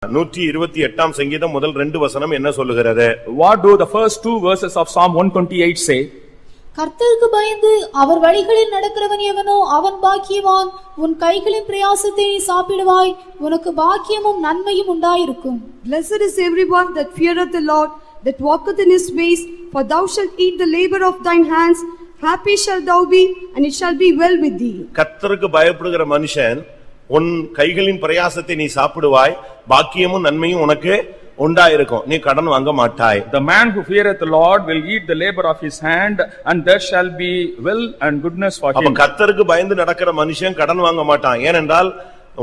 128ஆம் சங்கீதம் முதல் 2 வசனம் என்ன சொல்லுகிறது? What do the first 2 verses of Psalm 128 say? கர்த்தருக்கு பயந்து அவர் வழிகளில் நடக்கிறவன் எவனோ அவன் பாக்கியவான். உன் கைகளின் பிரயாசத்தை நீ சாப்பிடுவாய், உனக்கு பாக்கியமும் நன்மையும் உண்டாயிருக்கும். Blessed is everyone that feareth the Lord, that walketh in his ways, for thou shalt eat the labor of thine hands. Happy shalt thou be, and it shall be well with thee. கர்த்தருக்கு பயப்படுகிற மனுஷன் உன் கைகளின் பிரயாசத்தை நீ சாப்பிடுவாய், பாக்கியமும் நன்மையும் உனக்கு உண்டாயிருக்கும், நீ கடன் வாங்க மாட்டாய். The man who feareth the Lord will eat the labor of his hand, and there shall be well and goodness for him. அப்ப கர்த்தருக்கு பயந்து நடக்கிற மனுஷன் கடன் வாங்க மாட்டான். ஏனென்றால்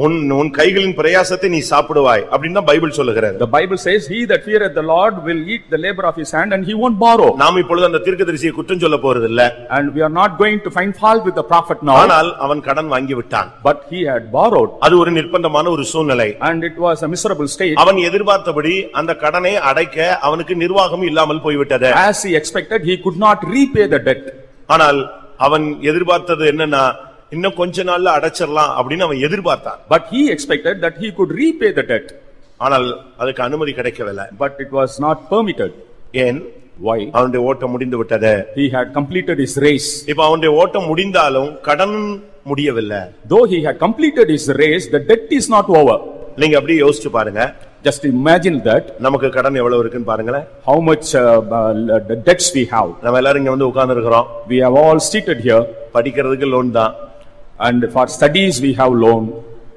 உன் கைகளின் பிரயாசத்தை நீ சாப்பிடுவாய் அப்படினா பைபிள் சொல்லுகிறது. The Bible says he that feareth the Lord will eat the labor of his hand and he won't borrow. நாம் இப்பொழுது அந்த தீர்க்கதரிசியை குற்றம் சொல்ல போறது இல்ல. And we are not going to find fault with the prophet now. ஆனால் அவன் கடன் வாங்கி விட்டான். But he had borrowed. அது ஒரு நிர்பந்தமான ஒரு சூழ்நிலை. And it was a miserable state. அவன் எதிர்பார்த்தபடி அந்த கடனை அடைக்க அவனுக்கு நிர்வாகம் இல்லாமல் போய்விட்டது. As he expected, he could not repay the debt. ஆனால் அவன் எதிர்பார்த்தது என்னன்னா இன்னும் கொஞ்ச நாள்ல அடைச்சிரலாம் அப்படினு அவன் எதிர்பார்த்தான். But he expected that he could repay the debt. ஆனால் அதுக்கு அனுமதி கிடைக்கவில்லை. But it was not permitted. ஏன்? Why? அவனுடைய ஓட்டம் முடிந்து விட்டது. He had completed his race. இப்ப அவனுடைய ஓட்டம் முடிந்தாலும் கடன் முடியவில்லை. Though he had completed his race, the debt is not over. நீங்க அப்படியே யோசிச்சு பாருங்க. Just imagine that. நமக்கு கடன் எவ்வளவு இருக்குன்னு பாருங்களே. How much the debts we have. நம்ம எல்லாரும் இங்க வந்து உட்கார்ந்து இருக்கோம். We have all seated here. படிக்கிறதுக்கு லோன் தான். And for studies we have loan.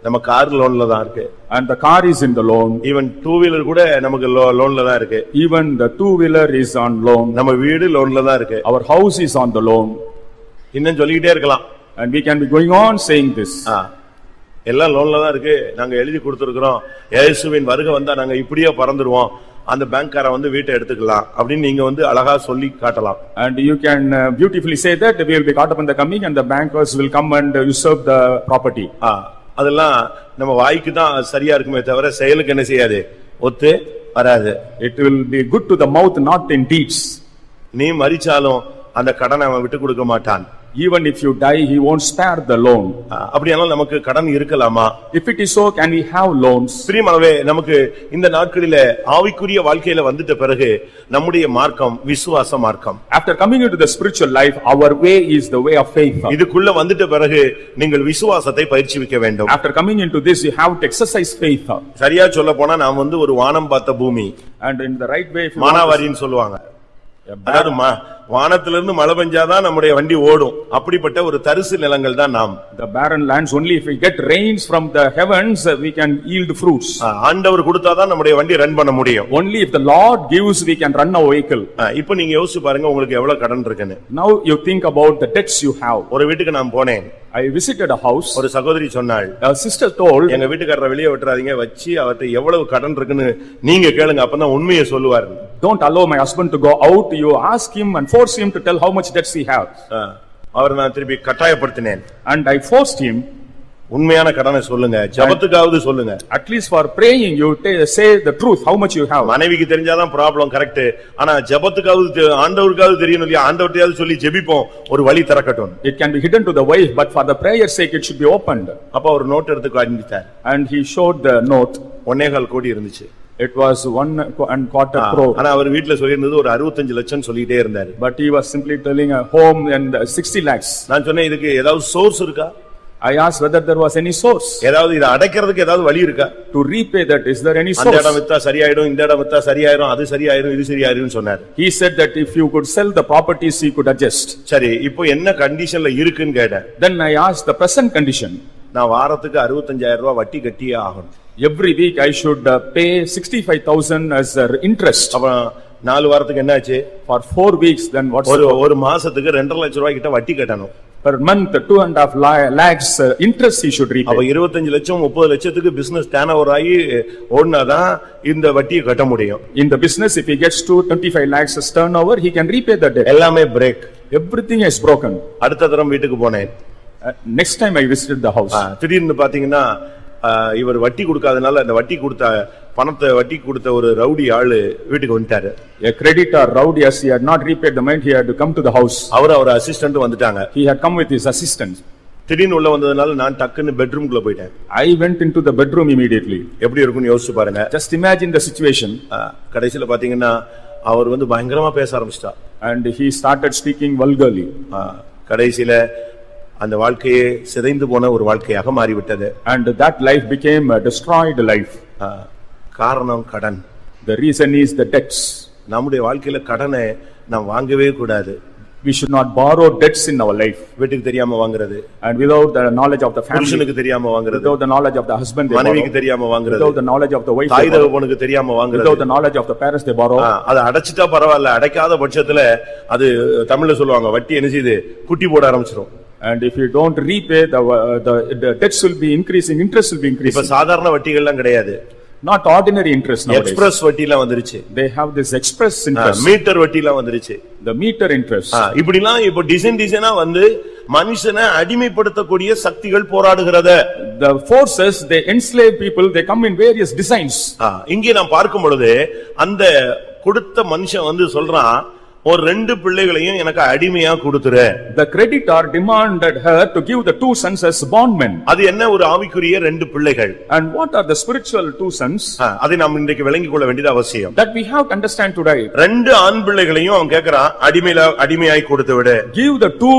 நம்ம கார் லோன்ல தான் இருக்கு. And the car is in the loan. Even 2-wheeler கூட நமக்கு லோன்ல தான் இருக்கு. Even the 2-wheeler is on loan. நம்ம வீடு லோன்ல தான் இருக்கு. Our house is on the loan. இன்னும் சொல்லிட்டே இருக்கலாம். And we can be going on saying this. எல்லாம் லோன்ல தான் இருக்கு. நாங்க எழுதி கொடுத்திருக்கோம். இயேசுவின் வருகை வந்தா நாங்க இப்படியே பறந்துருவோம். அந்த பேங்க்கார வந்து வீட்டை எடுத்துக்கலாம் அப்படி நீங்க வந்து அழகா சொல்லி காட்டலாம். And you can beautifully say that we will be caught up in the coming and the bankers will come and usurp the property. அதெல்லாம் நம்ம வாய்க்கு தான் சரியா இருக்குமே தவிர செயலுக்கு என்ன செய்யாது, ஒத்து வராது. It will be good to the mouth, not in deeds. நீ மரிச்சாலும் அந்த கடனை அவன் விட்டு கொடுக்க மாட்டான். Even if you die, he won't spare the loan. அப்படியானால் நமக்கு கடன் இருக்கலாமா? If it is so, can we have loans? பிரியமானவர்களே, நமக்கு இந்த நாட்களிலே ஆவிக்குரிய வாழ்க்கையில வந்துட்ட பிறகு நம்முடைய மார்க்கம் விசுவாச மார்க்கம். After coming into the spiritual life, our way is the way of faith. இதுக்குள்ள வந்துட்ட பிறகு நீங்கள் விசுவாசத்தை பயிற்சிவிக்க வேண்டும். After coming into this, you have to exercise faith. சரியா சொல்ல போனா நாம் வந்து ஒரு வானம் பார்த்த பூமி. And in the right way, மானாவாரின்னு சொல்லுவாங்க. அதாவது வானத்திலிருந்து மழை பெஞ்சாதான் நம்முடைய வண்டி ஓடும். அப்படிப்பட்ட ஒரு தரிசு நிலங்கள் தான் நாம். The barren lands, only if we get rains from the heavens we can yield fruits. ஆண்டவர் கொடுத்தாதான் நம்முடைய வண்டி ரன் பண்ண முடியும். Only if the Lord gives we can run our vehicle. இப்போ நீங்க யோசிச்சு பாருங்க உங்களுக்கு எவ்வளவு கடன் இருக்குன்னு. Now you think about the debts you have. ஒரு வீட்டுக்கு நான் போனேன். I visited a house. ஒரு சகோதரி சொன்னாள், a sister told, எங்க வீட்டுக்காரரை வெளியே விட்டுறாதீங்க, வச்சு அவர்ட்ட எவ்வளவு கடன் இருக்குன்னு நீங்க கேளுங்க, அப்பதான் உண்மையை சொல்லுவார். Don't allow my husband to go out, you ask him and force him to tell how much debts he has. அவர் நான் திருப்பி கட்டாயப்படுத்தினேன். And I forced him, உண்மையான கடனை சொல்லுங்க, ஜெபத்துக்காவது சொல்லுங்க. At least for praying you say the truth, how much you have. மனைவிக்கு தெரிஞ்சாதான் problem, correct. ஆனா ஜெபத்துக்காவது ஆண்டவருக்காவது தெரியணும் இல்லையா, ஆண்டவர்ட்டயாவது சொல்லி ஜெபிப்போம், ஒரு வழி திறக்கட்டும். It can be hidden to the wife, but for the prayer's sake it should be opened. அப்ப ஒரு நோட் எடுத்து காண்பித்தார். And he showed the note. 1.25 கோடி இருந்துச்சு. It was 1.25 crore. ஆனா அவர் வீட்ல சொல்லியிருந்தது ஒரு 65 லட்சம் சொல்லிட்டே இருந்தார். But he was simply telling a home and 60 lakhs. நான் சொன்னேன், இதுக்கு ஏதாவது சோர்ஸ் இருக்கா? I asked whether there was any source. ஏதாவது இத அடைக்கிறதுக்கு ஏதாவது வழி இருக்கா? To repay that, is there any source? அந்த இடம் வித்தா சரியாயிடும், இந்த இடம் வித்தா சரியாயிடும், அது சரியாயிடும், இது சரியாயிடும் சொன்னார். He said that if you could sell the properties he could adjust. சரி, இப்போ என்ன கண்டிஷன்ல இருக்குன்னு கேட்டேன். Then I asked the present condition. நான் வாரத்துக்கு 65,000 ரூபாய் வட்டி கட்டியே ஆகணும். Every week I should pay 65,000 as interest. அப்ப 4 வாரத்துக்கு என்னாச்சு? For 4 weeks, then what's ஒரு மாசத்துக்கு 2.5 லட்சம் ரூபாய் கிட்ட வட்டி கட்டணும். Per month 2.5 lakhs interest he should repay. அப்ப 25 லட்சம் 30 லட்சத்துக்கு பிசினஸ் டர்ன் ஓவர் ஆகி ஓடுனாதான் இந்த வட்டியை கட்ட முடியும். In the business, if he gets to 25 lakhs as turnover, he can repay the debt. எல்லாமே பிரேக். Everything is broken. அடுத்த தரம் வீட்டுக்கு போனேன். Next time I visited the house. திடீர்னு பாத்தீங்கன்னா இவர் வட்டி கொடுக்காதனால அந்த வட்டி கொடுத்த பணத்தை வட்டி கொடுத்த ஒரு ரவுடி ஆளு வீட்டுக்கு வந்துட்டாரு. A creditor rowdy, as he had not repaid the money, he had to come to the house. அவர் அசிஸ்டன்ட் வந்துட்டாங்க. He had come with his assistant. திடீர்னு உள்ள வந்ததுனால நான் டக்குன்னு பெட்ரூம்குள்ள போயிட்டேன். I went into the bedroom immediately. எப்படி இருக்கும்னு யோசிச்சு பாருங்க. Just imagine the situation. கடைசில பாத்தீங்கன்னா அவர் பயங்கரமா பேச ஆரம்பிச்சிட்டா. And he started speaking vulgarly. கடைசில அந்த வாழ்க்கையே சிதைந்து போன ஒரு வாழ்க்கையாக மாறிவிட்டது. And that life became a destroyed life. காரணம் கடன். The reason is the debts. நம்முடைய வாழ்க்கையில கடனை நாம் வாங்கவே கூடாது. We should not borrow debts in our life. வீட்டுக்கு தெரியாம வாங்குறது. And without the knowledge of the family. புருஷனுக்கு தெரியாம வாங்குறது. Without the knowledge of the husband they borrow. மனைவிக்கு தெரியாம வாங்குறது. Without the knowledge of the wife. தாய் தகப்பனுக்கு தெரியாம வாங்குறது. Without the knowledge of the parents they borrow. அது அடைச்சிட்டா பரவாயில்லை, அடைக்காத பட்சத்துல அது தமிழ்ல சொல்லுவாங்க வட்டி என்ன செய்யுது, குட்டி போட ஆரம்பிச்சிரும். And if you don't repay the debts will be increasing, interest will be increasing. இப்ப சாதாரண வட்டிகள்லாம் கிடையாது. Not ordinary interest nowadays. Express வட்டிலாம் வந்துருச்சு. They have this express interest. Meter வட்டிலாம் வந்துருச்சு. The meter interest. இப்படிலாம் இப்ப டிசைனா மனுஷனை அடிமைப்படுத்தக்கூடிய சக்திகள் போராடுகிறத. The forces they enslave people, they come in various designs. இங்கே நாம் பார்க்கும் பொழுது அந்த கொடுத்த மனுஷன் சொல்றான், ஒரு 2 பிள்ளைகளையும் எனக்கு அடிமையா கொடுத்துரு. The creditor demanded her to give the 2 sons as bondmen. அது என்ன ஒரு ஆவிக்குரிய 2 பிள்ளைகள். And what are the spiritual 2 sons? அதை நாம் இன்றைக்கு விளங்கிக் கொள்ள வேண்டியது அவசியம். That we have to understand today. 2 ஆண் பிள்ளைகளையும் அவன் கேக்குறான், அடிமையாய் கொடுத்து விடு. Give the 2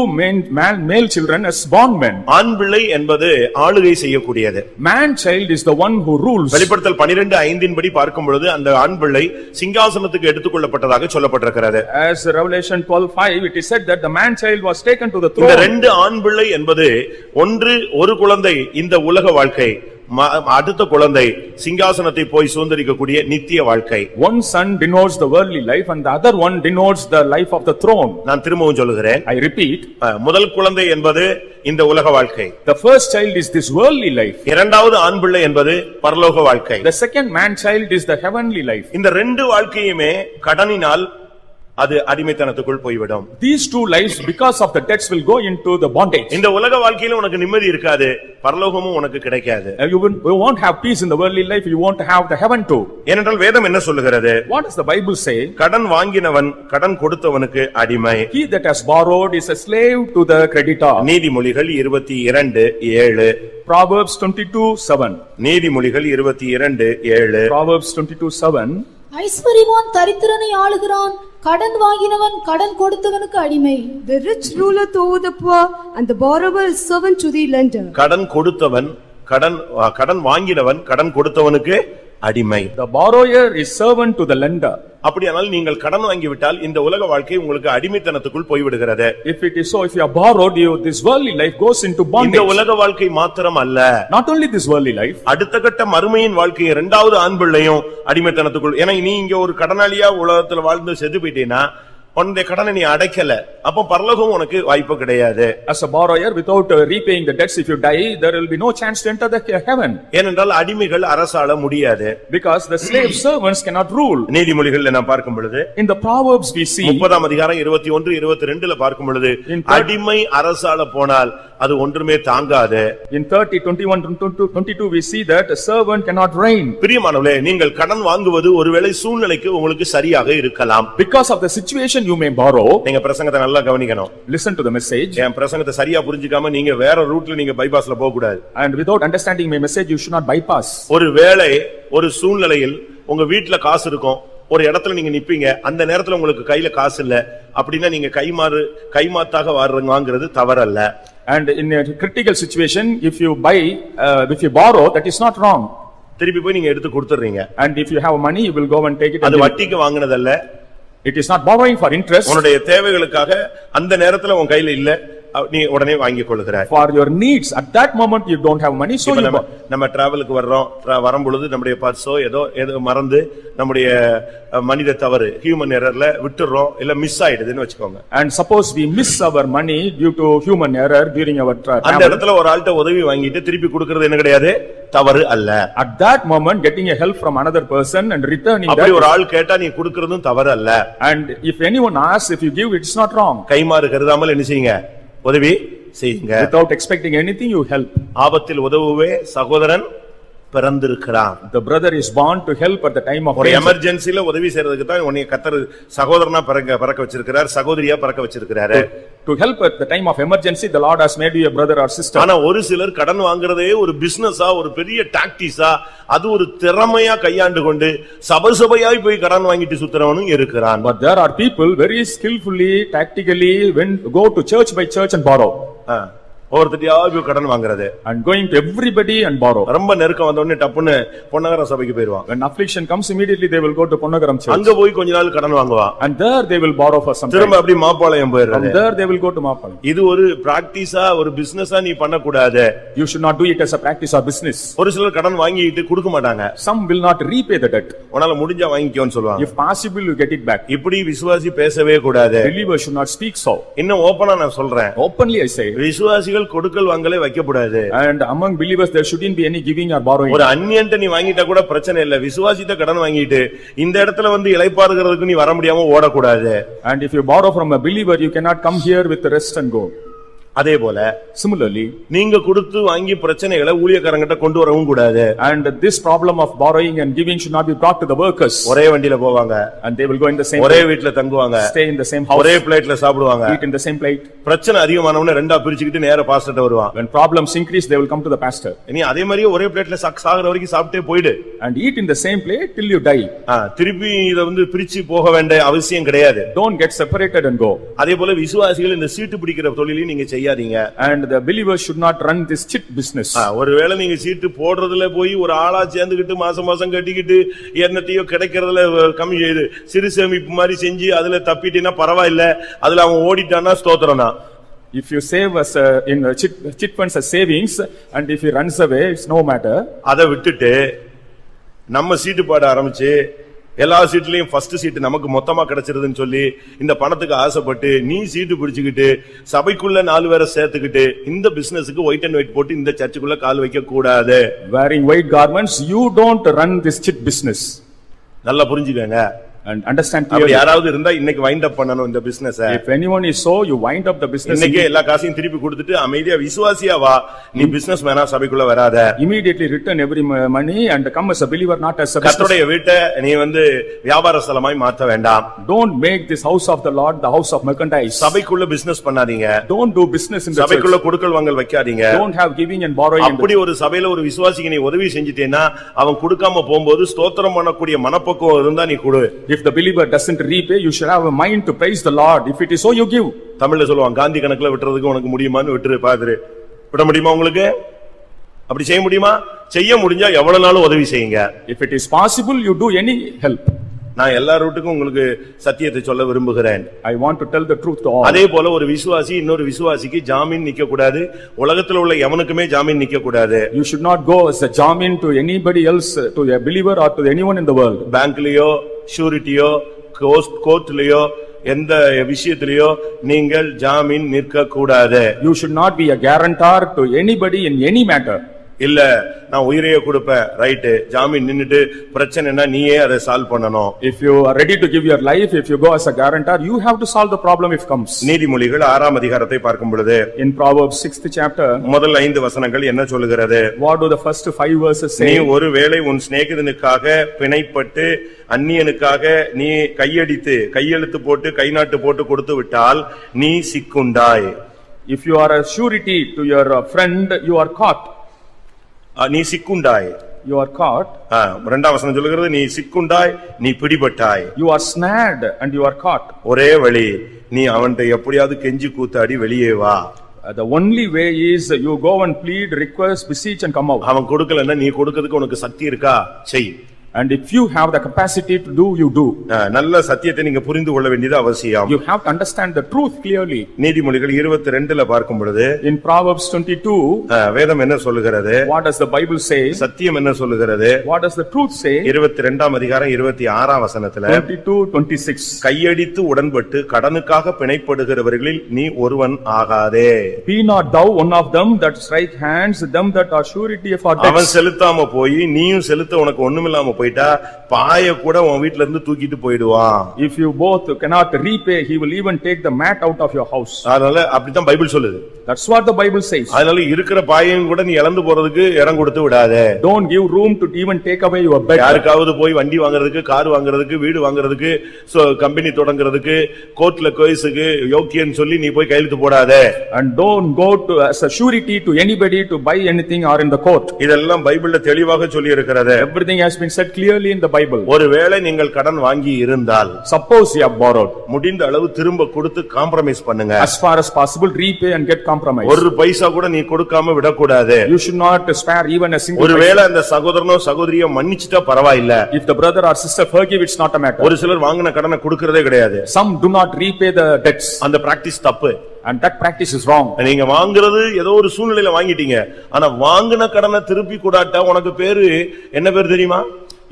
male children as bondmen. ஆண் பிள்ளை என்பது ஆளுகை செய்யக்கூடியது. Man child is the one who rules. வெளிப்படுத்தல் 12:5 படி பார்க்கும் பொழுது அந்த ஆண் பிள்ளை சிங்காசனத்துக்கு எடுத்துக்கொள்ளப்பட்டதாக சொல்லப்பட்டிருக்கிறது. As Revelation 12:5 it is said that the man child was taken to the throne. இந்த 2 ஆண் பிள்ளை என்பது ஒரு குழந்தை இந்த உலக வாழ்க்கை, அடுத்த குழந்தை சிங்காசனத்தை போய் சுதந்தரிக்கக்கூடிய நித்திய வாழ்க்கை. One son denotes the worldly life and the other one denotes the life of the throne. நான் திரும்பவும் சொல்லுகிறேன். I repeat. முதல் குழந்தை என்பது இந்த உலக வாழ்க்கை. The first child is this worldly life. இரண்டாவது ஆண் பிள்ளை என்பது பரலோக வாழ்க்கை. The second man child is the heavenly life. இந்த 2 வாழ்க்கையுமே கடனினால் அது அடிமைத்தனத்துக்குள் போய்விடும். These 2 lives because of the debts will go into the bondage. இந்த உலக வாழ்க்கையில உனக்கு நிம்மதி இருக்காது, பரலோகமும் உனக்கு கிடைக்காது. You won't have peace in the worldly life, you won't have the heaven too. ஏனென்றால் வேதம் என்ன சொல்லுகிறது? What does the Bible say? கடன் வாங்கினவன் கடன் கொடுத்தவனுக்கு அடிமை. He that has borrowed is a slave to the creditor. நீதிமொழிகள் 22:7. Proverbs 22:7. நீதிமொழிகள் 22:7. Proverbs 22:7. ஐஸ்வரியவான் தரித்திரனை ஆளுகிறான், கடன் வாங்கினவன் கடன் கொடுத்தவனுக்கு அடிமை. The rich ruleth over the poor, and the borrower is servant to the lender. கடன் கொடுத்தவன் கடன் வாங்கினவன் கடன் கொடுத்தவனுக்கு அடிமை. The borrower is servant to the lender. அப்படியானால் நீங்கள் கடன் வாங்கிவிட்டால் இந்த உலக வாழ்க்கை உங்களுக்கு அடிமைத்தனத்துக்குள் போய்விடுகிறது. If it is so, if you are borrowed, this worldly life goes into bondage. இந்த உலக வாழ்க்கை மாத்திரம் அல்ல, not only this worldly life, அடுத்த கட்ட மறுமையின் வாழ்க்கை 2வது ஆண் பிள்ளையும் அடிமைத்தனத்துக்குள். ஏன்னா நீ இங்க ஒரு கடனாளியா உலகத்துல வாழ்ந்து செத்து போயிட்டீனா உன்னுடைய கடனை நீ அடைக்கல, அப்ப பரலோகம் உனக்கு வாய்ப்பு கிடையாது. As a borrower without repaying the debts, if you die, there will be no chance to enter the heaven. ஏனென்றால் அடிமைகள் அரசாள முடியாது. Because the slave servants cannot rule. நீதிமொழிகள் நான் பார்க்கும் பொழுது in the Proverbs we see 30ஆம் அதிகாரம் 21-22 பார்க்கும் பொழுது அடிமை அரசாள போனால் அது ஒன்றுமே தாங்காது. In 30:21-22 we see that a servant cannot reign. பிரியமானவர்களே, நீங்கள் கடன் வாங்குவது ஒருவேளை சூழ்நிலைக்கு உங்களுக்கு சரியாக இருக்கலாம். Because of the situation you may borrow. நீங்க பிரசங்கத்தை நல்லா கவனிக்கணும். Listen to the message. என் பிரசங்கத்தை சரியா புரிஞ்சிக்காம நீங்க வேற ரூட்ல நீங்க பைபாஸ்ல போக கூடாது. And without understanding my message you should not bypass. ஒருவேளை ஒரு சூழ்நிலையில் உங்க வீட்ல காசு இருக்கும், ஒரு இடத்துல நீங்க நிப்பீங்க, அந்த நேரத்துல உங்களுக்கு கையில காசு இல்ல அப்படின்னா நீங்க கைமாத்தாக வாங்குறது தவறல்ல. And in a critical situation if you borrow, that is not wrong. திருப்பி போய் நீங்க எடுத்து கொடுத்துறீங்க. And if you have money you will go and take it. அது வட்டிக்கு வாங்குனதல்ல. It is not borrowing for interest. உன்னுடைய தேவைகளுக்காக அந்த நேரத்துல உன் கையில இல்ல, நீ உடனே வாங்கிக் கொள்கிறாய். For your needs at that moment you don't have money, so நம்ம டிராவலுக்கு வரும் பொழுது நம்முடைய பர்ஸோ ஏதோ மறந்து நம்முடைய மனித தவறு ஹியூமன் எரர்ல விட்டுறோம், இல்ல மிஸ் ஆயிடுதுன்னு வெச்சுக்கோங்க. And suppose we miss our money due to human error during our travel. அந்த இடத்துல ஒரு ஆள்கிட்ட உதவி வாங்கிட்டு திருப்பி கொடுக்கிறது என்ன கிடையாது, தவறு அல்ல. At that moment getting a help from another person and returning that. அப்படி ஒரு ஆள் கேட்டா நீ கொடுக்கிறதும் தவறு அல்ல. And if anyone asks, if you give, it's not wrong. கைமாறு கருதாமல் என்ன செய்யுங்க, உதவி செய்யுங்க. Without expecting anything you help. ஆபத்தில் உதவுவே சகோதரன் பிறந்திருக்கிறான். The brother is born to help at the time of ஒரு danger. எமர்ஜென்சில உதவி செய்யறதுக்கு தான் உன்னை கர்த்தர் சகோதரனா பிறக்க வச்சிருக்கிறார், சகோதரியா பிறக்க வச்சிருக்கிறாரு. To help at the time of emergency, the Lord has made you a brother or sister. ஆனா ஒரு சிலர் கடன் வாங்குறதே ஒரு பிசினஸா, ஒரு பெரிய டாக்டிஸா, அது ஒரு திறமையா கையாண்டு கொண்டு சபையாய் போய் கடன் வாங்கிட்டு சுத்துறவனும் இருக்கிறான். But there are people very skillfully, tactically, go to church by church and borrow. ஒவ்வொருத்தியாவது போய் கடன் வாங்குறது. And going to everybody and borrow. ரொம்ப நெருக்கம் வந்த உடனே டப்புன்னு பொன்னகர சபைக்கு போயிடுவான். When affliction comes, immediately they will go to Ponnagaram church. அங்க போய் கொஞ்ச நாள் கடன் வாங்குவான். And there they will borrow for some time. திரும்ப அப்படி மாப்பாளையம் From போயிடுறாங்க. there they will go to Mapalam. இது ஒரு பிராக்டிஸா, ஒரு பிசினஸா நீ பண்ணக்கூடாது. You should not do it as a practice or business. ஒரு சிலர் கடன் வாங்கிட்டு கொடுக்க மாட்டாங்க. Some will not repay the debt. உன்னால முடிஞ்சா வாங்கிக்கோன்னு சொல்லுவாங்க. If possible, you get it back. இப்படி விசுவாசி பேசவே கூடாது. Believers should not speak so. இன்னும் ஓபனா நான் சொல்றேன். Openly I say. விசுவாசிகள் கொடுக்கல் வாங்கலே வைக்கக்கூடாது. And among believers there shouldn't be any giving or borrowing. ஒரு அந்நியன்ட்ட நீ வாங்கிட்டா கூட பிரச்சனை இல்ல. விசுவாசிட்ட கடன் வாங்கிட்டு இந்த இடத்துல வந்து இளைப்பாறுகிறதுக்கு நீ வர முடியாம ஓடக்கூடாது. And if you borrow from a believer, you cannot come here with the rest and go. அதே போல Similarly, நீங்க கொடுத்து வாங்கி பிரச்சனைகளை ஊழியக்காரங்கிட்ட கொண்டு வரவும் கூடாது. and this problem of borrowing and giving should not be brought to the workers. ஒரே வண்டியில போவாங்க, And they will go in the same ஒரே வீட்ல தங்குவாங்க, stay in the same house, ஒரே பிளேட்ல சாப்பிடுவாங்க. eat in the same plate. பிரச்சனை அதிகமானவன ரெண்டா பிரிச்சுக்கிட்டு நேரா பாஸ்டர்ட்ட வருவான். When problems increase, they will come to the pastor. நீ அதே மாதிரியே ஒரே பிளேட்ல சாகுற வரைக்கும் சாப்பிட்டே போயிடு. And eat in the same plate till you die. திருப்பி இத வந்து பிரிச்சு போக வேண்டிய அவசியம் கிடையாது. Don't get separated and go. அதே போல விசுவாசிகள் இந்த சீட்டு பிடிக்கிற தொழிலையும் நீங்க செய்யாதீங்க. And the believers should not run this chit business. ஒருவேளை நீங்க சீட்டு போடுறதுல போய் ஒரு ஆளா சேர்ந்துகிட்டு மாசம் கட்டிக்கிட்டு என்னத்தையோ கிடைக்கிறதுல கம்மி செய்து சிறு சேமிப்பு மாதிரி செஞ்சு அதுல தப்பிட்டீங்கன்னா பரவாயில்ல, அதுல அவன் ஓடிட்டான்னா ஸ்தோத்திரம்னா. If you save as in chit funds as savings, and if he runs away, it's no matter. அதை விட்டுட்டு நம்ம சீட்டு பாட ஆரம்பிச்சு எல்லா சீட்லயும் ஃபர்ஸ்ட் சீட் நமக்கு மொத்தமா கிடைச்சிருதுன்னு சொல்லி இந்த பணத்துக்கு ஆசைப்பட்டு நீ சீட்டு பிடிச்சுக்கிட்டு சபைக்குள்ள 4 பேரை சேர்த்துக்கிட்டு இந்த பிசினஸுக்கு ஒயிட் அண்ட் ஒயிட் போட்டு இந்த சர்ச்சுக்குள்ள கால் வைக்க கூடாது. Wearing white garments, you don't run this chit business. நல்லா புரிஞ்சுக்கங்க. And understand அப்படி clearly. யாராவது இருந்தா இன்னைக்கு வைண்ட் அப் பண்ணனும் இந்த business. If anyone is so, you wind up the business. இன்னைக்கு எல்லா காசையும் திருப்பி கொடுத்துட்டு அமைதியா விசுவாசியா வா, நீ பிசினஸ் மேனா சபைக்குள்ள வராத. Immediately return every money and come as a believer, not as a business. கர்த்தருடைய வீட்டை நீ வந்து வியாபார ஸ்தலமாய் மாற்ற வேண்டாம். Don't make this house of the Lord the house of merchandise. சபைக்குள்ள பிசினஸ் பண்ணாதீங்க. Don't do business in the church. சபைக்குள்ள கொடுக்கல் வாங்கல் வைக்காதீங்க. Don't have giving and borrowing. அப்படி ஒரு சபையில ஒரு விசுவாசிக்கு நீ உதவி செஞ்சிட்டேன்னா அவன் கொடுக்காம போகும்போது ஸ்தோத்திரம் பண்ணக்கூடிய மனப்பக்குவம் இருந்தா நீ கொடு. If the believer doesn't repay, you should have a mind to praise the Lord. If it is so, you give. தமிழ்ல சொல்லுவாங்க, காந்தி கணக்குல விட்டுறதுக்கு உனக்கு முடியுமான்னு விட்டுரு பாத்துரு. விட முடியுமா உங்களுக்கு? அப்படி செய்ய முடியுமா? செய்ய முடிஞ்சா எவ்வளவு நாளும் உதவி செய்யுங்க. If it is possible, you do any help. நான் எல்லா ரூட்டுக்கும் உங்களுக்கு சத்தியத்தை சொல்ல விரும்புகிறேன். I want to tell the truth to all. அதே போல ஒரு விசுவாசி இன்னொரு விசுவாசிக்கு ஜாமீன் நிக்க கூடாது. உலகத்துல உள்ள எவனுக்குமே ஜாமீன் நிக்க கூடாது. You should not go as a jamin to anybody else, to a believer or to anyone in the world. பேங்க்லயோ ஷூரிட்டியோ கோர்ட்லயோ எந்த விஷயத்திலயோ நீங்கள் ஜாமீன் நிற்க கூடாது. You should not be a guarantor to anybody in any matter. இல்ல நான் உயிரையே கொடுப்பேன், ரைட், ஜாமீன் நின்னுட்டு பிரச்சனைனா நீயே அதை சால்வ் பண்ணணும். If you are ready to give your life, if you go as a guarantor, you have to solve the problem if comes. நீதிமொழிகள் 6ஆம் அதிகாரத்தை பார்க்கும் பொழுது In Proverbs 6th chapter, முதல் 5 வசனங்கள் என்ன சொல்லுகிறது? what do the first 5 verses நீ say? ஒருவேளை உன் சிநேகிதனுக்காக பிணைப்பட்டு அந்நியனுக்காக நீ கையெழுத்து போட்டு கைநாட்டு போட்டு கொடுத்து விட்டால் நீ சிக்குண்டாய். If you are a surety to your friend, you are caught. நீ சிக்குண்டாய். You are caught. 2ஆம் வசனம் சொல்லுகிறது, நீ சிக்குண்டாய், நீ பிடிபட்டாய். You are snared and you are caught. ஒரே வழி, நீ அவன்கிட்ட எப்படியாவது கெஞ்சி கூத்தாடி வெளியே வா. The only way is you go and plead, request, beseech and come out. அவன் கொடுக்கலன்னா நீ கொடுக்கிறதுக்கு உனக்கு சக்தி இருக்கா? செய். And if you have the capacity to do, you do. நல்ல சத்தியத்தை நீங்க புரிந்து கொள்ள வேண்டியது அவசியம். You have to understand the truth clearly. நீதிமொழிகள் 22ல பார்க்கும் பொழுது In Proverbs 22, வேதம் என்ன சொல்லுகிறது? what does the Bible say? சத்தியம் என்ன சொல்லுகிறது? What does the truth say? 22ஆம் அதிகாரம் 26ஆம் வசனத்துல 22:26. கையடித்து உடன்பட்டு கடனுக்காக பிணைப்படுகிறவர்களில் நீ ஒருவன் ஆகாதே. Be not thou one of them that strike hands, them that are surety for அவன் debts. செலுத்தாம போய் நீயும் செலுத்த உனக்கு ஒண்ணுமில்லாம போயிட்டா பாய கூட உன் வீட்ல இருந்து தூக்கிட்டு போயிடுவான். If you both cannot repay, he will even take the mat out of your house. அதனால அப்படித்தான் பைபிள் சொல்லுது. That's what the Bible says. அதனால இருக்கிற பாயையும் கூட நீ இழந்து போறதுக்கு இடம் கொடுத்து விடாதே. Don't give room to even take away your bed. யாருக்காவது போய் வண்டி வாங்குறதுக்கு, கார் வாங்குறதுக்கு, வீடு வாங்குறதுக்கு, கம்பெனி தொடங்குறதுக்கு, கோர்ட்ல கேஸுக்கு யோக்கியன்னு சொல்லி நீ போய் கையெழுத்து போடாதே. And don't go to as a surety to anybody to buy anything or in the court. இதெல்லாம் பைபிள்ல தெளிவாக சொல்லி இருக்கிறது. Everything has been said clearly in the Bible. ஒருவேளை நீங்கள் கடன் வாங்கி இருந்தால், Suppose you have borrowed, முடிந்த அளவு திரும்ப கொடுத்து காம்ப்ரமைஸ் பண்ணுங்க. as far as possible repay and get compromise. ஒரு பைசா கூட நீ கொடுக்காம விடக்கூடாது. You should not spare even a single ஒருவேளை அந்த சகோதரனோ சகோதரியோ மன்னிச்சிட்டா பரவாயில்ல. If the brother or sister forgive, it's not a matter. ஒரு சிலர் வாங்கின கடனை கொடுக்கறதே கிடையாது. Some do not repay the debts. அந்த பிராக்டிஸ் தப்பு. And that practice is wrong. நீங்க வாங்குறது ஏதோ ஒரு சூழ்நிலையில வாங்கிட்டீங்க. ஆனா வாங்கின கடனை திருப்பி கூடாட்டா உனக்கு பேரு என்ன பேர் தெரியுமா?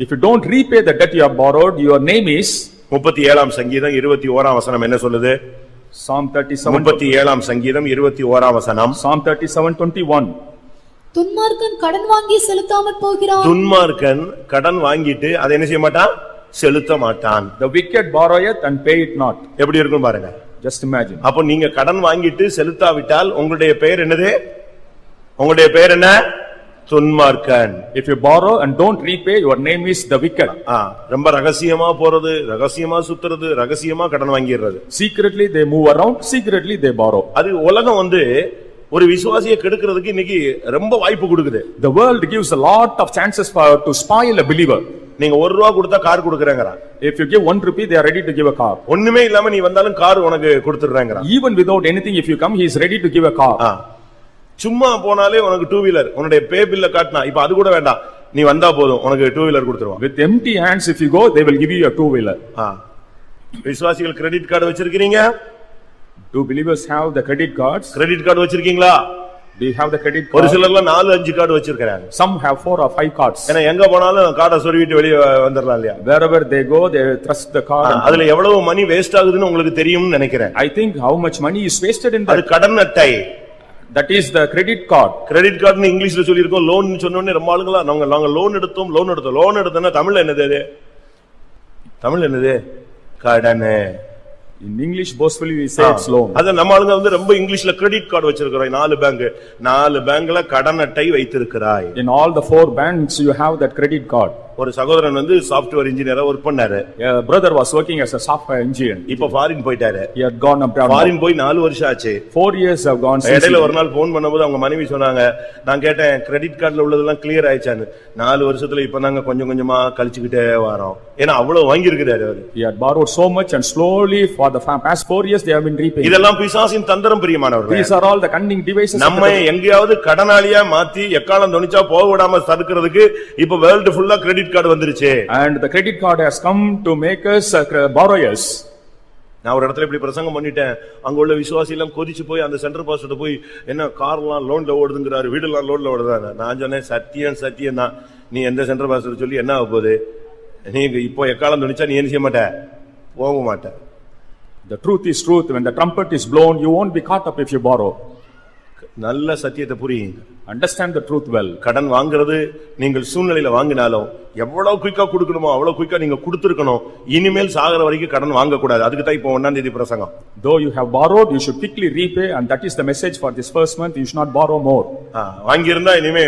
If you don't repay the debt you have borrowed, your name is 37ஆம் சங்கீதம் 21ஆம் வசனம் என்ன சொல்லுது? Psalm 37. 37ஆம் சங்கீதம் 21ஆம் வசனம். Psalm 37:21. துன்மார்க்கன் கடன் வாங்கி செலுத்தாமற் போகிறான். துன்மார்க்கன் கடன் வாங்கிட்டு அதை என்ன செய்ய மாட்டான்? செலுத்த மாட்டான். The wicked borroweth and pay it not. எப்படி இருக்கும் பாருங்க. Just imagine. அப்ப நீங்க கடன் வாங்கிட்டு செலுத்தாவிட்டால் உங்களுடைய பெயர் என்னது? உங்களுடைய பெயர் என்ன? துன்மார்க்கன். If you borrow and don't repay, your name is the wicked. ரொம்ப ரகசியமா போறது, ரகசியமா சுத்துறது, ரகசியமா கடன் வாங்கிடுறது. Secretly they move around, secretly they borrow. அது உலகம் ஒரு விசுவாசியை கெடுக்கிறதுக்கு இன்னைக்கு ரொம்ப வாய்ப்பு கொடுக்குது. The world gives a lot of chances to spoil a believer. நீங்க ₹1 கொடுத்தா car கொடுக்கறேங்கறான். If you give 1 rupee, they are ready to give a car. ஒண்ணுமே இல்லாம நீ வந்தாலும் கார் உனக்கு கொடுத்துறேங்கறான். Even without anything, if you come, he is ready to give a car. சும்மா போனாலே உனக்கு 2 வீலர், உன்னுடைய பே பில்ல காட்டினா இப்ப அது கூட வேண்டாம், நீ வந்தா போதும் உனக்கு 2 வீலர் கொடுத்துருவான். With empty hands if you go, they will give you a 2 wheeler. விசுவாசிகள் கிரெடிட் கார்டு வச்சிருக்கீங்க? Do believers have the credit cards? Credit card வச்சிருக்கீங்களா? Do you have the credit card? ஒரு சிலர்லாம் 4-5 கார்டு வச்சிருக்காங்க. Some have 4 or 5 cards. ஏன்னா எங்க போனாலும் கார்டை சொருவிட்டு வெளிய வந்துறலாம் இல்லையா? Wherever they go, they thrust the card. அதுல எவ்வளவு மணி வேஸ்ட் ஆகுதுன்னு உங்களுக்கு தெரியும்னு நினைக்கிறேன். I think how much money is wasted in that. அது கடன் அட்டை. That is the credit card. Credit கார்டுன்னு இங்கிலீஷ்ல சொல்லிருக்கோம். லோன் சொன்ன உடனே ரொம்ப ஆளுங்களா நாங்க லோன் எடுத்தோம். லோன் எடுத்தோம்னா தமிழ்ல என்னது? தமிழ்ல என்னது? கடன். In English boastfully we say it's loan. அத நம்ம ஆளுங்க ரொம்ப இங்கிலீஷ்ல கிரெடிட் கார்டு வச்சிருக்கோம். 4 பேங்க்ல கடன் அட்டை வைத்திருக்கிறாய். In all the 4 banks you have that credit card. ஒரு சகோதரன் சாஃப்ட்வேர் இன்ஜினியரா வர்க் பண்ணாரு. A brother was working as a software engineer. இப்ப ஃபாரின் போயிட்டாரு. He had gone abroad. Foreign போய் 4 வருஷம் ஆச்சு. 4 years have gone since. இடையில ஒரு நாள் போன் பண்ணும்போது அவங்க மனைவி சொன்னாங்க, நான் கேட்டேன் கிரெடிட் கார்டுல உள்ளதெல்லாம் கிளியர் ஆயிச்சான்னு. 4 வருஷத்துல இப்ப நாங்க கொஞ்சம் கொஞ்சமா கழிச்சுக்கிட்டே வரோம். ஏன்னா அவ்வளவு வாங்கி இருக்கிறாரு அவரு. He had borrowed so much and slowly for the past 4 years they have been repaying. இதெல்லாம் பிசாசின் தந்திரம் பிரியமானவர்களே. These are all the cunning devices. நம்ம எங்கயாவது கடனாளியா மாத்தி எக்காலம் துணிச்சா போக விடாம தடுக்கிறதுக்கு இப்ப வேர்ல்ட் ஃபுல்லா கிரெடிட் கார்டு வந்துருச்சு. And the credit card has come to make us borrowers. நான் ஒரு இடத்துல இப்படி பிரசங்கம் பண்ணிட்டேன். அங்க உள்ள விசுவாசி எல்லாம் கொதிச்சு போய் அந்த சென்டர் பாஸ்டர் போய் என்ன கார்லாம் லோன்ல ஓடுதுங்கறாரு, வீடெல்லாம் லோன்ல ஓடுதானே. நான் சொன்னேன் சத்தியம் தான். நீ எந்த சென்டர் பாஸ்டர் சொல்லி என்ன ஆக போகுது? நீ இப்போ எக்காலம் துணிச்சா நீ என்ன செய்ய மாட்ட? போக மாட்ட. The truth is truth. When the trumpet is blown, you won't be caught up if you borrow. நல்ல சத்தியத்தை புரியுங்க. Understand the truth well. கடன் வாங்குறது நீங்கள் சூழ்நிலையில வாங்கினாலும் எவ்வளவு குயிக்கா கொடுக்கணுமோ அவ்வளவு குயிக்கா நீங்க கொடுத்திருக்கணும். இனிமேல் சாகர வரைக்கும் கடன் வாங்க கூடாது. அதுக்கு தான் இப்போ 1ஆம் தேதி பிரசங்கம். Though you have borrowed, you should quickly repay, and that is the message for this first month. You should not borrow more. வாங்கி இருந்தா இனிமே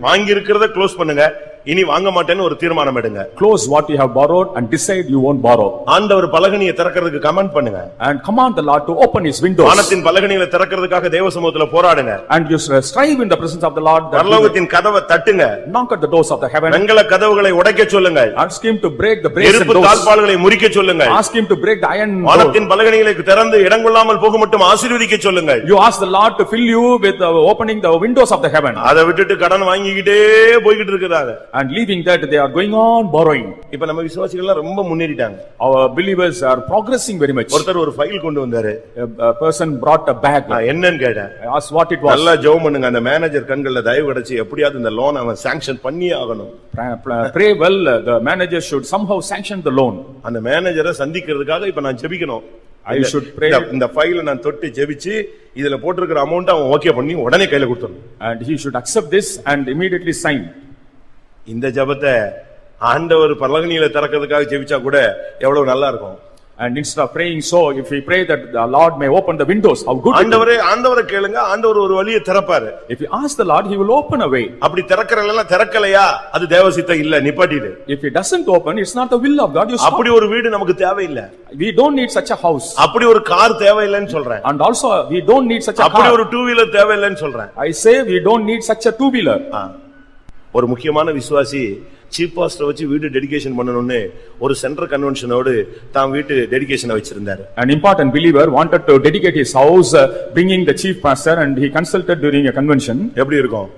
வாங்கி இருக்கிறத க்ளோஸ் பண்ணுங்க. இனி வாங்க மாட்டேன்னு ஒரு தீர்மானம் எடுங்க. Close what you have borrowed and decide you won't borrow. ஆண்டவர் பலகணியை திறக்கிறதுக்கு கமெண்ட் பண்ணுங்க. And command the Lord to open his windows. வானத்தின் பலகணிகளை திறக்கிறதுக்காக தேவ சமூகத்துல போராடுங்க. And you strive in the presence of the Lord. பரலோகத்தின் கதவை தட்டுங்க. Knock at the doors of the heaven. வெண்கல கதவுகளை உடைக்க சொல்லுங்க. Ask him to break the brazen இருப்பு doors. தாழ்பாள்களை முறிக்க சொல்லுங்க. Ask him to break the iron doors. வானத்தின் பலகணிகளை திறந்து இடங்கொள்ளாமல் போக மட்டும் ஆசீர்வதிக்க சொல்லுங்க. You ask the Lord to fill you with opening the windows of the heaven. அதை விட்டுட்டு கடன் வாங்கிக்கிட்டே போய்கிட்டு இருக்கிறாங்க. And leaving that they are going on borrowing. இப்ப நம்ம விசுவாசிகள் எல்லாம் ரொம்ப முன்னேறிட்டாங்க. Our believers are progressing very much. ஒருத்தர் ஒரு ஃபைல் கொண்டு வந்தாரு. A person brought a bag. என்னன்னு கேட்டேன். I asked what it was. நல்லா ஜெபம் பண்ணுங்க. அந்த மேனேஜர் கண்கள்ல தயவு கிடைச்சு எப்படியாவது இந்த லோன் அவன் சாங்க்ஷன் பண்ணி ஆகணும். Pray well, the manager should somehow sanction the loan. அந்த மேனேஜரை சந்திக்கிறதுக்காக இப்ப நான் ஜெபிக்கணும். I should pray. இந்த ஃபைலை நான் தொட்டு ஜெபிச்சு இதுல போட்டிருக்கிற அமௌண்ட் அவன் ஓகே பண்ணி உடனே கையில கொடுத்துடணும். And he should accept this and immediately sign. இந்த ஜெபத்தை ஆண்டவர் பலகணியில திறக்கிறதுக்காக ஜெபிச்சா கூட எவ்வளவு நல்லா இருக்கும். And instead of praying so, if we pray that the Lord may open the windows, how good it is. ஆண்டவரை கேளுங்க, ஆண்டவர் ஒரு வழியை திறப்பாரு. If you ask the Lord, he will open a way. அப்படி திறக்கறதெல்லாம் திறக்கலையா, அது தேவசித்தம் இல்ல, நிப்பாட்டிடு. If it doesn't open, it's not the will of God. You stop. அப்படி ஒரு வீடு நமக்கு தேவையில்லை. We don't need such a house. அப்படி ஒரு கார் தேவையில்லைன்னு சொல்றேன். And also, we don't need such a அப்படி car. ஒரு டூ வீலர் தேவையில்லைன்னு சொல்றேன். I say we don't need such a two-wheeler. ஒரு முக்கியமான விசுவாசி சீஃப் பாஸ்டர் வச்சு வீடு டெடிகேஷன் பண்ணனும்னு ஒரு சென்ட்ரல் கன்வென்ஷனோடு தான் வீட்டு டெடிகேஷனை வச்சிருந்தாரு. An important believer wanted to dedicate his house, bringing the chief pastor, and he consulted during a convention. எப்படி இருக்கும்?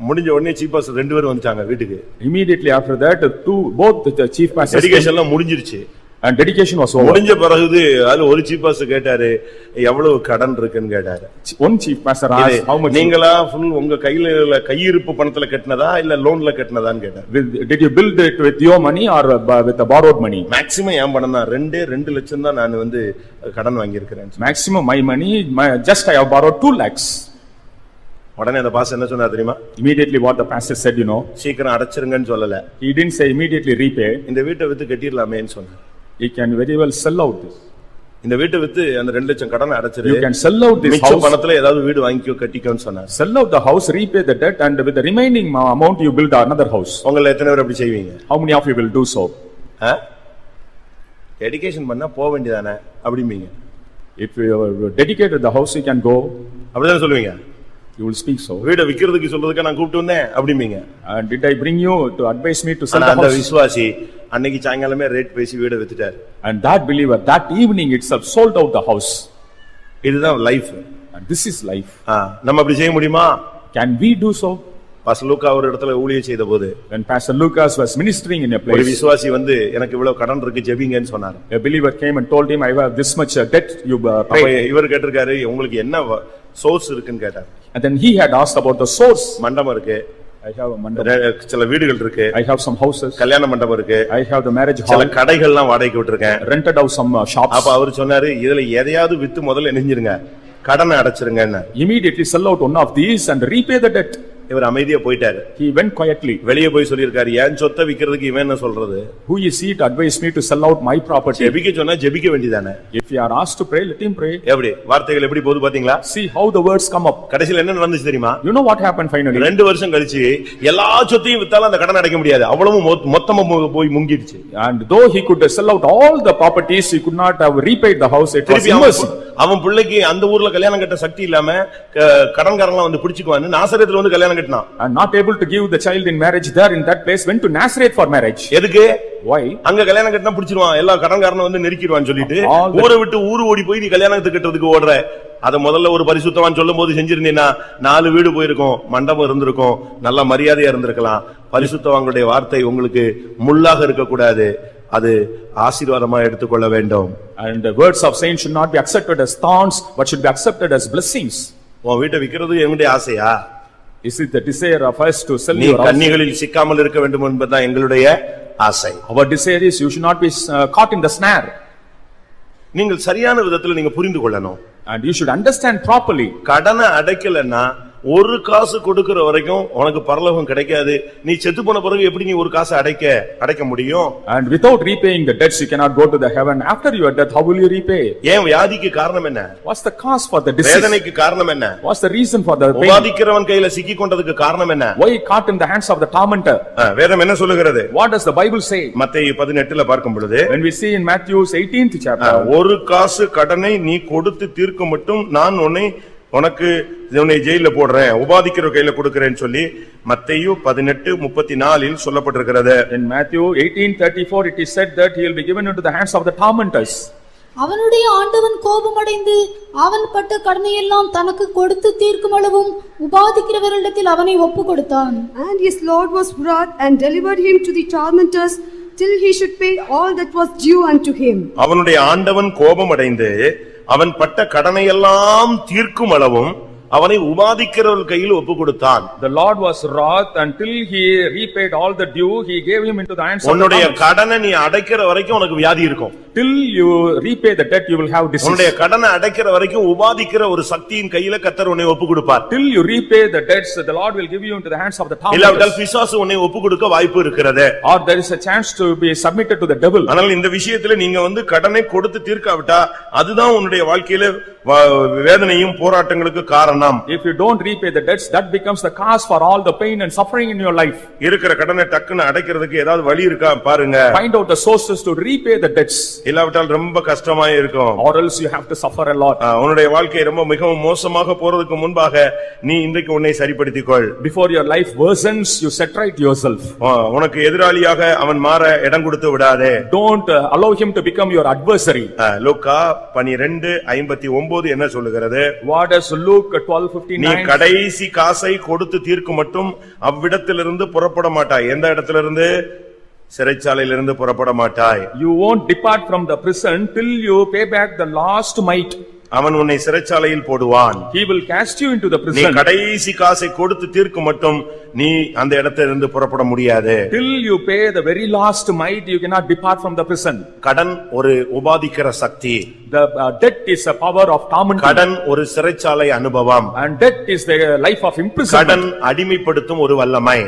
முடிஞ்ச உடனே சீஃப் பாஸ்டர் ரெண்டு பேரும் வந்துட்டாங்க வீட்டுக்கு. Immediately after that, both the chief pastors dedication எல்லாம் முடிஞ்சிருச்சு. and dedication was over. முடிஞ்ச பிறகு அதுல ஒரு சீஃப் பாஸ்டர் கேட்டாரு, எவ்வளவு கடன் இருக்குன்னு கேட்டாரு. One chief pastor asked how much. நீங்களா full உங்க கையிருப்பு பணத்துல கட்டினதா இல்ல லோன்ல கட்டினதான்னு கேட்டாரு. Did you build it with your money or with the borrowed money? Maximum ஏன் பணம் தான் 2 லட்சம் தான் நான் கடன் வாங்கி இருக்கிறேன். Maximum my money, just I have borrowed 2 lakhs. உடனே அந்த பாஸ்டர் என்ன சொன்னார் தெரியுமா? Immediately what the pastor said, சீக்கிரம் அடைச்சிருங்கன்னு சொல்லல. He didn't say immediately repay. இந்த வீட்டை வித்து கட்டிரலாமேன்னு சொன்னார். He can very well sell out this. இந்த வீட்டை வித்து அந்த 2 லட்சம் கடனை அடைச்சிரு. You can sell out this மிச்ச house. பணத்துல ஏதாவது வீடு வாங்கிக்கோ கட்டிக்கோன்னு சொன்னார். Sell out the house, repay the debt, and with the remaining amount you build another house. உங்கள எத்தனை பேர் அப்படி செய்வீங்க? How many of you will do so? Dedication பண்ணா போக வேண்டியதானே அப்படிம்பீங்க. If you dedicated the house, you can go. அப்படிதான் சொல்லுவீங்க. You will speak so. வீட விக்கிறதுக்கு சொல்றதுக்கு நான் கூப்பிட்டு வந்தேன் அப்படிம்பீங்க. And did I bring you to advise me to sell the அந்த house? விசுவாசி அன்னைக்கு சாயங்காலமே ரேட் பேசி வீட வித்துட்டார். And that believer that evening itself sold out the house. இதுதான் life. And this is life. நம்ம அப்படி செய்ய முடியுமா? Can we do so? Pastor Lukka ஒரு இடத்துல ஊழியம் செய்தபோது When Pastor Lucas was ministering in a ஒரு place, விசுவாசி எனக்கு இவ்வளவு கடன் இருக்கு ஜெபிங்கன்னு சொன்னார். a believer came and told him, I have this much debt, you அப்ப pray. இவர் கேட்டிருக்காரு, உங்களுக்கு என்ன சோர்ஸ் இருக்குன்னு கேட்டார். And then he had asked about the source. மண்டபம் இருக்கு, I have a mandap, சில வீடுகள் இருக்கு, I have some houses, கல்யாண மண்டபம் இருக்கு, I have the marriage சில hall, கடைகள்லாம் வாடகைக்கு விட்டுருக்கேன், rented out some shops. அப்ப அவர் சொன்னாரு, இதுல எதையாவது வித்து முதல்ல நெஞ்சிருங்க, கடனை அடைச்சிருங்க. Immediately sell out one of these and repay the debt. இவர் அமைதியா போயிட்டாரு. He went quietly. வெளியே போய் சொல்லிருக்காரு, ஏன் சொத்தை விக்கிறதுக்கு இவன் என்ன சொல்றது? Who is he to advise me to sell out my property? ஜெபிக்க சொன்னா ஜெபிக்க வேண்டியதானே. If you are asked to pray, let him pray. எப்படி வார்த்தைகள் எப்படி போகுது பாத்தீங்களா? See how the words come up. கடைசில என்ன நடந்துச்சு தெரியுமா? You know what happened finally? 2 வருஷம் கழிச்சு எல்லா சொத்தையும் வித்தாலும் அந்த கடன் அடைக்க முடியாது, அவ்வளவு மொத்தமா போய் முங்கிடுச்சு. And though he could sell out all the properties, he could not have repaid the house. It was immersive. அவன் பிள்ளைக்கு அந்த ஊர்ல கல்யாணம் கட்ட சக்தி இல்லாம கடன்காரங்களாம் வந்து பிடிச்சுக்குவான்னு நாசரேத்துல வந்து கல்யாணம் கட்டினான். And not able to give the child in marriage there in that place, went to Nazareth for marriage. எதுக்கு? Why? அங்க கல்யாணம் கட்டினா பிடிச்சிருவான், எல்லா கடன்காரனும் வந்து நெருக்கிடுவான்னு சொல்லிட்டு ஊரை விட்டு ஊரு ஓடி போய் நீ கல்யாணத்துக்கு கட்டுறதுக்கு ஓடுற. அத முதல்ல ஒரு பரிசுத்தவான் சொல்லும் போது செஞ்சிருந்தீங்கன்னா 4 வீடு போயிருக்கும், மண்டபம் இருந்திருக்கும், நல்ல மரியாதையா இருந்திருக்கலாம். பரிசுத்தவாங்களுடைய வார்த்தை உங்களுக்கு முள்ளாக இருக்கக்கூடாது, அது ஆசீர்வாதமா எடுத்துக்கொள்ள வேண்டும். And the words of saints should not be accepted as thorns, but should be accepted as blessings. உன் வீட்டை விக்கிறது என்னுடைய ஆசையா? Is it the desire of us to sell நீ your house? கன்னிகளில் சிக்காமல் இருக்க வேண்டும் என்பதுதான் எங்களுடைய ஆசை. Our desire is you should not be caught in the snare. நீங்கள் சரியான விதத்துல நீங்க புரிந்து கொள்ளணும். And you should understand properly. கடனை அடைக்கலன்னா ஒரு காசு கொடுக்கிற வரைக்கும் உனக்கு பரலோகம் கிடைக்காது. நீ செத்து போன பிறகு எப்படி நீ ஒரு காசு அடைக்க முடியும்? And without repaying the debts you cannot go to the heaven. After your death how will you repay? ஏன் வியாதிக்கு காரணம் என்ன? What's the cause for the disease? வேதனைக்கு காரணம் என்ன? What's the reason for the pain? உபாதிக்கிறவன் கையில சிக்கி கொண்டதுக்கு காரணம் என்ன? Why caught in the hands of the tormentor? வேதம் என்ன சொல்லுகிறது? What does the Bible say? மத்தேயு 18ல பார்க்கும் பொழுது, when we see in Matthew's 18th chapter, ஒரு காசு கடனை நீ கொடுத்து தீர்க்க மட்டும் நான் உனக்கு ஜெயில போடுறேன், உபாதிக்கிற கையில கொடுக்கிறேன்னு சொல்லி மத்தேயு 18:34 சொல்லப்பட்டிருக்கிறது. In Matthew 18:34 it is said that he will be given into the hands of the tormentors. அவனுடைய ஆண்டவன் கோபமடைந்து அவன் பட்ட கடனையெல்லாம் தனக்கு கொடுத்து தீர்க்கும் அளவும் உபாதிக்கிறவர்களிடத்தில் அவனை ஒப்புக் கொடுத்தான். And his Lord was wroth and delivered him to the tormentors till he should pay all that was due unto him. அவனுடைய ஆண்டவன் கோபமடைந்து அவன் பட்ட கடனையெல்லாம் தீர்க்கும் அளவும் அவனை உபாதிக்கிறவர்கள் கையில் ஒப்பு கொடுத்தான். The Lord was wroth until he repaid all the due. He gave him into the hands of the உன்னுடைய commons. கடனை நீ அடைக்கிற வரைக்கும் உனக்கு வியாதி இருக்கும். Till you repay the debt, you will have disease. உன்னுடைய கடனை அடைக்கிற வரைக்கும் உபாதிக்கிற ஒரு சக்தியின் கையில கர்த்தர் உன்னை ஒப்பு கொடுப்பார். Till you repay the debts, the Lord will give you into the hands of the இல்லாவிட்டால் tormentors. பிசாசு உன்னை ஒப்பு கொடுக்க வாய்ப்பு இருக்கிறது. Or there is a chance to be submitted to the devil. ஆனால் இந்த விஷயத்துல நீங்க கடனை கொடுத்து தீர்க்காவிட்டா அதுதான் உன்னுடைய வாழ்க்கையில வேதனையும் போராட்டங்களுக்கு காரணம். If you don't repay the debts, that becomes the cause for all the pain and suffering in your life. இருக்கிற கடனை டக்குன்னு அடைக்கிறதுக்கு ஏதாவது வழி இருக்கா பாருங்க. Find out the sources to repay the debts. இல்லாவிட்டால் ரொம்ப கஷ்டமா இருக்கும். Or else you have to suffer a lot. உன்னுடைய வாழ்க்கை மிகவும் மோசமாக போறதுக்கு முன்பாக நீ இன்றைக்கு உன்னை சரிப்படுத்திக்கொள். Before your life worsens, you set right yourself. உனக்கு எதிராளியாக அவன் மாற இடம் கொடுத்து விடாதே. Don't allow him to become your adversary. லூக்கா 12:59 என்ன சொல்லுகிறது? What does Luke நீ 12:59? கடைசி காசை கொடுத்து தீர்க்கும் மட்டும் அவ்விடத்திலிருந்து புறப்பட மாட்டாய். எந்த இடத்திலிருந்து? சிறைச்சாலையிலிருந்து புறப்பட மாட்டாய். You won't depart from the prison till you pay back the last mite. அவன் உன்னை சிறைச்சாலையில் போடுவான். He will cast you into the நீ prison. கடைசி காசை கொடுத்து தீர்க்கும் மட்டும் நீ அந்த இடத்திலிருந்து புறப்பட முடியாது. Till you pay the very last mite, you cannot depart from the prison. கடன் ஒரு உபாதிக்கிற சக்தி. The debt is a power of torment. கடன் ஒரு சிறைச்சாலை அனுபவம். And debt is the life of imprisonment. கடன் அடிமைப்படுத்தும் ஒரு வல்லமை.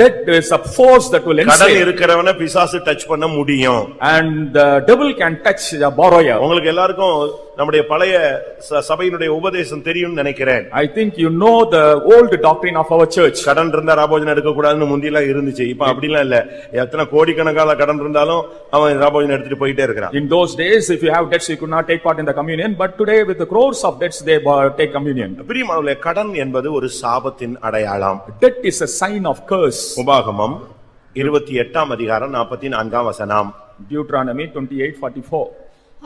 Debt is a force that will கடன் enslave. இருக்கிறவன பிசாசு டச் பண்ண முடியும். And the devil can touch the borrower. உங்களுக்கு எல்லாருக்கும் நம்முடைய பழைய சபையினுடைய உபதேசம் தெரியும்னு நினைக்கிறேன். I think you know the old doctrine of our church. கடன் இருந்தா ராபோஜனம் எடுக்க கூடாதுன்னு முந்தியெல்லாம் இருந்துச்சு. இப்ப அப்படிலாம் இல்ல. எத்தனை கோடிக்கணக்கான கடன் இருந்தாலும் அவன் ராபோஜனம் எடுத்துட்டு போயிட்டே இருக்கிறான். In those days, if you have debts, you could not take part in the communion. But today, with the crores of debts, they take communion. பிரியமானவர்களே, கடன் என்பது ஒரு சாபத்தின் அடையாளம். Debt is a sign of curse. உபாகமம் 28:44. Deuteronomy 28:44.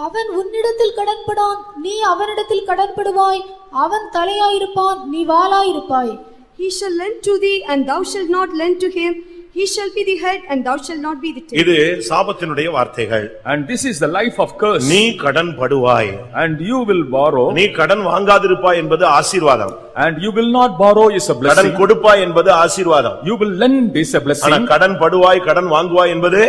அவன் உன்னிடத்தில் கடன்படான், நீ அவனிடத்தில் கடன்படுவாய். அவன் தலையாயிருப்பான், நீ வாளாயிருப்பாய். He shall lend to thee, and thou shalt not lend to him. He shall be the head, and thou shalt not be the tail. இது சாபத்தினுடைய வார்த்தைகள். And this is the life of curse. நீ கடன் படுவாய். And you will borrow. நீ கடன் வாங்காதிருப்பாய் என்பது ஆசீர்வாதம். And you will not borrow is a blessing. கடன் கொடுப்பாய் என்பது ஆசீர்வாதம். You will lend is a blessing. ஆனா கடன் படுவாய், கடன் வாங்குவாய் என்பது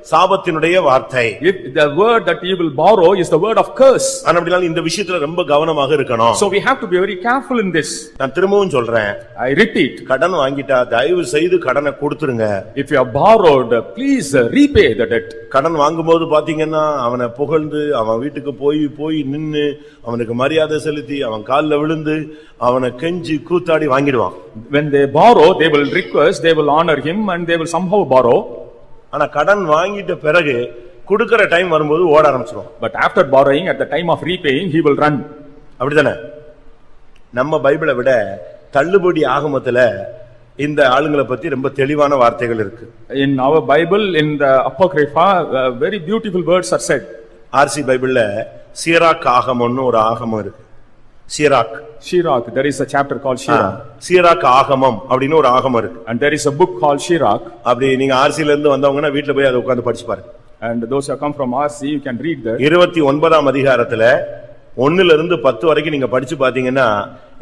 சாபத்தினுடைய வார்த்தை. If the word that you will borrow is the word of curse. ஆனபடியால் இந்த விஷயத்துல ரொம்ப கவனமாக இருக்கணும். So we have to be very careful in this. நான் திரும்பவும் சொல்றேன். I repeat. கடன் வாங்கிட்டா தயவு செய்து கடனை கொடுத்துருங்க. If you have borrowed, please repay the debt. கடன் வாங்கும்போது பாத்தீங்கன்னா அவனை புகழ்ந்து அவன் வீட்டுக்கு போய் நின்னு அவனுக்கு மரியாதை செலுத்தி அவன் கால்ல விழுந்து அவனை கெஞ்சி கூத்தாடி வாங்கிடுவான். When they borrow, they will request, they will honor him, and they will somehow borrow. ஆனா கடன் வாங்கிட்ட பிறகு கொடுக்கிற டைம் வரும்போது ஓட ஆரம்பிச்சிடும். But after borrowing, at the time of repaying, he will run. அப்படிதானே? நம்ம பைபிளை விட தள்ளுபடி ஆகமத்துல இந்த ஆளுங்களை பத்தி ரொம்ப தெளிவான வார்த்தைகள் இருக்கு. In our Bible, in the Apocrypha, very beautiful words are said. RC பைபிள்ல சீராக் ஆகமம்னு ஒரு ஆகமம் இருக்கு. Sirach. Shirach, there is a chapter called Shirach. Sirach ஆகமம் அப்படின்னு ஒரு ஆகமம் இருக்கு. And there is a book called Shirach. அப்படி நீங்க ஆர்சில இருந்து வந்தவங்கன்னா வீட்டுல போய் அதை உட்கார்ந்து படிச்சு பாருங்க. And those who come from RC, you can read that. 29ஆம் அதிகாரத்துல 1ல இருந்து 10 வரைக்கும் நீங்க படிச்சு பாத்தீங்கன்னா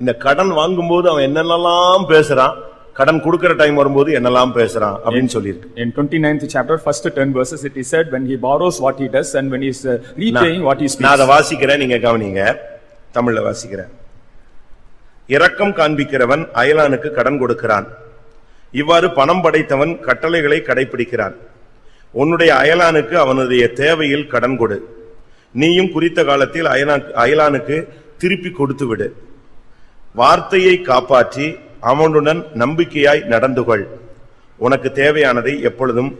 இந்த கடன் வாங்கும்போது அவன் என்னென்னலாம் பேசுறான், கடன் கொடுக்கிற டைம் வரும்போது என்னெல்லாம் பேசுறான் அப்படின்னு சொல்லிருக்கு. In 29th chapter, first 10 verses, it is said when he borrows what he does and when he is repaying what he speaks. நான் அதை வாசிக்கிறேன், நீங்க கவனிங்க. தமிழ்ல வாசிக்கிறேன். இரக்கம் காண்பிக்கிறவன் அயலானுக்கு கடன் கொடுக்கிறான். இவ்வாறு பணம் படைத்தவன் கட்டளைகளை கடைபிடிக்கிறான். உன்னுடைய அயலானுக்கு அவனுடைய தேவையில் கடன் கொடு. நீயும் குறித்த காலத்தில் அயலானுக்கு திருப்பி கொடுத்து விடு. வார்த்தையை காப்பாற்றி அவனுடன் நம்பிக்கையாய் நடந்து கொள். உனக்கு தேவையானதை எப்பொழுதும்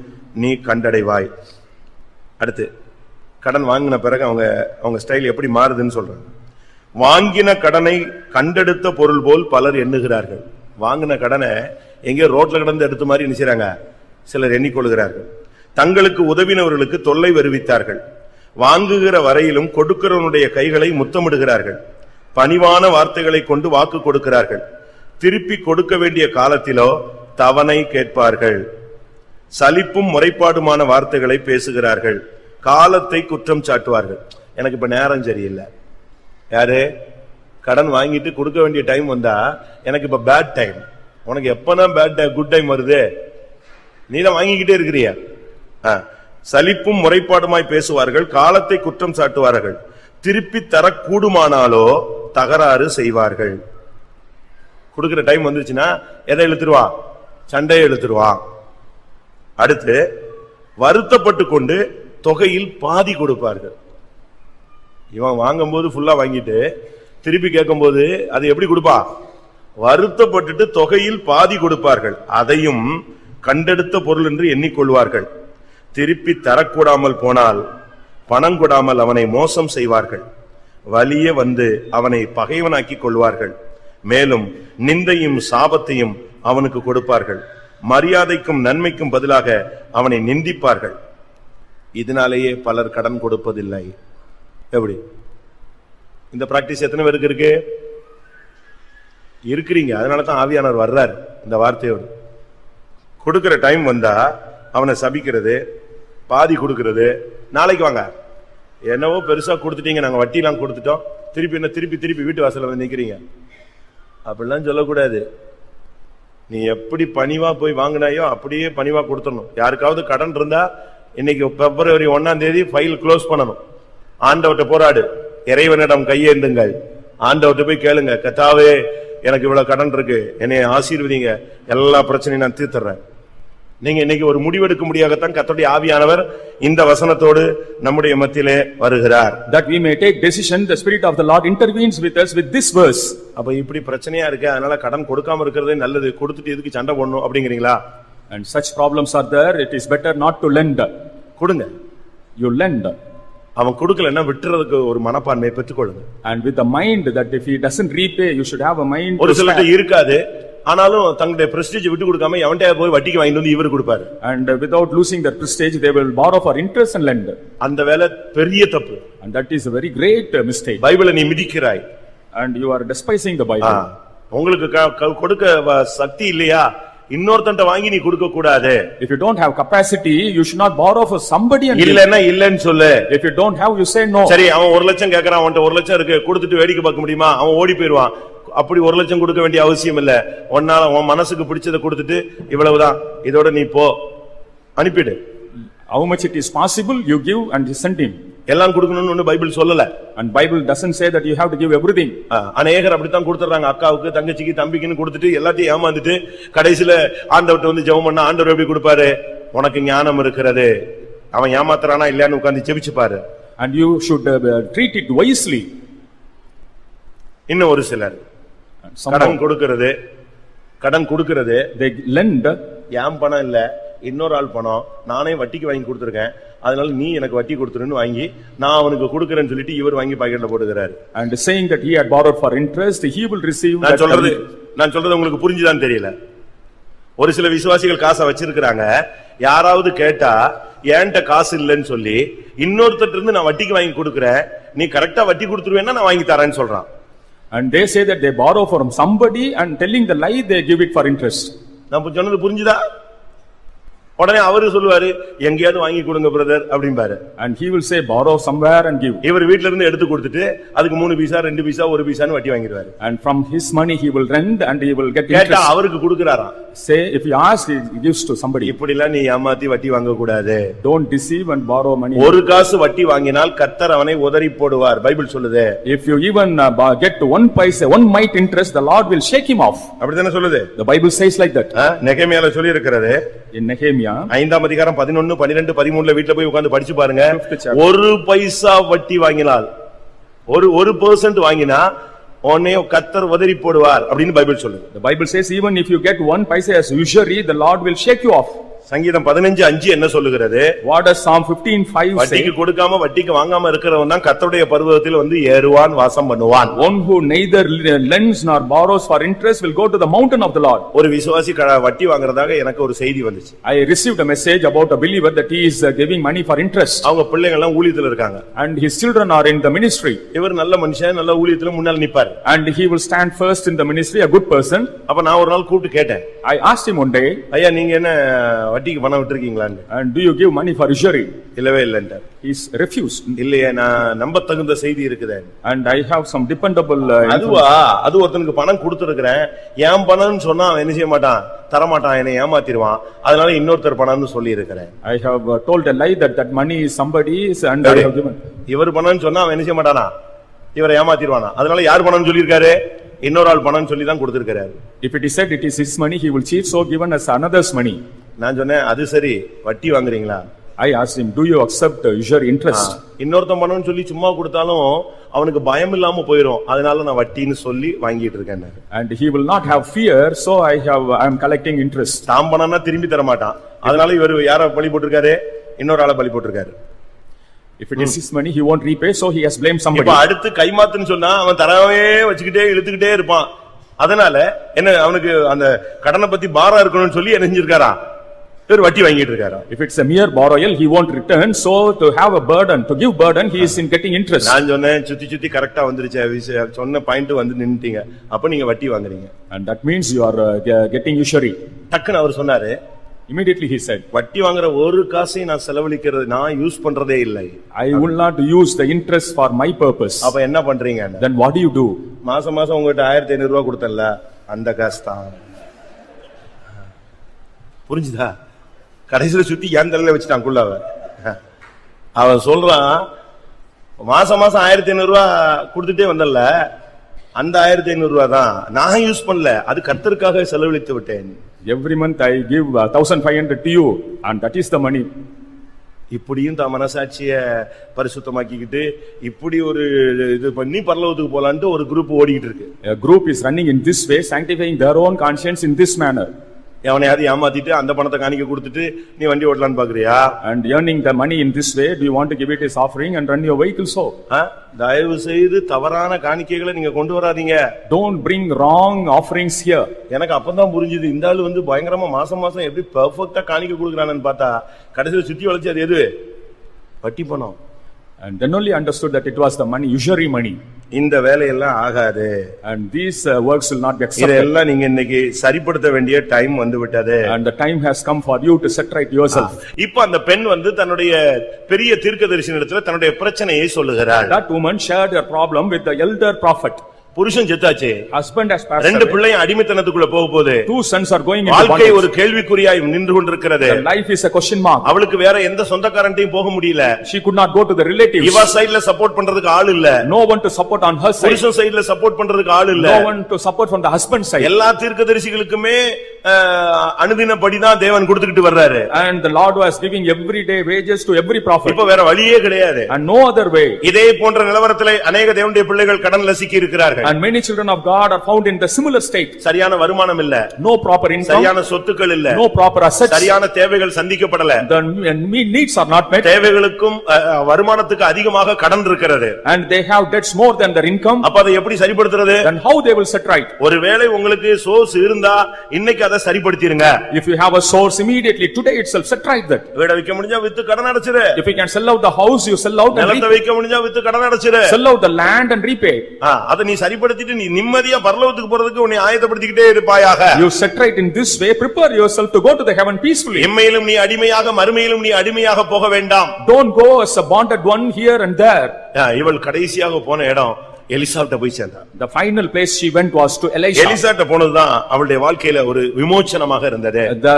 நீ கண்டடைவாய். அடுத்து கடன் வாங்கின பிறகு அவங்க ஸ்டைல் எப்படி மாறுதுன்னு சொல்றாங்க. வாங்கின கடனை கண்டெடுத்த பொருள் போல் பலர் எண்ணுகிறார்கள். வாங்கின கடனை எங்கே ரோட்ல கிடந்து எடுத்த மாதிரி நினைச்சாங்க சிலர் எண்ணிக்கொள்கிறார்கள். தங்களுக்கு உதவினவர்களுக்கு தொல்லை வருவித்தார்கள். வாங்குகிற வரையிலும் கொடுக்கிறவனுடைய கைகளை முத்தமிடுகிறார்கள். பணிவான வார்த்தைகளை கொண்டு வாக்கு கொடுக்கிறார்கள். திருப்பி கொடுக்க வேண்டிய காலத்திலோ தவணை கேட்பார்கள். சலிப்பும் முறைப்பாடுமான வார்த்தைகளை பேசுகிறார்கள். காலத்தை குற்றம் சாட்டுவார்கள். எனக்கு இப்ப நேரம் சரியில்லை. யாரு? கடன் வாங்கிட்டு கொடுக்க வேண்டிய டைம் வந்தா எனக்கு இப்ப பேட் டைம், உனக்கு எப்பதான் பேட் டைம் குட் டைம் வருது, நீதான் வாங்கிக்கிட்டே இருக்கிறிய. சலிப்பும் முறைப்பாடுமாய் பேசுவார்கள், காலத்தை குற்றம் சாட்டுவார்கள், திருப்பி தரக்கூடுமானாலோ தகராறு செய்வார்கள். கொடுக்கிற டைம் வந்துருச்சுன்னா எதை இழுத்துருவா? சண்டையை இழுத்துருவா. அடுத்து வருத்தப்பட்டு கொண்டு தொகையில் பாதி கொடுப்பார்கள். இவன் வாங்கும்போது ஃபுல்லா வாங்கிட்டு திருப்பி கேட்கும் போது அது எப்படி கொடுப்பா? வருத்தப்பட்டு தொகையில் பாதி கொடுப்பார்கள், அதையும் கண்டெடுத்த பொருள் என்று எண்ணிக்கொள்வார்கள். திருப்பி தரக்கூடாமல் போனால் பணம் கொடாமல் அவனை மோசம் செய்வார்கள், வலிய வந்து அவனை பகைவனாக்கி கொள்வார்கள். மேலும் நிந்தையும் சாபத்தையும் அவனுக்கு கொடுப்பார்கள், மரியாதைக்கும் நன்மைக்கும் பதிலாக அவனை நிந்திப்பார்கள். இதனாலேயே பலர் கடன் கொடுப்பதில்லை. எப்படி இந்த பிராக்டிஸ் எத்தனை பேருக்கு இருக்கு? இருக்கிறீங்க, அதனாலதான் ஆவியானவர் வர்றார் இந்த வார்த்தையோடு. கொடுக்கிற டைம் வந்தா அவனை சபிக்கிறது, பாதி கொடுக்கிறது, நாளைக்கு வாங்க என்னவோ பெருசா கொடுத்துட்டீங்க, நாங்க வட்டி எல்லாம் கொடுத்துட்டோம், திருப்பி என்ன திருப்பி வீட்டு வாசல்ல வந்து நிக்கிறீங்க, அப்படிலாம் சொல்லக்கூடாது. நீ எப்படி பணிவா போய் வாங்கினாயோ அப்படியே பணிவா கொடுத்துடணும். யாருக்காவது கடன் இருந்தா இன்னைக்கு February 1 ஃபைல் க்ளோஸ் பண்ணணும். ஆண்டவர்ட்ட போராடு, இறைவனிடம் கையேந்துங்கள், ஆண்டவர்ட்ட போய் கேளுங்க, கர்த்தாவே எனக்கு இவ்வளவு கடன் இருக்கு, என்னை ஆசீர்வதிங்க, எல்லா பிரச்சனையும் நான் தீர்த்துறேன். நீங்க இன்னைக்கு ஒரு முடிவெடுக்க முடியாகத்தான் கர்த்தருடைய ஆவியானவர் இந்த வசனத்தோடு நம்முடைய மத்தியிலே வருகிறார். That we may take decision, the Spirit of the Lord intervenes with us with this verse. அப்ப இப்படி பிரச்சனையா இருக்கு, அதனால கடன் கொடுக்காம இருக்கிறதே நல்லது, கொடுத்துட்டு எதுக்கு சண்டை போடணும் அப்படிங்கிறீங்களா? And such problems are there, it is better not to lend. கொடுங்க. You lend. அவன் கொடுக்கலன்னா விட்டுறதுக்கு ஒரு மனப்பான்மையை பெற்றுக்கொள்ளுங்க. And with the mind that if he doesn't repay, you should have a mind. ஒரு சிலர்ட்ட இருக்காது, ஆனாலும் தங்களுடைய பிரஸ்டீஜ் விட்டு கொடுக்காம எவன்டே போய் வட்டிக்கு வாங்கிட்டு வந்து இவரு கொடுப்பாரு. And without losing their prestige, they will borrow for interest and lend. அந்த வேலை பெரிய தப்பு. And that is a very great mistake. பைபிளை நீ மிதிக்கிறாய். And you are despising the Bible. உங்களுக்கு கொடுக்க சக்தி இல்லையா, இன்னொருத்தன்ட்ட வாங்கி நீ கொடுக்க கூடாது. If you don't have capacity, you should not borrow for somebody and இல்லன்னா இல்லன்னு சொல்லு. If you don't have, you say no. சரி, அவன் 1 லட்சம் கேக்குறான், அவன்கிட்ட 1 லட்சம் இருக்கு, கொடுத்துட்டு வேடிக்கை பார்க்க முடியுமா? அவன் ஓடி போயிருவான். அப்படி 1 லட்சம் கொடுக்க வேண்டிய அவசியம் இல்ல. ஒன்னால உன் மனசுக்கு பிடிச்சதை கொடுத்துட்டு இவ்வளவுதான், இதோட நீ போ, அனுப்பிடு. How much it is possible, you give and send him. எல்லாம் கொடுக்கணும்னு பைபிள் சொல்லல. And Bible doesn't say that you have to give everything. அநேகர் அப்படித்தான் கொடுத்துறாங்க, அக்காவுக்கு தங்கச்சிக்கு தம்பிக்குன்னு கொடுத்துட்டு எல்லாத்தையும் ஏமாந்துட்டு கடைசியில ஆண்டவர்ட்ட வந்து ஜெபம் பண்ணா ஆண்டவர் எப்படி கொடுப்பாரு? உனக்கு ஞானம் இருக்கிறது, அவன் ஏமாத்துறானா இல்லையான்னு உட்கார்ந்து ஜெபிச்சு பாரு. And you should treat it wisely. இன்னும் ஒரு சிலர் கடன் கொடுக்கிறது they lend. ஏன் பணம் இல்ல, இன்னொரு ஆள் பணம், நானே வட்டிக்கு வாங்கி கொடுத்திருக்கேன், அதனால நீ எனக்கு வட்டி கொடுத்துருன்னு வாங்கி நான் அவனுக்கு கொடுக்கறேன்னு சொல்லிட்டு இவர் வாங்கி பாக்கெட்ல போடுகிறாரு. And saying that he had borrowed for interest, he will receive. நான் சொல்றது உங்களுக்கு புரிஞ்சுதான் தெரியல. ஒரு சில விசுவாசிகள் காசை வச்சிருக்கிறாங்க, யாராவது கேட்டா ஏன்ட்ட காசு இல்லைன்னு சொல்லி இன்னொருத்தர் இருந்து நான் வட்டிக்கு வாங்கி கொடுக்கறேன், நீ கரெக்டா வட்டி கொடுத்துருவேன்னா நான் வாங்கி தரேன்னு சொல்றான். And they say that they borrow from somebody and telling the lie, they give it for interest. நான் சொன்னது புரிஞ்சுதா? உடனே அவரு சொல்லுவாரு, எங்கேயாவது வாங்கி கொடுங்க பிரதர் அப்படிம்பாரு. And he will say borrow somewhere and give. இவர் வீட்ல இருந்து எடுத்து கொடுத்துட்டு அதுக்கு 3 பைசா 2 பைசா 1 பைசான்னு வட்டி வாங்கிடுவாரு. And from his money he will lend and he will get கேட்டா interest. அவருக்கு கொடுக்கறாராம். Say if you ask, he gives to somebody. இப்படி எல்லாம் நீ ஏமாத்தி வட்டி வாங்க கூடாது. Don't deceive and borrow money. ஒரு காசு வட்டி வாங்கினால் கர்த்தர் அவனை உதறி போடுவார், பைபிள் சொல்லுது. If you even get to 1 paisa, 1 mite interest, the Lord will shake him off. அப்படிதானே சொல்லுது. The Bible says like that. நெகேமியால சொல்லி இருக்கிறது. In Nehemiah 5ஆம் அதிகாரம் 11, 12, 13 வீட்ல போய் உட்கார்ந்து படிச்சு பாருங்க. 1 பைசா வட்டி வாங்கினால், ஒரு % வாங்கினா உன்னை கர்த்தர் உதறி போடுவார் அப்படின்னு பைபிள் சொல்லுது. The Bible says even if you get 1 paisa as usury, the Lord will shake you off. சங்கீதம் 15:5 என்ன சொல்லுகிறது? What does Psalm 15:5 say? வட்டிக்கு கொடுக்காம வட்டிக்கு வாங்காம இருக்கிறவன் தான் கர்த்தருடைய பர்வதத்தில் வந்து ஏறுவான், வாசம் பண்ணுவான். One who neither lends nor borrows for interest will go to the mountain of the Lord. ஒரு விசுவாசி வட்டி வாங்குறதாக எனக்கு ஒரு செய்தி வந்துச்சு. I received a message about a believer that he is giving money for interest. அவங்க பிள்ளைங்க எல்லாம் ஊழியத்துல இருக்காங்க. And his children are in the ministry. இவர் நல்ல மனுஷன், நல்ல ஊழியத்துல முன்னால நிப்பார். And he will stand first in the ministry, a good person. அப்ப நான் ஒரு நாள் கூப்பிட்டு கேட்டேன். I asked him one day, ஐயா நீங்க என்ன வட்டிக்கு பணம் விட்டுருக்கீங்களான்னு. And do you give money for usury? இல்லவே இல்லைன்றார். He's refused. இல்லையே, நான் நம்ப தகுந்த செய்தி இருக்குதே. And I have some dependable அதுவா, அது ஒருத்தனுக்கு பணம் கொடுத்துருக்கிறேன், என் பணம்னு சொன்னா அவன் என்ன செய்ய மாட்டான், தரமாட்டான், என்னை ஏமாத்திடுவான், அதனால இன்னொருத்தர் பணம்னு சொல்லி இருக்கிறேன். I have told a lie that money is somebody's and I have given. இவர் பணம்னு சொன்னா அவன் என்ன செய்ய மாட்டானா, இவரை ஏமாத்திடுவானா, அதனால யார் பணம்னு சொல்லியிருக்காரு, இன்னொரு ஆள் பணம் சொல்லி தான் கொடுத்திருக்காரு. If it is said it is his money, he will cheat, so given as another's money. நான் சொன்னேன், அது சரி, வட்டி வாங்குறீங்களா? I asked him, do you accept usury interest? இன்னொருத்தன் பணம்னு சொல்லி சும்மா கொடுத்தாலும் அவனுக்கு பயம் இல்லாம போயிடும், அதனால நான் வட்டின்னு சொல்லி வாங்கிட்டு இருக்கேன். And he will not have fear, so I am collecting interest. தாம் பணம்னா திரும்பி தர மாட்டான், அதனால இவர் யார பலி போட்டிருக்காரு, இன்னொரு ஆளை பலி போட்டிருக்காரு. If it is his money, he won't repay, so he has blamed somebody. இப்ப அடுத்து கைமாத்துன்னு சொன்னா அவன் தரவே வச்சுக்கிட்டே இழுத்துக்கிட்டே இருப்பான், அதனால என்ன அவனுக்கு அந்த கடனை பத்தி பாரம் இருக்கணும்னு சொல்லி என்ன செஞ்சிருக்காரா, இவர் வட்டி வாங்கிட்டு இருக்காரா. If it's a mere borrowal, he won't return, so to have a burden, to give burden, he is in getting interest. நான் சொன்னேன், சுத்தி சுத்தி கரெக்டா வந்துருச்சு, சொன்ன பாயிண்ட் வந்து நின்னுட்டீங்க, அப்ப நீங்க வட்டி வாங்குறீங்க. And that means you are getting usury. டக்குன்னு அவர் சொன்னாரு, Immediately he said, வட்டி வாங்குற ஒரு காசையும் நான் செலவழிக்கிறது, நான் யூஸ் பண்றதே இல்லை. I will not use the interest for my purpose. அப்ப என்ன பண்றீங்க? Then what do you do? மாசம் மாசம் உங்ககிட்ட 1500 ரூபாய் கொடுத்தல, அந்த காசு தான். புரிஞ்சுதா? கடைசியில சுத்தி ஏன் தலையில வச்சுட்டான் குள்ள அவன் சொல்றான், மாசம் மாசம் 1500 ரூபாய் கொடுத்துட்டே வந்தல, அந்த 1500 ரூபாய் தான் நான் யூஸ் பண்ணல, அது கர்த்தருக்காக செலவழித்து விட்டேன். Every month I give 1500 to you, and that is the money. இப்படியும் தான் மனசாட்சிய பரிசுத்தமாக்கிக்கிட்டு இப்படி ஒரு இது பண்ணி பரலோகத்துக்கு போலான்ட்டு ஒரு குரூப் ஓடிக்கிட்டு இருக்கு. A group is running in this way, sanctifying their own conscience in this manner. எவனையாவது ஏமாத்திட்டு அந்த பணத்தை காணிக்க கொடுத்துட்டு நீ வண்டி ஓட்டலான்னு பாக்குறியா? And earning the money in this way, do you want to give it as offering and run your vehicle so? தயவு செய்து தவறான காணிக்கைகளை நீங்க கொண்டு வராதீங்க. Don't bring wrong offerings here. எனக்கு அப்பதான் புரிஞ்சுது, இந்த ஆளு வந்து பயங்கரமா மாசம் மாசம் எப்படி பெர்ஃபெக்ட்டா காணிக்க கொடுக்கறானன்னு பார்த்தா கடைசில சுத்தி வளைச்சு அது எது, வட்டி பணம். And then only understood that it was the money, usury money. இந்த வேலையெல்லாம் ஆகாது. And these works will not be accepted. இதெல்லாம் நீங்க இன்னைக்கு சரிப்படுத்த வேண்டிய டைம் வந்து விட்டது. And the time has come for you to set right yourself. இப்ப அந்த பெண் வந்து தன்னுடைய பெரிய தீர்க்கதரிசியினிடத்துல தன்னுடைய பிரச்சனையை சொல்லுகிறாள். That woman shared her problem with the elder prophet. புருஷன் செத்தாச்சு, husband has passed ரெண்டு away, பிள்ளையும் அடிமைத்தனத்துக்குள்ள போக போகுது, two sons are going into வாழ்க்கை bondage, ஒரு கேள்விக்குறியாய் நின்று கொண்டிருக்கிறது, life is a question mark, அவளுக்கு வேற எந்த சொந்தக்காரன்டையும் போக முடியல, she could not go to the relatives, இவ சைடுல சப்போர்ட் பண்றதுக்கு ஆள் இல்ல, no one to support on her side, புருஷன் சைடுல சப்போர்ட் பண்றதுக்கு ஆள் இல்ல, no one to support from the husband side. எல்லா தீர்க்கதரிசிகளுக்குமே அனுதினப்படிதான் தேவன் கொடுத்துக்கிட்டு வர்றாரு. And the Lord was giving everyday wages to every prophet. இப்ப வேற வழியே கிடையாது. And no other way. இதே போன்ற நிலவரத்திலே அநேக தேவனுடைய பிள்ளைகள் கடன்ல சிக்கி இருக்கிறார்கள். And many children of God are found in the similar state. சரியான வருமானம் இல்ல, no proper income, சரியான சொத்துக்கள் இல்ல, no proper assets, சரியான தேவைகள் சந்திக்கப்படல, the needs are not met, தேவைகளுக்கும் வருமானத்துக்கு அதிகமாக கடன் இருக்கிறது, and they have debts more than their income. அப்ப அதை எப்படி சரிப்படுத்துறது? Then how they will set right? ஒருவேளை உங்களுக்கு சோர்ஸ் இருந்தா இன்னைக்கு அதை சரிப்படுத்திருங்க. If you have a source, immediately today itself set right that. வீட விக்க முடிஞ்சா வித்து கடன் அடைச்சிரு. If you can sell out the house, you sell out and நிலத்தை விக்க முடிஞ்சா வித்து கடன் அடைச்சிரு. sell out the land and repay. அதை நீ சரிப்படுத்திட்டு நீ நிம்மதியா பரலோகத்துக்கு போறதுக்கு உன்னை ஆயத்தப்படுத்திக்கிட்டே இருப்பாயாக. You set right in this way, prepare yourself to go to the heaven peacefully. இம்மையிலும் நீ அடிமையாக மறுமையிலும் நீ அடிமையாக போக வேண்டாம். Don't go as a bonded one here and there. இவள் கடைசியாக போன இடம் எலிசாட்ட போய் சேர்ந்தா. The final place she went was to Elisha. எலிசாட்ட போனதுதான் அவளுடைய வாழ்க்கையில ஒரு விமோசனமாக இருந்தது. The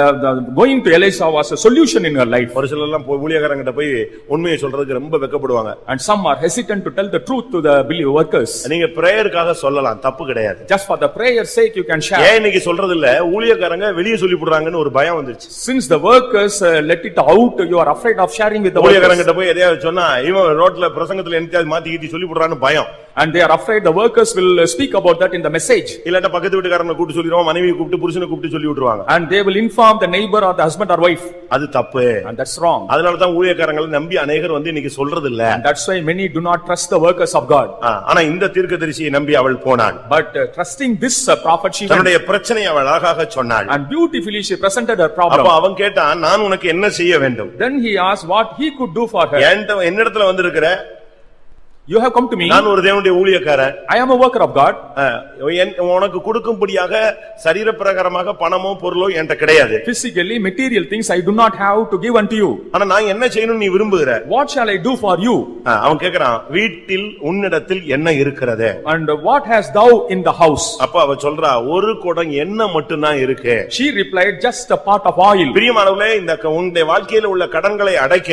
going to Elisha was a solution in her life. ஒரு சிலர் எல்லாம் ஊழியக்காரங்கிட்ட போய் உண்மையை சொல்றதுக்கு ரொம்ப வெட்கப்படுவாங்க. And some are hesitant to tell the truth to the believer workers. நீங்க பிரேயருக்காக சொல்லலாம், தப்பு கிடையாது. Just for the prayer's sake you can share. ஏன் இன்னைக்கு சொல்றது இல்ல, ஊழியக்காரங்க வெளிய சொல்லி போடுறாங்கன்னு ஒரு பயம் வந்துருச்சு. Since the workers let it out, you are afraid of sharing with the workers. ஊழியக்காரங்கிட்ட போய் எதையாவது சொன்னா இவன் ரோட்ல பிரசங்கத்துல என்னத்தையாவது மாத்தி கீத்தி சொல்லி போடுறான்னு பயம். And they are afraid the workers will speak about that in the message. இல்லட்ட பக்கத்து வீட்டுக்காரனை கூப்பிட்டு சொல்லிடுவாங்க, மனைவியை கூப்பிட்டு புருஷனை கூப்பிட்டு சொல்லி விட்டுருவாங்க. And they will inform the neighbor or the husband or wife. அது தப்பு. And that's wrong. அதனால தான் ஊழியக்காரங்களை நம்பி அநேகர் வந்து இன்னைக்கு சொல்றது இல்ல. And that's why many do not trust the workers of God. ஆனா இந்த தீர்க்கதரிசியை நம்பி அவள் போனாள். But trusting this prophet she went. தன்னுடைய பிரச்சனையை அவள் அழகாக சொன்னாள். And beautifully she presented her problem. அப்ப அவன் கேட்டான், நான் உனக்கு என்ன செய்ய வேண்டும்? Then he asked what he could do for her. என்னிடத்துல வந்திருக்கிற You have come to me. நான் ஒரு தேவனுடைய ஊழியக்காரன். I am a worker of God. உனக்கு கொடுக்கும்படியாக சரீர பிரகாரமாக பணமோ பொருளோ என்கிட்ட கிடையாது. Physically, material things I do not have to give unto you. ஆனா நான் என்ன செய்யணும் நீ விரும்புகிற? What shall I do for you? அவன் கேக்குறான், வீட்டில் உன்னிடத்தில் என்ன இருக்கிறது? And what hast thou in the house? அப்ப அவ சொல்றா, ஒரு குடம் எண்ணெய் மட்டும் தான் இருக்கு. She replied, just a pot of oil. பிரியமானவர்களே, இந்த உன்னுடைய வாழ்க்கையில உள்ள கடன்களை அடைக்க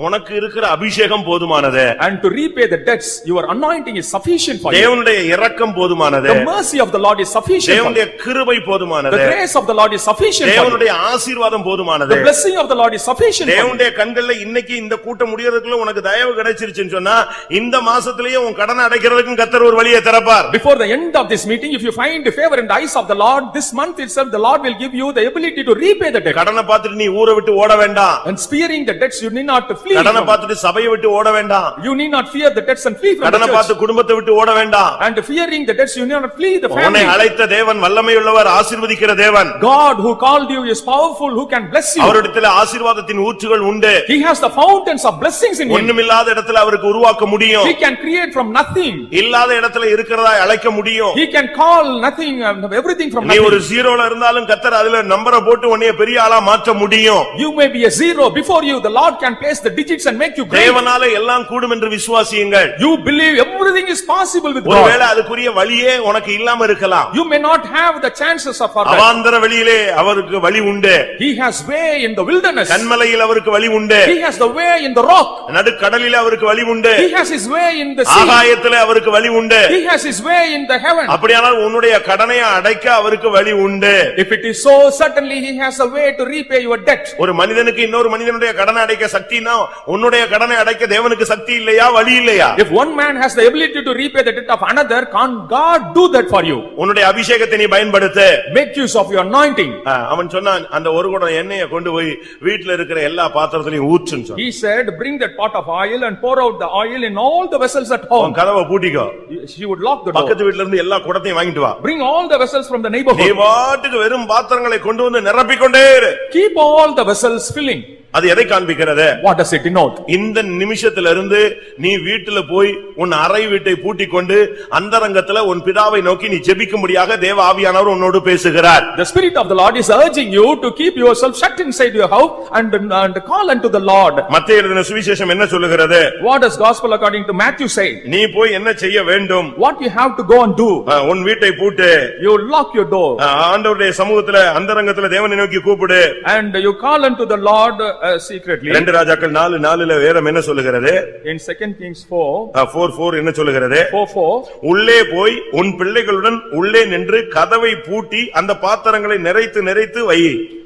உனக்கு இருக்கிற அபிஷேகம் போதுமானது. And to repay the debts, your anointing is sufficient for you. தேவனுடைய இரக்கம் போதுமானது. The mercy of the Lord is sufficient. தேவனுடைய கிருபை போதுமானது. The grace of the Lord is sufficient. தேவனுடைய ஆசீர்வாதம் போதுமானது. The blessing of the Lord is sufficient. தேவனுடைய கண்கள்ல இன்னைக்கு இந்த கூட்டம் முடியறதுக்குள்ள உனக்கு தயவு கிடைச்சிருச்சுன்னு சொன்னா இந்த மாசத்திலேயே உன் கடனை அடைக்கிறதுக்கு கர்த்தர் ஒரு வழியை திறப்பார். Before the end of this meeting, if you find favor in the eyes of the Lord, this month itself the Lord will give you the ability to repay the debt. கடனை பார்த்துட்டு நீ ஊரை விட்டு ஓட வேண்டாம். And fearing the debts, you need not flee. கடனை பார்த்துட்டு சபையை விட்டு ஓட வேண்டாம். You need not fear the debts and flee from the கடனை church. பார்த்து குடும்பத்தை விட்டு ஓட வேண்டாம். And fearing the debts, you need not flee the உன்னை family. அழைத்த தேவன் வல்லமையுள்ளவர், ஆசீர்வதிக்கிற தேவன். God who called you is powerful, who can bless you. அவரிடத்தில் ஆசீர்வாதத்தின் ஊற்றுகள் உண்டு. He has the fountains of blessings in him. ஒண்ணுமில்லாத இடத்துல அவருக்கு உருவாக்க முடியும். He can create from nothing. இல்லாத இடத்துல இருக்கிறதா அழைக்க முடியும். He can call nothing, everything from நீ ஒரு nothing. ஜீரோல இருந்தாலும் கர்த்தர் அதுல நம்பரை போட்டு உன்னை பெரிய ஆளா மாற்ற முடியும். You may be a zero before you, the Lord can place the digits and make you great. தேவனால எல்லாம் கூடும் என்று விசுவாசியுங்கள். You believe everything is possible with ஒருவேளை God. அதுக்குரிய வழியே உனக்கு இல்லாம இருக்கலாம். You may not have the chances of our life. அவாந்தர வெளியிலே அவருக்கு வழி உண்டு. He has way in the wilderness. கன்மலையில் அவருக்கு வழி உண்டு. He has the way in the rock. நடுக்கடலிலே அவருக்கு வழி உண்டு. He has his way in the sea. ஆகாயத்திலே அவருக்கு வழி உண்டு. He has his way in the heaven. அப்படியானால் உன்னுடைய கடனை அடைக்க அவருக்கு வழி உண்டு. If it is so, certainly he has a way to repay your debt. ஒரு மனிதனுக்கு இன்னொரு மனிதனுடைய கடனை அடைக்க சக்தினா உன்னுடைய கடனை அடைக்க தேவனுக்கு சக்தி இல்லையா, வழி இல்லையா? If one man has the ability to repay the debt of another, can't God do that for you? உன்னுடைய அபிஷேகத்தை நீ பயன்படுத்து. Make use of your anointing. அவன் சொன்னான், அந்த ஒரு குடம் எண்ணெயை கொண்டு போய் வீட்டுல இருக்கிற எல்லா பாத்திரத்திலையும் ஊற்றுன்னு சொன்னான். He said, bring that pot of oil and pour out the oil in all the vessels at home. உன் கதவை பூட்டிக்கோ. She would lock the door. பக்கத்து வீட்ல இருந்து எல்லா குடத்தையும் வாங்கிட்டு வா. Bring all the vessels from the நீ neighborhood. பாட்டுக்கு வெறும் பாத்திரங்களை கொண்டு வந்து நிரப்பிக்கொண்டே இரு. Keep all the vessels filling. அது எதை காண்பிக்கிறது? What does it denote? இந்த நிமிஷத்திலிருந்து நீ வீட்டுல போய் உன் அறை வீட்டை பூட்டிக் கொண்டு அந்தரங்கத்துல உன் பிதாவை நோக்கி நீ ஜெபிக்கும்படியாக தேவ ஆவியானவர் உன்னோடு பேசுகிறார். The Spirit of the Lord is urging you to keep yourself shut inside your house and call unto the Lord. மத்தேயு எழுதின சுவிசேஷம் என்ன சொல்லுகிறது? What does Gospel according to Matthew say? நீ போய் என்ன செய்ய வேண்டும்? What you have to go and do? உன் வீட்டை பூட்டு. You lock your door. ஆண்டவருடைய சமூகத்துல அந்தரங்கத்துல தேவனை நோக்கி கூப்பிடு. And you call unto the Lord secretly. 2 ராஜாக்கள் 4:4ல வேதம் என்ன சொல்லுகிறது? In 2 Kings 4, 4:4 என்ன சொல்லுகிறது? 4:4, உள்ளே போய் உன் பிள்ளைகளுடன் உள்ளே நின்று கதவை பூட்டி அந்த பாத்திரங்களை நிறைத்து வை.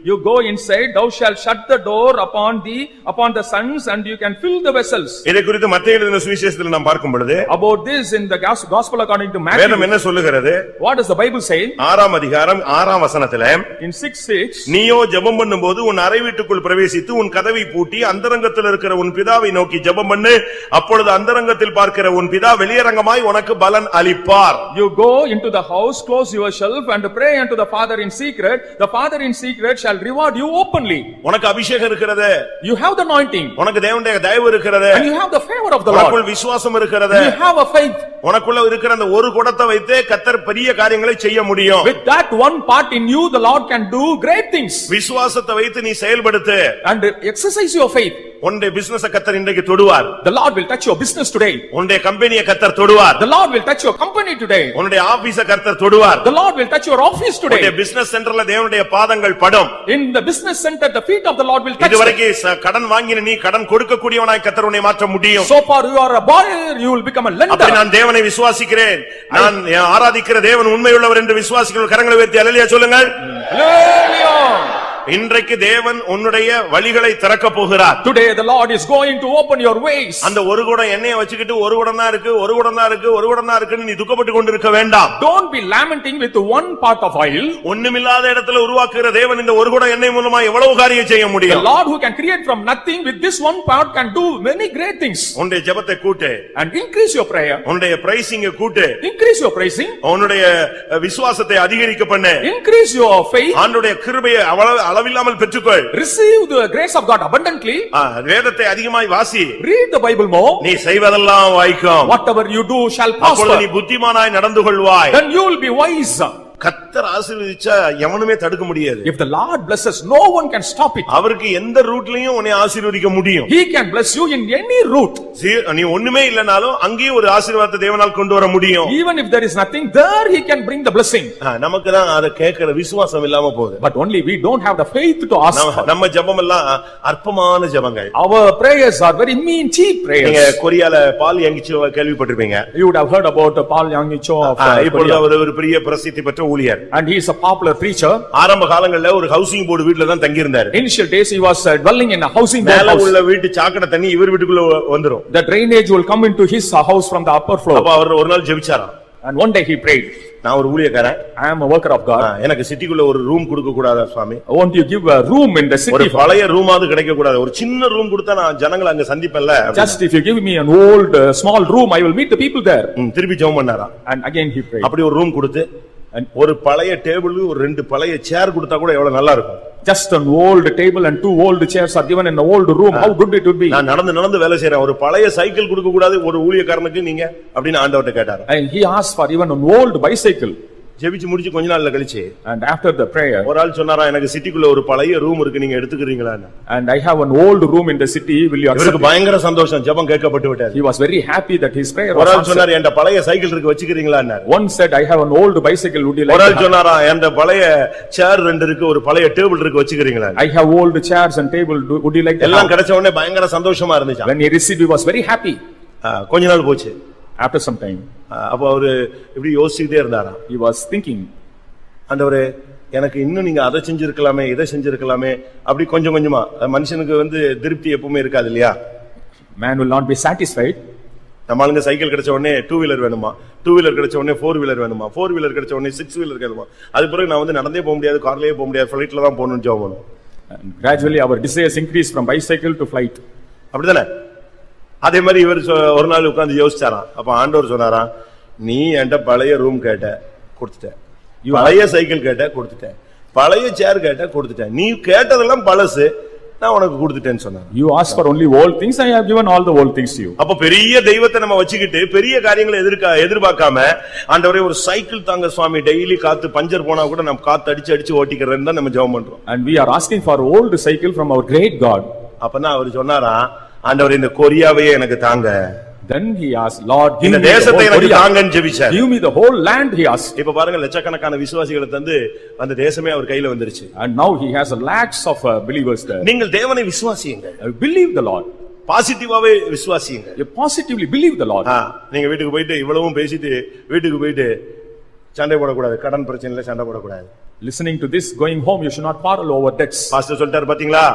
you go inside, thou shalt shut the door upon thee, upon the sons, and you can fill the vessels. இதை குறித்து மத்தேயு எழுதின சுவிசேஷத்தில் நாம் பார்க்கும் பொழுது About this in the Gospel according to வேதம் Matthew, என்ன சொல்லுகிறது? what does the Bible say? 6ஆம் அதிகாரம் 6ஆம் வசனத்திலே In 6:6, நீயோ ஜெபம் பண்ணும்போது உன் அறை வீட்டுக்குள் பிரவேசித்து உன் கதவை பூட்டி அந்தரங்கத்தில் இருக்கிற உன் பிதாவை நோக்கி ஜெபம் பண்ணு. அப்பொழுது அந்தரங்கத்தில் பார்க்கிற உன் பிதா வெளியரங்கமாய் உனக்கு பலன் அளிப்பார். you go into the house, close yourself, and pray unto the Father in secret. The Father in secret shall reward you openly. உனக்கு அபிஷேகம் இருக்கிறது. You have the anointing. உனக்கு தேவனுடைய தயவு இருக்கிறது. And you have the favor of the உனக்குள் Lord. விசுவாசம் இருக்கிறது. You have a faith. உனக்குள்ள இருக்கிற அந்த ஒரு குடத்தை வைத்து கர்த்தர் பெரிய காரியங்களை செய்ய முடியும். With that one part in you, the Lord can do great things. விசுவாசத்தை வைத்து நீ செயல்படுத்து. And exercise your faith. உன்னுடைய பிசினஸ் கர்த்தர் இன்றைக்கு தொடுவார். The Lord will touch your business today. உன்னுடைய கம்பெனியை கர்த்தர் தொடுவார். The Lord will touch your company today. உன்னுடைய ஆபீஸை கர்த்தர் தொடுவார். The Lord will touch your office உன்னுடைய today. பிசினஸ் சென்டர்ல தேவனுடைய பாதங்கள் படும். In the business center, the feet of the Lord will touch them. இதுவரைக்கும் கடன் வாங்கின நீ கடன் கொடுக்கக்கூடியவனாய் கர்த்தர் உன்னை மாற்ற முடியும். So far you are a buyer, you will become a அப்படி lender. நான் தேவனை விசுவாசிக்கிறேன். நான் ஆராதிக்கிற தேவன் உண்மையுள்ளவர் என்று விசுவாசிக்கிறவர்கள் கரங்களை உயர்த்தி அல்லேலூயா சொல்லுங்கள். Hallelujah. இன்றைக்கு தேவன் உன்னுடைய வழிகளை திறக்க போகிறார். Today the Lord is going to open your ways. அந்த ஒரு குடம் எண்ணெயை வச்சுக்கிட்டு ஒரு குடம் தான் இருக்கு, ஒரு குடம் தான் இருக்கு, ஒரு குடம் தான் இருக்குன்னு நீ துக்கப்பட்டு கொண்டிருக்க வேண்டாம். Don't be lamenting with one part of oil. ஒண்ணுமில்லாத இடத்துல உருவாக்குற தேவன் இந்த ஒரு குடம் எண்ணெய் மூலமா எவ்வளவு காரியம் செய்ய The முடியும். Lord who can create from nothing with this one part can do many great things. உன்னுடைய ஜெபத்தை கூட்டு. And increase your prayer. உன்னுடைய பிரைசிங்க கூட்டு. Increase your praising. உன்னுடைய விசுவாசத்தை அதிகரிக்க பண்ணு. Increase your faith. ஆண்டவருடைய கிருபையை அளவில்லாமல் பெற்றுக்கொள். Receive the grace of God abundantly. வேதத்தை அதிகமாய் வாசி. Read the Bible more. நீ செய்வதெல்லாம் வாய்க்கும். Whatever you do shall அப்பொழுது prosper. நீ புத்திமானாய் நடந்து கொள்வாய். Then you will be wise. கர்த்தர் ஆசீர்வதிச்சா எவனுமே தடுக்க முடியாது. If the Lord blesses, no one can stop it. அவருக்கு எந்த ரூட்லயும் உன்னை ஆசீர்வதிக்க முடியும். He can bless you in any route. நீ ஒண்ணுமே இல்லனாலும் அங்கேயே ஒரு ஆசீர்வாதத்தை தேவனால் கொண்டு வர முடியும். Even if there is nothing, there he can bring the blessing. நமக்கு தான் அத கேட்கிற விசுவாசம் இல்லாம போகுது. But only we don't have the faith to ask for. நம்ம ஜெபம் எல்லாம் அற்பமான ஜெபங்கள். Our prayers are very mean, cheap prayers. நீங்க கொரியால பால் யாங்கிச்சோ கேள்விப்பட்டிருப்பீங்க. You would have heard about Paul Yangicho of இப்பொழுது அவர் ஒரு பெரிய பிரசித்தி பெற்ற ஊழியர். And he is a popular preacher. ஆரம்ப காலங்கள்ல ஒரு ஹவுசிங் போர்டு வீட்ல தான் தங்கி இருந்தார். Initial days he was dwelling in a housing board மேல house. உள்ள வீட்டு சாக்கடை தண்ணி இவர் வீட்டுக்குள்ள வந்துரும். The drainage will come into his house from the upper floor. அப்ப அவர் ஒரு நாள் ஜெபிச்சாராம். And one day he prayed. நான் ஒரு ஊழியக்காரன். I am a worker of God. எனக்கு சிட்டிக்குள்ள ஒரு ரூம் கொடுக்க கூடாதா சுவாமி? Won't you give a room in the city? ஒரு பழைய ரூமாவது கிடைக்க கூடாது. ஒரு சின்ன ரூம் கொடுத்தா நான் ஜனங்களை அங்க சந்திப்பேன்ல. Just if you give me an old small room, I will meet the people there. திருப்பி ஜெபம் பண்ணாராம். And again he prayed. அப்படி ஒரு ரூம் கொடுத்து ஒரு பழைய டேபிள் ஒரு ரெண்டு பழைய சேர் கொடுத்தா கூட எவ்வளவு நல்லா இருக்கும். Just an old table and two old chairs are given in an old room. How good it would be. நான் நடந்து வேலை செய்றேன். ஒரு பழைய சைக்கிள் கொடுக்க கூடாது ஒரு ஊழியக்காரனுக்கு நீங்க அப்படினு ஆண்டவர்ட்ட கேட்டாரு. And he asked for even an old bicycle. ஜெபிச்சு முடிச்சு கொஞ்ச நாள்ல கழிச்சு And after the prayer, ஒரு ஆள் சொன்னாரா எனக்கு சிட்டிக்குள்ள ஒரு பழைய ரூம் இருக்கு நீங்க எடுத்துக்கிறீங்களான்னு. And I have an old room in the city, will you accept? இவருக்கு பயங்கர சந்தோஷம், ஜெபம் கேட்கப்பட்டு விட்டது. He was very happy that his prayer ஒரு was ஆள் answered. சொன்னாரு என்கிட்ட பழைய சைக்கிள் இருக்கு வச்சுக்கிறீங்களான்னு. One said I have an old bicycle, would you like ஒரு to ஆள் have? சொன்னாரா என்கிட்ட பழைய சேர் ரெண்டு இருக்கு ஒரு பழைய டேபிள் இருக்கு வச்சுக்கிறீங்களான்னு. I have old chairs and table, would you like to எல்லாம் have? கிடைச்ச உடனே பயங்கர சந்தோஷமா இருந்துச்சு. When he received, he was very happy. கொஞ்ச நாள் போச்சு. After some time, அப்ப அவரு இப்படி யோசிச்சுட்டே இருந்தாராம். he was thinking, ஆண்டவரே எனக்கு இன்னும் நீங்க அதை செஞ்சிருக்கலாமே இதை செஞ்சிருக்கலாமே அப்படி கொஞ்சம் கொஞ்சமா. மனுஷனுக்கு திருப்தி எப்பவுமே இருக்காது இல்லையா? man will not be satisfied. நம்ம ஆளுங்க சைக்கிள் கிடைச்ச உடனே 2 வீலர் வேணுமா, 2 வீலர் கிடைச்ச உடனே 4 வீலர் வேணுமா, 4 வீலர் கிடைச்ச உடனே 6 வீலர் வேணுமா. அது பிறகு நான் நடந்தே போக முடியாது, கார்லயே போக முடியாது, ஃளைட்ல தான் போகணும்னு ஜெபம். And gradually our desires increase from bicycle to flight. அப்படிதானே? அதே மாதிரி இவர் ஒரு நாள் உட்கார்ந்து யோசிச்சாராம். அப்ப ஆண்டவர் சொன்னாராம், நீ என்கிட்ட பழைய ரூம் கேட்ட கொடுத்துட்ட, பழைய சைக்கிள் கேட்ட கொடுத்துட்டேன், பழைய சேர் கேட்ட கொடுத்துட்டேன், நீ கேட்டதெல்லாம் பழசு, நான் உனக்கு கொடுத்துட்டேன்னு சொன்னாங்க. You asked for only old things, I have given all the old things to you. அப்ப பெரிய தெய்வத்தை நம்ம வச்சுக்கிட்டு பெரிய காரியங்களை எதிர்பார்க்காம ஆண்டவரே ஒரு சைக்கிள் தாங்க சுவாமி, டெய்லி காத்து பஞ்சர் போனா கூட நம்ம காத்து அடிச்சு ஓட்டிக்கிறேன்னு தான் நம்ம ஜெபம் பண்றோம். And we are asking for old cycle from our great God. அப்பதான் அவர் சொன்னாரா, ஆண்டவரே இந்த கொரியாவையே எனக்கு தாங்க. Then he asked, Lord, give இந்த me the தேசத்தை whole எனக்கு Korea. தாங்கன்னு ஜெபிச்சார். Give me the whole land, he asked. இப்ப பாருங்க லட்சக்கணக்கான விசுவாசிகளை தந்து அந்த தேசமே அவர் கையில வந்துருச்சு. And now he has a lakhs of believers there. நீங்கள் தேவனை விசுவாசியுங்கள். Believe the Lord. பாசிட்டிவாவே விசுவாசியுங்கள். You positively believe the Lord. நீங்க வீட்டுக்கு போயிட்டு இவ்வளவும் பேசிட்டு வீட்டுக்கு போயிட்டு சண்டை போடக்கூடாது, கடன் பிரச்சனையில சண்டை போடக்கூடாது. Listening to this, going home, you should not quarrel over debts. Pastor சொல்லிட்டாரு பாத்தீங்களா,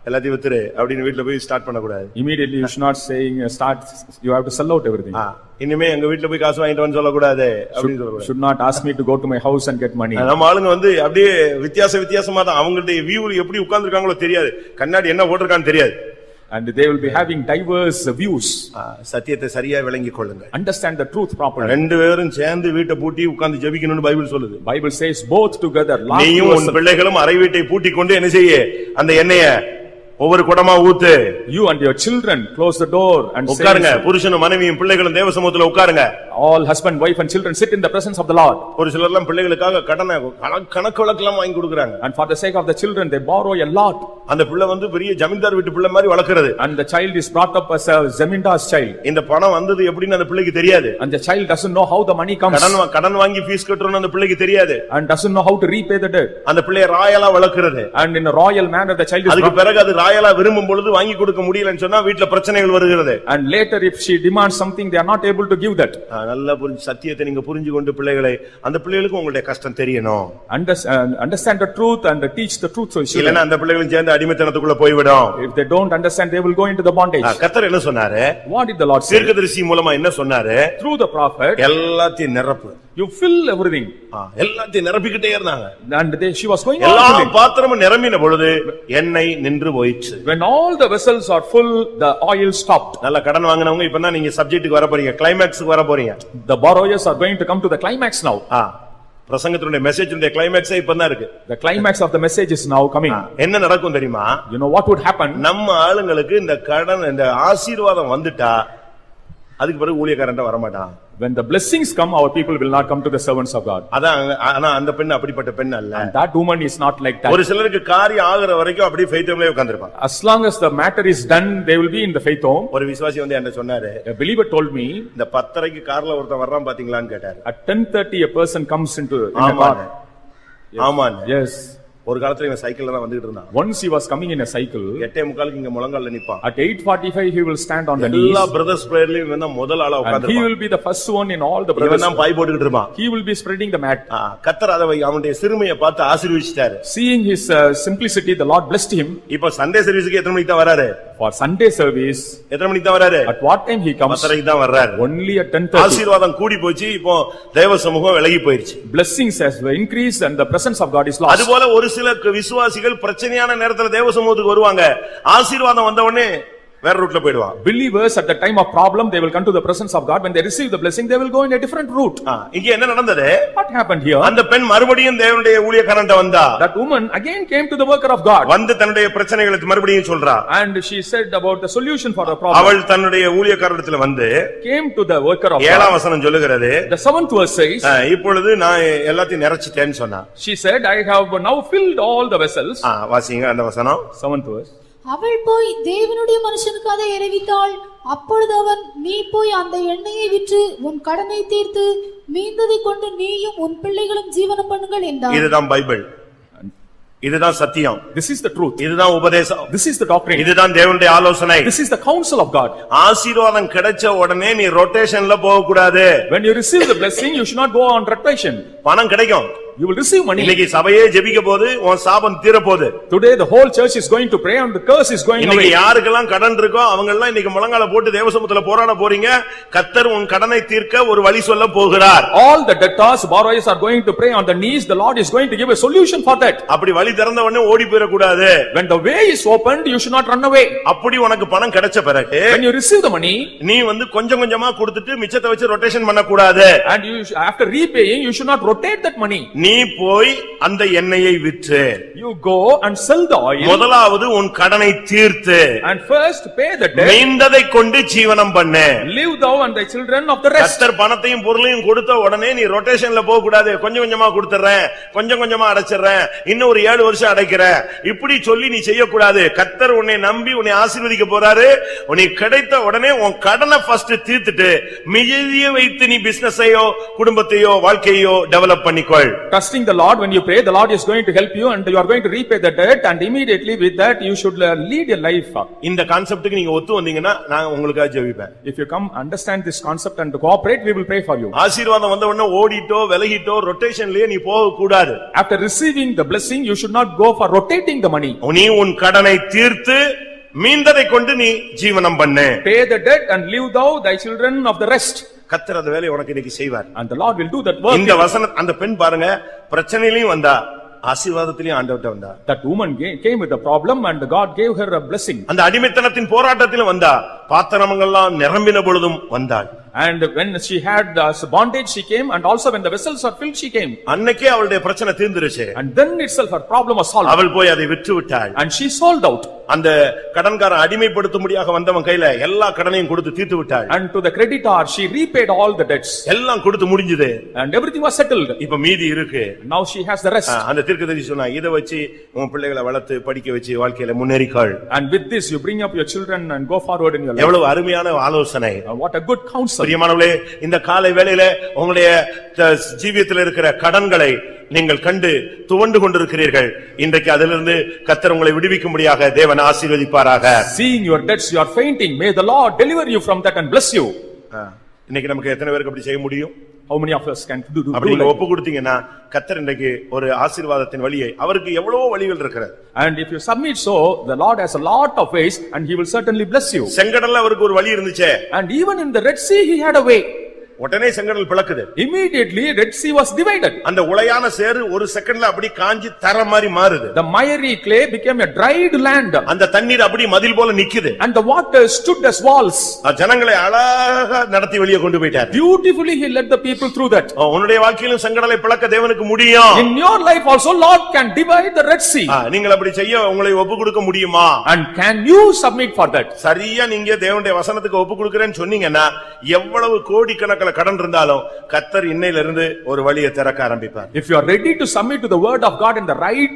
எல்லாத்தையும் வித்துரு அப்படின்னு வீட்டுல போய் ஸ்டார்ட் பண்ணக்கூடாது. Immediately you should not saying you have to sell out everything. இனிமே எங்க வீட்டுல போய் காசு வாங்கிட்டு வந்து சொல்லக்கூடாது அப்படின்னு சொல்லக்கூடாது. Should not ask me to go to my house and get money. நம்ம ஆளுங்க அப்படியே வித்தியாசமா தான் அவங்களுடைய வியூ எப்படி உட்கார்ந்துருக்காங்களோ தெரியாது, கண்ணாடி என்ன போட்டிருக்கான்னு தெரியாது. And they will be having diverse views. சத்தியத்தை சரியா விளங்கிக் கொள்ளுங்க. Understand the truth properly. ரெண்டு பேரும் சேர்ந்து வீட்டை பூட்டி உட்கார்ந்து ஜெபிக்கணும்னு பைபிள் சொல்லுது. Bible says both together. நீயும் உன் பிள்ளைகளும் அறை வீட்டை பூட்டி கொண்டு என்ன செய்ய, அந்த எண்ணெய ஒவ்வொரு குடமா ஊத்து. You and your children close the door and உட்காருங்க. புருஷனும் மனைவியும் பிள்ளைகளும் தேவ சமூகத்துல உட்காருங்க. All husband, wife and children sit in the presence of the Lord. ஒரு சிலர்லாம் பிள்ளைகளுக்காக கடனை கணக்கு வழக்கெல்லாம் வாங்கி கொடுக்கறாங்க. And for the sake of the children they borrow a lot. அந்த பிள்ளை பெரிய ஜமீன்தார் வீட்டு பிள்ளை மாதிரி வளர்க்கிறது. And the child is brought up as a zamindar's child. இந்த பணம் வந்தது எப்படின்னு அந்த பிள்ளைக்கு தெரியாது. And the child doesn't know how the money comes. கடன் வாங்கி ஃபீஸ் கட்டறோம்னு அந்த பிள்ளைக்கு தெரியாது. And doesn't know how to repay the debt. அந்த பிள்ளைய ராயலா வளர்க்கிறது. And in a royal manner the child is அதுக்கு பிறகு அது ராயலா விரும்பும் பொழுது வாங்கி கொடுக்க முடியலன்னு சொன்னா வீட்ல பிரச்சனைகள் வருகிறது. And later if she demands something they are not able to give that. நல்லா சத்தியத்தை நீங்க புரிஞ்சு கொண்டு பிள்ளைகளை, அந்த பிள்ளைகளுக்கு உங்களுடைய கஷ்டம் தெரியணும். Understand the truth and teach the truth. So இல்லனா அந்த பிள்ளைகளும் சேர்ந்து அடிமைத்தனத்துக்குள்ள போய் விடும். If they don't understand they will go into the bondage. கர்த்தர் என்ன சொன்னாரு? What did the Lord say? தீர்க்கதரிசி மூலமா என்ன சொன்னாரு? Through the prophet, எல்லாத்தையும் நிரப்பு. you fill everything. எல்லாத்தையும் நிரப்பிக்கிட்டே இருந்தாங்க. And she was going எல்லா on filling. பாத்திரமும் நிரம்பின பொழுது எண்ணெய் நின்று போயிடுச்சு. When all the vessels are full, the oil stopped. நல்ல கடன் வாங்குனவங்க இப்பதான் நீங்க சப்ஜெக்ட்டுக்கு வர போறீங்க, கிளைமாக்ஸ்க்கு வர போறீங்க. The borrowers are going to come to the climax now. பிரசங்கத்தினுடைய மெசேஜினுடைய கிளைமேக்ஸே இப்பதான் இருக்கு. The climax of the message is now coming. என்ன நடக்கும் தெரியுமா? You know what would happen? நம்ம ஆளுங்களுக்கு இந்த கடன் இந்த ஆசீர்வாதம் வந்துட்டா அதுக்கு பிறகு ஊழியக்காரன்ட்ட வர மாட்டான். When the blessings come, our people will not come to the servants of God. அதான் ஆனா அந்த பெண் அப்படிப்பட்ட பெண் அல்ல. And that woman is not like that. ஒரு சிலருக்கு காரியம் ஆகுற வரைக்கும் அப்படியே faith ஹோம்லயே உட்கார்ந்திருப்பாங்க. As long as the matter is done, they will be in the faith home. ஒரு விசுவாசி வந்து என்ன சொன்னாரு? A believer told me, இந்த 10:30க்கு கார்ல ஒருத்தன் வர்றான் பாத்தீங்களான்னு கேட்டாரு. at 10:30 a person comes into the car. Haman. Yes. ஒரு காலத்துல இவன் சைக்கிள்ல தான் வந்துட்டு இருந்தான். Once he was coming in a cycle. 8:45க்கு இங்க முழங்கால்ல நிப்பான். At 8:45 he will stand on the knees. எல்லா பிரதர்ஸ் பிரேயர்லயும் இவன் தான் முதல் ஆளா உட்கார்ந்திருப்பான். And he will be the first one in all the brothers. இவன் தான் பாய் போட்டுக்கிட்டு இருப்பான். He will be spreading the mat. கர்த்தர் அவனுடைய சிறுமையை பார்த்து ஆசீர்வதிச்சாரு. Seeing his simplicity, the Lord blessed him. இப்போ சண்டே சர்வீஸ்க்கு எத்தனை மணிக்கு தான் வராரு? For Sunday service. எத்தனை மணிக்கு தான் வராரு? At what time he comes? 10:30க்கு தான் வர்றாரு. Only at 10:30. ஆசீர்வாதம் கூடி போச்சு. இப்போ தேவ சமூகம் விலகி போயிருச்சு. Blessings has increased and the presence of God is lost. அதுபோல ஒரு சில விசுவாசிகள் பிரச்சனையான நேரத்துல தேவ சமூகத்துக்கு வருவாங்க. ஆசீர்வாதம் வந்த உடனே வேற ரூட்ல போய்டுவாங்க. Believers at the time of problem they will come to the presence of God. When they receive the blessing they will go in a different route. இங்க என்ன நடந்தது? What happened here? அந்த பெண் மறுபடியும் தேவனுடைய ஊழியக்காரன்ட்ட வந்தா. That woman again came to the worker of God. வந்து தன்னுடைய பிரச்சனைகளை மறுபடியும் சொல்றா. And she said about the solution for the problem. அவள் தன்னுடைய ஊழியக்காரனிடத்துல வந்து came to the worker of God. 7ஆம் வசனம் சொல்லுகிறது. The 7th verse says, இப்பொழுது நான் எல்லாத்தையும் நிறைச்சிட்டேன்னு சொன்னா. She said, I have now filled all the vessels. வாசிங்க அந்த வசனம். 7th verse. அவள் போய் தேவனுடைய மனுஷனுக்கு அதை அறிவித்தாள். அப்பொழுது அவன், நீ போய் அந்த எண்ணெயை விற்று உன் கடனை தீர்த்து மீந்ததை கொண்டு நீயும் உன் பிள்ளைகளும் ஜீவனம் பண்ணுங்கள் என்றார். இதுதான் பைபிள். இதுதான் சத்தியம். This is the truth. இதுதான் உபதேசம். This is the doctrine. இதுதான் தேவனுடைய ஆலோசனை. This is the counsel of God. ஆசீர்வாதம் கிடைச்ச உடனே நீ ரொட்டேஷன்ல போக கூடாது. When you receive the blessing you should not go on rotation. பணம் கிடைக்கும். You will receive money. இன்னைக்கு சபையே ஜெபிக்க போகுது, உன் சாபம் தீர போகுது. Today the whole church is going to pray and the curse is going away. இன்னைக்கு யாருக்கெல்லாம் கடன் இருக்கோ அவங்க எல்லாம் இன்னைக்கு முழங்கால போட்டு தேவசமூகத்துல போராட போறீங்க. கர்த்தர் உன் கடனை தீர்க்க ஒரு வழி சொல்ல போகிறார். All the debtors, borrowers are going to pray on the knees. The Lord is going to give a solution for that. அப்படி வழி திறந்த உடனே ஓடி போயிட கூடாது. When the way is opened you should not run away. அப்படி உனக்கு பணம் கிடைச்ச பிறகு when you receive the money நீ வந்து கொஞ்சம் கொஞ்சமா கொடுத்துட்டு மிச்சத்தை வச்சு ரொட்டேஷன் பண்ண கூடாது. and you after repaying you should not rotate that money. நீ போய் அந்த எண்ணெயை விற்று you go and sell the oil. முதலாவது உன் கடனை தீர்த்து and first pay the debt. மீந்ததை கொண்டு ஜீவனம் பண்ணு. live thou and thy children of the rest. கர்த்தர் பணத்தையும் பொருளையும் கொடுத்த உடனே நீ ரொட்டேஷன்ல போக கூடாது. கொஞ்சம் கொஞ்சமா கொடுத்துறேன், கொஞ்சம் கொஞ்சமா அடைச்சிறேன், இன்னும் ஒரு 7 வருஷம் அடைக்கிறேன் இப்படி சொல்லி நீ செய்ய கூடாது. கர்த்தர் உன்னை நம்பி உன்னை ஆசீர்வதிக்க போறாரு. உனக்கு கிடைத்த உடனே உன் கடனை ஃபர்ஸ்ட் தீர்த்துட்டு மீதியை வைத்து நீ பிசினஸையோ குடும்பத்தையோ வாழ்க்கையோ develop பண்ணிக்கொள். trusting the Lord, when you pray the Lord is going to help you and you are going to repay the debt, and immediately with that you should lead your life. இந்த கான்செப்ட்டுக்கு நீங்க ஒத்து வந்தீங்கன்னா நான் உங்களுக்காக ஜெபிப்பேன். If you come understand this concept and cooperate we will pray for you. ஆசீர்வாதம் வந்த உடனே ஓடிட்டோ விலகிட்டோ ரொட்டேஷன்லயே நீ போக கூடாது. After receiving the blessing you should not go for rotating the money. நீ உன் கடனை தீர்த்து மீந்ததை கொண்டு நீ ஜீவனம் பண்ணு. pay the debt and live thou thy children of the rest. கர்த்தர் அந்த வேலையை உனக்கு இன்னைக்கு செய்வார். And the Lord will do that work. இந்த வசனம் அந்த பெண் பாருங்க பிரச்சனையிலயும் வந்தா ஆசீர்வாதத்திலயும் ஆண்டவர்ட்ட வந்தா. That woman came with a problem and God gave her a blessing. அந்த அடிமைத்தனத்தின் போராட்டத்திலும் வந்தா பாத்திரமெல்லாம் நிரம்பின பொழுதும் வந்தாள். And when she had bondage she came, and also when the vessels are filled she came. அன்னைக்கே அவளுடைய பிரச்சனை தீர்ந்துருச்சு. And then itself her problem was solved. அவள் போய் அதை விற்று விட்டாள். And she sold out. அந்த கடன்காரன் அடிமைப்படுத்தும்படியாக வந்தவன் கையில எல்லா கடனையும் கொடுத்து தீர்த்து விட்டாள். And to the creditor she repaid all the debts. எல்லாம் கொடுத்து முடிஞ்சது. And everything was settled. இப்ப மீதி இருக்கு. Now she has the rest. அந்த தீர்க்கதரிசி சொன்னா இத வச்சு உன் பிள்ளைகளை வளர்த்து படிக்க வச்சு வாழ்க்கையில முன்னேறிக்காள். And with this you bring up your children and go forward in your life. எவ்வளவு அருமையான ஆலோசனை. What a good counsel. பிரியமானவர்களே, இந்த காலை வேளையில உங்களுடைய ஜீவியத்தில் இருக்கிற கடன்களை நீங்கள் கண்டு துவண்டு கொண்டிருக்கிறீர்கள். இன்றைக்கு அதிலிருந்து கர்த்தர் உங்களை விடுவிக்கும்படியாக தேவன் ஆசீர்வதிப்பாராக. Seeing your debts you are fainting, may the Lord deliver you from that and bless you. இன்னைக்கு நமக்கு எத்தனை பேருக்கு அப்படி செய்ய முடியும்? How many of us can do அப்படி நீங்க like ஒப்பு கொடுத்தீங்கன்னா கர்த்தர் இன்றைக்கு ஒரு ஆசீர்வாதத்தின் வழியை, அவருக்கு எவ்வளவோ வழிகள் இருக்கிறது. And if you submit so, the Lord has a lot of ways and he will certainly bless you. செங்கடல்ல அவருக்கு ஒரு வழி இருந்துச்சே. And even in the Red Sea he had a way. உடனே செங்கடல் பிளக்குது. Immediately Red Sea was divided. அந்த உளையான சேறு ஒரு செகண்ட்ல அப்படி காஞ்சி தர மாதிரி மாறுது. The miry clay became a dried land. அந்த தண்ணீர் அப்படி மதில் போல நிக்குது. And the water stood as walls. ஜனங்களை அழகா நடத்தி வெளியே கொண்டு போயிட்டார். Beautifully he led the people through that. உன்னுடைய வாழ்க்கையிலும் செங்கடலை பிளக்க தேவனுக்கு முடியும். In your life also Lord can divide the Red Sea. நீங்கள் அப்படி செய்ய உங்களை ஒப்பு கொடுக்க முடியுமா? And can you submit for that? சரியா நீங்க தேவனுடைய வசனத்துக்கு ஒப்பு கொடுக்கிறேன்னு சொன்னீங்கன்னா எவ்வளவு கோடிக்கணக்கில் கடன் இருந்தாலும் கர்த்தர் இன்னையிலிருந்து ஒரு வழியை திறக்க ஆரம்பிப்பார். If you are ready to submit to the word of God in the right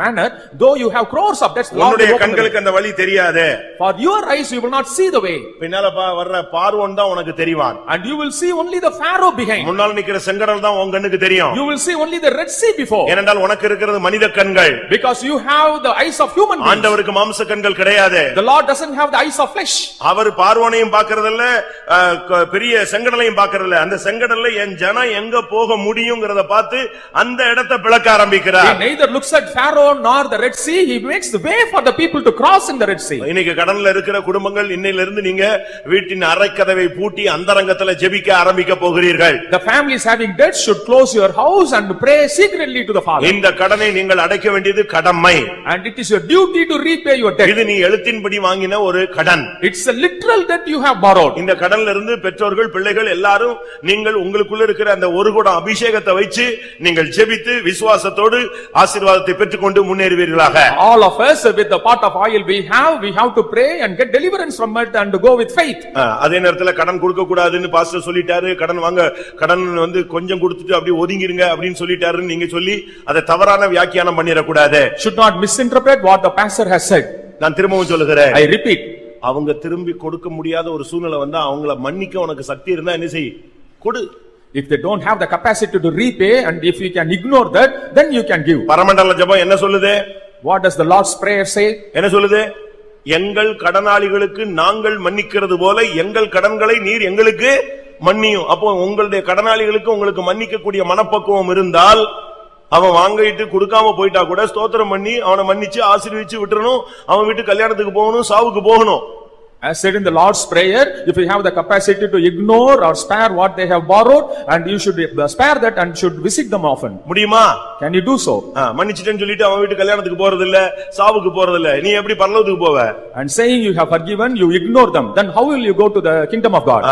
manner, though you have crores of debts, உன்னுடைய கண்களுக்கு அந்த வழி தெரியாதே. For your eyes you will not see the way. பின்னால வர்ற பார்வோன் தான் உனக்கு தெரிவான். And you will see only the Pharaoh behind. முன்னால நிக்கிற செங்கடல் தான் உன் கண்ணுக்கு தெரியும். You will see only the Red Sea before. ஏனென்றால் உனக்கு இருக்கிறது மனித கண்கள். Because you have the eyes of human beings. ஆண்டவருக்கு மாம்ச கண்கள் கிடையாது. The Lord doesn't have the eyes of flesh. அவர் பார்வோனையும் பார்க்கிறதில்ல, பெரிய செங்கடலையும் பார்க்கிறதில்ல. அந்த செங்கடல்ல என் ஜனம் எங்க போக முடியும்ங்கறத பார்த்து அந்த இடத்தை பிளக்க ஆரம்பிக்கிறார். He neither looks at Pharaoh nor the Red Sea. He makes the way for the people to cross in the Red Sea. இன்னைக்கு கடன்ல இருக்கிற குடும்பங்கள் இன்னையிலிருந்து நீங்க வீட்டின் அறைக்கதவை பூட்டி அந்தரங்கத்துல ஜெபிக்க ஆரம்பிக்க போகிறீர்கள். The families having debts should close your house and pray secretly to the Father. இந்த கடனை நீங்கள் அடைக்க வேண்டியது கடமை. And it is your duty to repay your debt. இது நீ எழுத்தின்படி வாங்கின ஒரு கடன். It's a literal debt you have borrowed. இந்த கடன்ல இருந்து பெற்றோர்கள் பிள்ளைகள் எல்லாரும் நீங்கள் உங்களுக்குள்ள இருக்கிற அந்த ஒரு குடம் அபிஷேகத்தை வைத்து நீங்கள் ஜெபித்து விசுவாசத்தோடு ஆசீர்வாதத்தை பெற்றுக்கொண்டு முன்னேறுவீர்களாக. All of us with the pot of oil we have to pray and get deliverance from it and to go with faith. அதே நேரத்துல கடன் கொடுக்க கூடாதுன்னு பாஸ்டர் சொல்லிட்டாரு, கடன் வந்து கொஞ்சம் கொடுத்துட்டு அப்படியே ஒதுங்கிருங்க அப்படின்னு சொல்லிட்டாருன்னு நீங்க சொல்லி அதை தவறான வியாக்கியானம் பண்ணிர கூடாது. Should not misinterpret what the pastor has said. நான் திரும்பவும் சொல்லுகிறேன். I repeat. அவங்க திரும்பி கொடுக்க முடியாத ஒரு சூழ்நிலை வந்தா அவங்கள மன்னிக்க உனக்கு சக்தி இருந்தா என்ன செய்? கொடு. If they don't have the capacity to repay and if you can ignore that, then you can give. பரமண்டல ஜெபம் என்ன சொல்லுது? What does the Lord's prayer say? என்ன சொல்லுது? எங்கள் கடனாளிகளுக்கு நாங்கள் மன்னிக்கிறது போல எங்கள் கடன்களை நீர் எங்களுக்கு மன்னியும். அப்போ உங்களுடைய கடனாளிகளுக்கு உங்களுக்கு மன்னிக்க கூடிய மனப்பக்குவம் இருந்தால் அவன் வாங்கிட்டு கொடுக்காம போயிட்டா கூட ஸ்தோத்திரம் பண்ணி அவனை மன்னிச்சு ஆசீர்வதிச்சு விட்டுறணும். அவன் வீட்டு கல்யாணத்துக்கு போகணும், சாவுக்கு போகணும். As said in the Lord's prayer, if you have the capacity to ignore or spare what they have borrowed, and you should spare that and should visit them often. முடியுமா? Can you do so? மன்னிச்சிட்டேன்னு சொல்லிட்டு அவன் வீட்டு கல்யாணத்துக்கு போறது இல்ல, சாவுக்கு போறது இல்ல, நீ எப்படி பரலோகத்துக்கு போவ? And saying you have forgiven, you ignore them, then how will you go to the kingdom of God?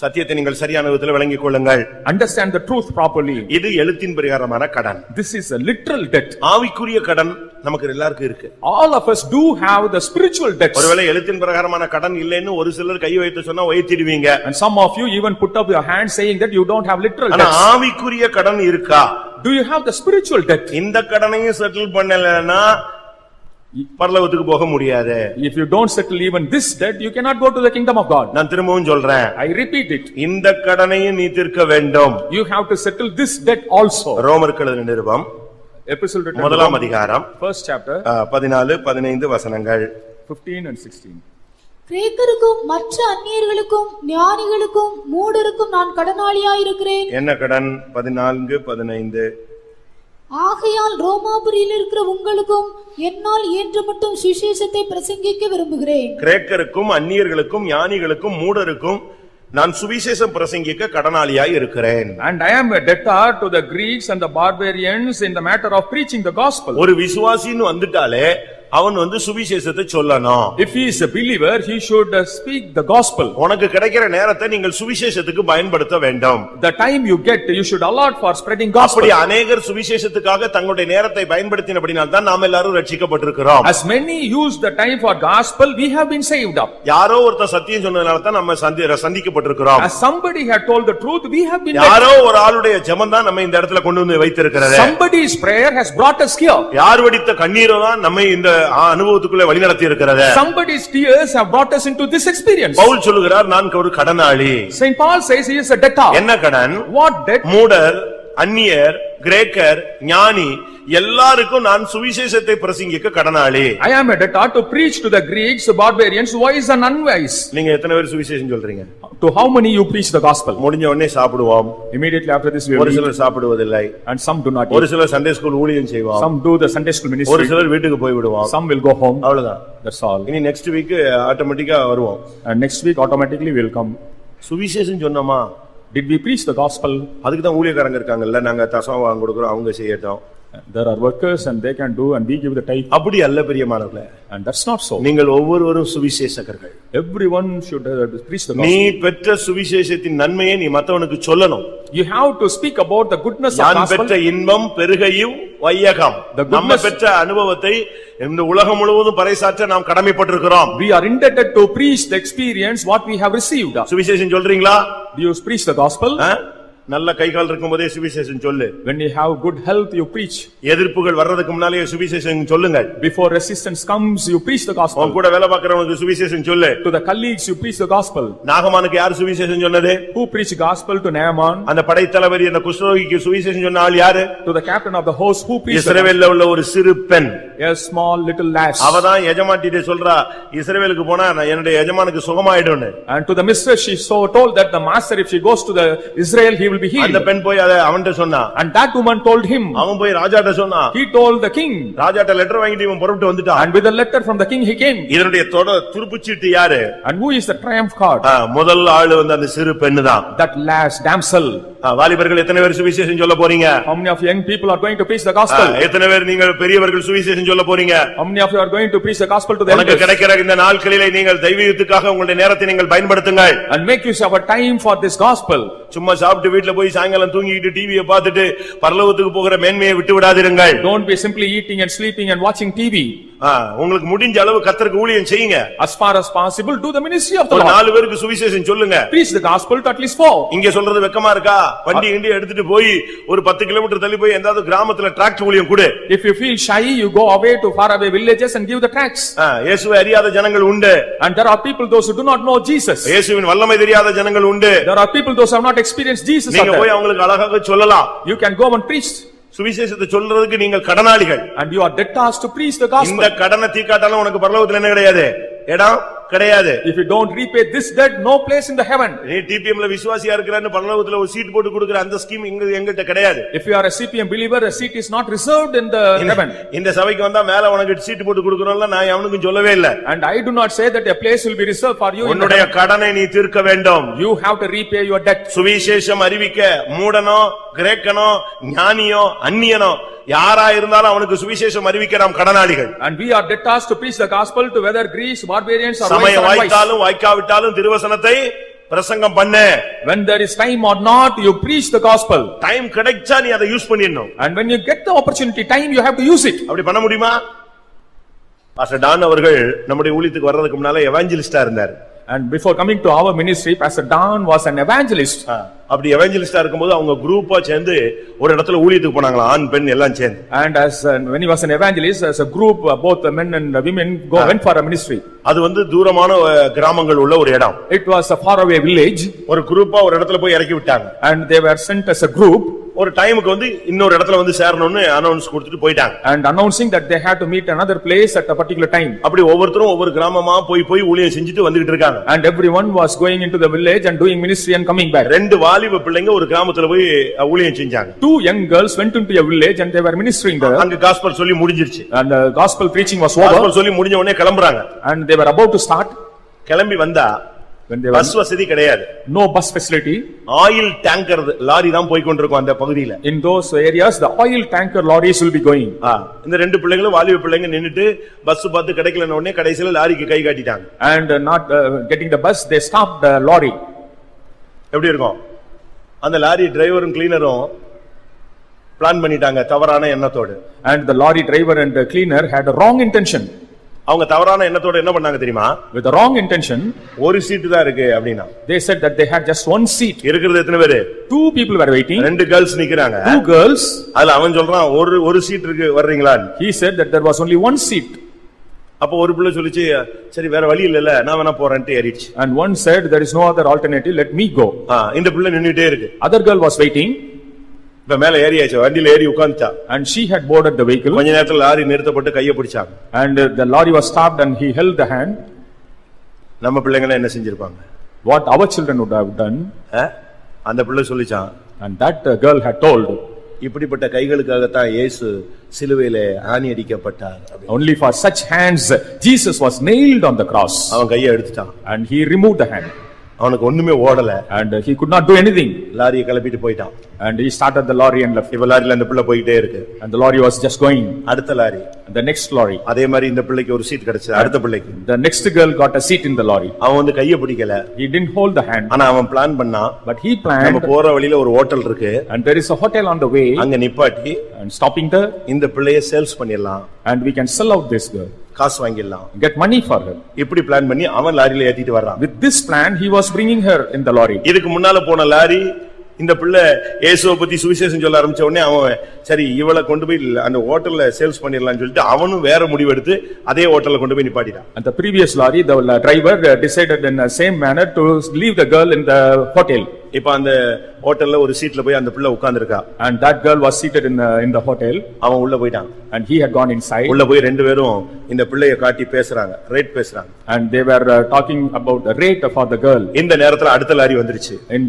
சத்தியத்தை நீங்கள் சரியான விதத்தில் விளங்கிக் கொள்ளுங்கள். Understand the truth properly. இது எழுத்தின் பிரகாரமான கடன். This is a literal debt. ஆவிக்குரிய கடன் நமக்கு எல்லாருக்கும் இருக்கு. All of us do have the spiritual debts. ஒருவேளை எழுத்தின் பிரகாரமான கடன் இல்லைன்னு ஒரு சிலர் கை வைத்து சொன்னா உயர்த்திடுவீங்க. And some of you even put up your hand saying that you don't have literal ஆனா debts. ஆவிக்குரிய கடன் இருக்கா? Do you have the spiritual debt? இந்த கடனையும் செட்டில் பண்ணலனா பரலோகத்துக்கு போக முடியாது. If you don't settle even this debt, you cannot go to the kingdom of God. நான் திரும்பவும் சொல்றேன். I repeat it. இந்த கடனையும் நீ தீர்க்க வேண்டும். You have to settle this debt also. ரோமருக்கு எழுதின நிருபம் Epistle written முதலாம் அதிகாரம் first chapter 14 15 வசனங்கள் 15 and 16. கிரேக்கருக்கும் மற்ற அந்நியர்களுக்கும் ஞானிகளுக்கும் மூடருக்கும் நான் கடனாளியாயிருக்கிறேன். என்ன கடன்? 14 15. ஆகையால் ரோமாபுரியில் இருக்கிற உங்களுக்கும் என்னால் இயன்ற மட்டும் சுவிசேஷத்தை பிரசங்கிக்க விரும்புகிறேன். கிரேக்கருக்கும் அந்நியர்களுக்கும் ஞானிகளுக்கும் மூடருக்கும் நான் சுவிசேஷம் பிரசங்கிக்க கடனாளியாய் இருக்கிறேன். And I am a debtor to the Greeks and the barbarians in the matter of preaching the gospel. ஒரு விசுவாசின்னு வந்துட்டாலே அவன் வந்து சுவிசேஷத்தை சொல்லணும். If he is a believer, he should speak the gospel. உனக்கு கிடைக்கிற நேரத்தை நீங்கள் சுவிசேஷத்துக்கு பயன்படுத்த வேண்டும். The time you get, you should allot for spreading gospel. அப்படி அநேகர் சுவிசேஷத்துக்காக தங்களுடைய நேரத்தை பயன்படுத்தினபடியால் தான் நாம் எல்லாரும் ரட்சிக்கப்பட்டிருக்கிறோம். As many use the time for gospel, we have been saved up. யாரோ ஒருத்தர் சத்தியம் சொன்னதனால தான் நம்ம சந்திக்கப்பட்டிருக்கிறோம். As somebody had told the truth, we have been. யாரோ ஒரு ஆளுடைய ஜெபம் தான் நம்ம இந்த இடத்துல கொண்டு வந்து வைத்திருக்கிறது. Somebody's prayer has brought us here. யார் வடித்த கண்ணீரோ தான் நம்மை இந்த அனுபவத்துக்குள்ள வழிநடத்தி இருக்கிறது. Somebody's tears have brought us into this experience. Pavul சொல்லுகிறார், நான் ஒரு கடனாளி. Saint Paul says he is a debtor. என்ன கடன்? What debt? மூடர், அந்நியர், கிரேக்கர், ஞானி எல்லாருக்கும் நான் சுவிசேஷத்தை பிரசங்கிக்க கடனாளி. I am a debtor to preach to the Greeks, barbarians, wise and unwise. நீங்க எத்தனை பேர் சுவிசேஷம் சொல்றீங்க? To how many you preach the gospel? முடிஞ்ச உடனே சாப்பிடுவோம். Immediately after this we ஒரு will eat. சிலர் சாப்பிடுவதில்லை. And some do not ஒரு eat. சிலர் சண்டே ஸ்கூல் ஊழியம் செய்வோம். Some do the Sunday school ஒரு ministry. சிலர் வீட்டுக்கு போய் விடுவோம். Some will go home. அவ்வளவுதான். That's all. இனி நெக்ஸ்ட் வீக் ஆட்டோமேட்டிக்கா வருவோம். And next week automatically we will come. சுவிசேஷம் சொன்னோமா? Did we preach the gospel? அதுக்கு தான் ஊழியக்காரங்க இருக்காங்கல்ல, நாங்க தசமம் வாங்க கொடுக்குறோம், அவங்க செய்யட்டும். There are workers and they can do and we give the tithe. அப்படி அல்ல பிரியமானவர்களே. And that's not so. நீங்கள் ஒவ்வொருவரும் சுவிசேஷகர்கள். Everyone should preach the நீ gospel. பெற்ற சுவிசேஷத்தின் நன்மையை நீ மத்தவனுக்கு சொல்லணும். You have to speak about the goodness of நான் gospel. பெற்ற இன்பம் பெருகையும் வையகம். The goodness- நம்ம பெற்ற அனுபவத்தை இந்த உலகம் முழுவதும் பறைசாற்ற நாம் கடமைப்பட்டிருக்கிறோம். We are indebted to preach the experience what we have received. சுவிசேஷம் சொல்றீங்களா? Do you preach the gospel? நல்ல கை கால் இருக்கும்போதே சுவிசேஷம் சொல்லு. When you have good health, you preach. எதிர்ப்புகள் வர்றதுக்கு முன்னாலே சுவிசேஷம் சொல்லுங்க. Before resistance comes, you preach the gospel. உன் கூட வேலை பார்க்கறவனுக்கு சுவிசேஷம் சொல்லு. To the colleagues, you preach the gospel. நாகமானுக்கு யார் சுவிசேஷம் சொன்னது? Who preached gospel to Naaman? அந்த படைத்தலைவர் அந்த குஷ்டரோகிக்கு சுவிசேஷம் சொன்ன ஆள் யாரு? To the captain of the host, who preached the இஸ்ரவேல்ல உள்ள ஒரு சிறு பெண். a small little lass. அவதான் எஜமான்கிட்ட சொல்றா, இஸ்ரவேலுக்கு போனா என்னுடைய எஜமானுக்கு சுகமாயிடும்னு. And to the mistress she so told that the master, if she goes to the Israel, he will be healed. அந்த பெண் போய் அத அவன்கிட்ட சொன்னா. And that woman told him. அவன் போய் ராஜாட்ட சொன்னா. He told the king. ராஜாட்ட லெட்டர் வாங்கிட்டு இவன் புறப்பட்டு வந்துட்டான். And with a letter from the king he came. இதனுடைய துருப்புச்சீட்டு யாரு? And who is the triumph card? முதல் ஆளு வந்து அந்த சிறு பெண்ணு தான். That lass, damsel. வாலிபர்கள் எத்தனை பேர் சுவிசேஷம் சொல்ல போறீங்க? How many of young people are going to preach the gospel? எத்தனை பேர் நீங்கள் பெரியவர்கள் சுவிசேஷம் சொல்ல போறீங்க? How many of you are going to preach the gospel to the உங்களுக்கு elders? கிடைக்கிற இந்த நாட்களிலே நீங்கள் தெய்வீகத்துக்காக உங்களுடைய நேரத்தை நீங்கள் பயன்படுத்துங்கள். And make use of a time for this gospel. சும்மா சாப்பிட்டு வீட்ல போய் சாயங்காலம் தூங்கிட்டு டிவியை பார்த்துட்டு பரலோகத்துக்கு போகிற மேன்மையை விட்டு விடாதீர்கள். Don't be simply eating and sleeping and watching TV. உங்களுக்கு முடிஞ்ச அளவு கர்த்தருக்கு ஊழியம் செய்யுங்க. As far as possible, do the ministry of the ஒரு Lord. 4 பேருக்கு சுவிசேஷம் சொல்லுங்க. Preach the gospel to at least 4. இங்க சொல்றது வெக்கமா இருக்கா? வண்டி கிண்டி எடுத்துட்டு போய் ஒரு 10 கிலோமீட்டர் தள்ளி போய் எந்தாவது கிராமத்துல டிராக்ட் ஊழியம் கொடு. If you feel shy, you go away to far away villages and give the tracts. இயேசுவை அறியாத ஜனங்கள் உண்டு. And there are people those who do not know Jesus. இயேசுவின் வல்லமை தெரியாத ஜனங்கள் உண்டு. There are people those who have not experienced Jesus. நீங்க போய் அவங்களுக்கு அழகாக சொல்லலாம். You can go and preach. சுவிசேஷத்தை சொல்றதுக்கு நீங்கள் கடனாளிகள். And you are debtors to preach the gospel. இந்த கடனை தீக்காட்டாலும் உனக்கு பரலோகத்துல என்ன கிடையாது? இடம் கிடையாது. If you don't repay this debt, no place in the heaven. நீ டிபிஎம்ல விசுவாசியா இருக்கறன்னு பரலோகத்துல ஒரு சீட் போட்டு கொடுக்கிற அந்த ஸ்கீம் எங்கிட்ட கிடையாது. If you are a CPM believer, a seat is not reserved in the heaven. இந்த சபைக்கு வந்தா மேல உனக்கு சீட் போட்டு கொடுக்கறோம்ல, நான் எவனுக்கும் சொல்லவே இல்ல. And I do not say that a place will be reserved for you in the உன்னுடைய heaven. கடனை நீ தீர்க்க வேண்டும். You have to repay your debt. சுவிசேஷம் அறிவிக்க மூடனோ கிரேக்கனோ ஞானியோ அந்நியனோ யாரா இருந்தாலும் அவனுக்கு சுவிசேஷம் அறிவிக்க நாம் கடனாளிகள். And we are debtors to preach the gospel to whether Greeks, barbarians or சமயம் வாய்த்தாலும் வாய்க்காவிட்டாலும் திருவசனத்தை பிரசங்கம் பண்ணு. When there is time or not, you preach the gospel. Time கிடைச்சா நீ அதை யூஸ் பண்ணிடணும். And when you get the opportunity, time, you have to use it. அப்படி பண்ண முடியுமா? பாஸ்டர் டான் அவர்கள் நம்முடைய ஊழியத்துக்கு வர்றதுக்கு முன்னால எவாஞ்சலிஸ்டா இருந்தார். And before coming to our ministry, Pastor Dan was an evangelist. அப்படி எவாஞ்சலிஸ்டா இருக்கும்போது அவங்க குரூப்பா சேர்ந்து ஒரு இடத்துல ஊழியத்துக்கு போனாங்களா, ஆண் பெண் எல்லாம் சேர்ந்து. And when he was an evangelist, as a group, both the men and the women went for a ministry. அது வந்து தூரமான கிராமங்கள் உள்ள ஒரு இடம். It was a faraway village. ஒரு குரூப்பா ஒரு இடத்துல போய் இறக்கி விட்டாங்க. And they were sent as a group. ஒரு டைமுக்கு வந்து இன்னொரு இடத்துல வந்து சேரணும்னு அனௌன்ஸ் கொடுத்துட்டு போயிட்டாங்க. And announcing that they had to meet another place at a particular time. அப்படி ஒவ்வொருத்தரும் ஒவ்வொரு கிராமமா போய் ஊழியம் செஞ்சுட்டு வந்துட்டு இருக்காங்க. And everyone was going into the village and doing ministry and coming back. 2 வாலிப பிள்ளைங்க ஒரு கிராமத்துல போய் ஊழியம் செஞ்சாங்க. 2 young girls went into a village and they were ministering there. அங்க காஸ்பல் சொல்லி முடிஞ்சிருச்சு. And the gospel preaching was over. Gospel சொல்லி முடிஞ்ச உடனே கிளம்புறாங்க. And they were about to start. கிளம்பி வந்தா பஸ் வசதி கிடையாது. No bus facility. Oil tanker lorry தான் போய் கொண்டிருக்கும் அந்த பகுதியில. In those areas the oil tanker lorries will be going. இந்த 2 பிள்ளைகளும் வாலிப பிள்ளைங்க நின்னுட்டு பஸ் பார்த்து கிடைக்கலன உடனே கடைசில லாரிக்கு கை காட்டிட்டாங்க. And not getting the bus, they stopped the lorry. எப்படி இருக்கும்? அந்த லாரி டிரைவரும் கிளீனரும் பிளான் பண்ணிட்டாங்க தவறான எண்ணத்தோட. And the lorry driver and the cleaner had a wrong intention. அவங்க தவறான எண்ணத்தோட என்ன பண்ணாங்க தெரியுமா? With the wrong intention, ஒரு சீட் தான் இருக்கு அப்படினா. They said that they had just 1 seat. இருக்குது எத்தனை பேரு? 2 people were waiting. 2 girls நிக்கறாங்க. 2 girls. அதுல அவன் சொல்றான் ஒரு சீட் இருக்கு வர்றீங்களா? He said that there was only 1 seat. அப்ப ஒரு பிள்ளை சொல்லிச்சு, சரி வேற வழி இல்லல, நான் வேணா போறேன்ட்டு ஏறிச்சு. And one said there is no other alternative, let me go. இந்த பிள்ளை நின்னுட்டே இருக்கு. Other girl was waiting. இப்ப மேல ஏறியாச்சு, வண்டியில ஏறி உட்கார்ந்தா. And she had boarded the vehicle. கொஞ்ச நேரத்துல லாரி நிறுத்தப்பட்டு கையை பிடிச்சாங்க. And the lorry was stopped and he held the hand. நம்ம பிள்ளைங்க என்ன செஞ்சிருப்பாங்க? What our children would have done. அந்த பிள்ளை சொல்லிச்சான். And that girl had told. இப்படிப்பட்ட கைகளுக்காக தான் இயேசு சிலுவையிலே ஆணி அடிக்கப்பட்டார். Only for such hands Jesus was nailed on the cross. அவன் கையை எடுத்துட்டான். And he removed the hand. அவனுக்கு ஒண்ணுமே ஓடல. and he could not do anything. லாரியை கிளப்பிட்டு போயிட்டான். And he started the lorry and left. இப்ப லாரியில அந்த பிள்ளை போயிட்டே இருக்கு. And the lorry was just going. அடுத்த lorry. And the next lorry. அதே மாதிரி இந்த பிள்ளைக்கு ஒரு சீட் கிடைச்சது. அடுத்த பிள்ளைக்கு. The next girl got a seat in the lorry. அவன் வந்து கையை பிடிக்கல. He didn't hold the hand. ஆனா அவன் பிளான் பண்ணா. But he planned. நம்ம போற வழியில ஒரு ஹோட்டல் இருக்கு. And there is a hotel on the way. அங்க நிப்பாட்டி. And stopping there. இந்த பிள்ளையை சேல்ஸ் பண்ணிடலாம். And we can sell out this girl. காசு வாங்கிடலாம். Get money for her. இப்படி பிளான் பண்ணி அவன் லாரியில ஏத்திட்டு வர்றான். With this plan he was bringing her in the lorry. இதுக்கு முன்னால போன லாரி இந்த பிள்ளை இயேசுவை பத்தி சுவிசேஷம் சொல்ல ஆரம்பிச்ச உடனே அவன் சரி இவளை கொண்டு போய் அந்த ஹோட்டல்ல சேல்ஸ் பண்ணிடலாம்னு சொல்லிட்டு அவனும் வேற முடிவு எடுத்து அதே ஹோட்டல்ல கொண்டு போய் நிப்பாட்டிட்டான். And the previous lorry the driver decided in the same manner to leave the girl in the hotel. இப்ப அந்த ஹோட்டல்ல ஒரு சீட்ல போய் அந்த பிள்ளை உட்கார்ந்திருக்கா. And that girl was seated in the hotel. அவன் உள்ள போய்ட்டான். And he had gone inside. உள்ள போய் ரெண்டு பேரும் இந்த பிள்ளையை காட்டி பேசுறாங்க, ரேட் பேசுறாங்க. And they were talking about the rate for the girl. இந்த நேரத்துல அடுத்த லாரி வந்துருச்சு. In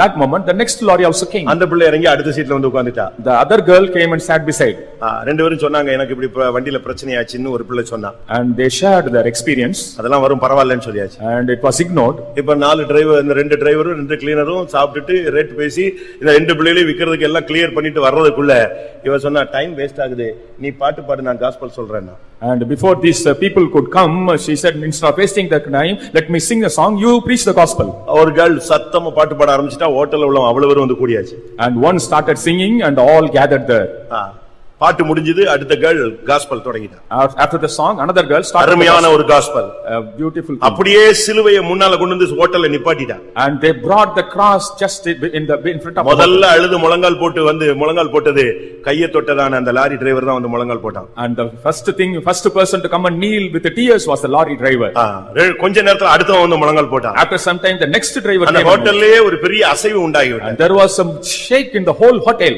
that moment the next lorry also came. அந்த பிள்ளை இறங்கி அடுத்த சீட்ல வந்து உட்கார்ந்துட்டா. The other girl came and sat beside. ரெண்டு பேரும் சொன்னாங்க எனக்கு இப்படி வண்டியில பிரச்சனையாச்சுன்னு ஒரு பிள்ளை சொன்னா. And they shared their experience. அதெல்லாம் வரும் பரவாயில்லைன்னு சொல்லியாச்சு. And it was ignored. இப்ப நாலு டிரைவர் இந்த ரெண்டு டிரைவரும் ரெண்டு கிளீனரும் சாப்பிட்டுட்டு ரேட் பேசி இந்த ரெண்டு பிள்ளைகளையும் விக்கிறதுக்கு எல்லாம் கிளியர் பண்ணிட்டு வர்றதுக்குள்ள இவ சொன்னா டைம் வேஸ்ட் ஆகுது, நீ பாட்டு பாடு நான் காஸ்பல் சொல்றேன்னா. And before these people could come, she said, instead of wasting the time, let me sing a song, you preach the gospel. ஒரு கேர்ள் சத்தமா பாட்டு பாட ஆரம்பிச்சிட்டா ஹோட்டல்ல உள்ள அவ்வளவு பேரும் வந்து கூடியாச்சு. And one started singing and all gathered there. பாட்டு முடிஞ்சது, அடுத்த கேர்ள் காஸ்பல் தொடங்கிட்டா. After the song another girl started. அருமையான ஒரு காஸ்பல். Beautiful. அப்படியே சிலுவையை முன்னால கொண்டு வந்து ஹோட்டல்ல நிப்பாட்டிட்டா. And they brought the cross just in front of. முதல்ல அழுது முழங்கால் போட்டு வந்து முழங்கால் போட்டது கையை தொட்டதான அந்த லாரி டிரைவர் தான் வந்து முழங்கால் போட்டான். And the first person to come and kneel with the tears was the lorry driver. கொஞ்ச நேரத்துல அடுத்தவன் வந்து முழங்கால் போட்டான். After some time the next driver came. அந்த ஹோட்டல்லே ஒரு பெரிய அசைவு உண்டாகிவிட்டது. And there was some shake in the whole hotel.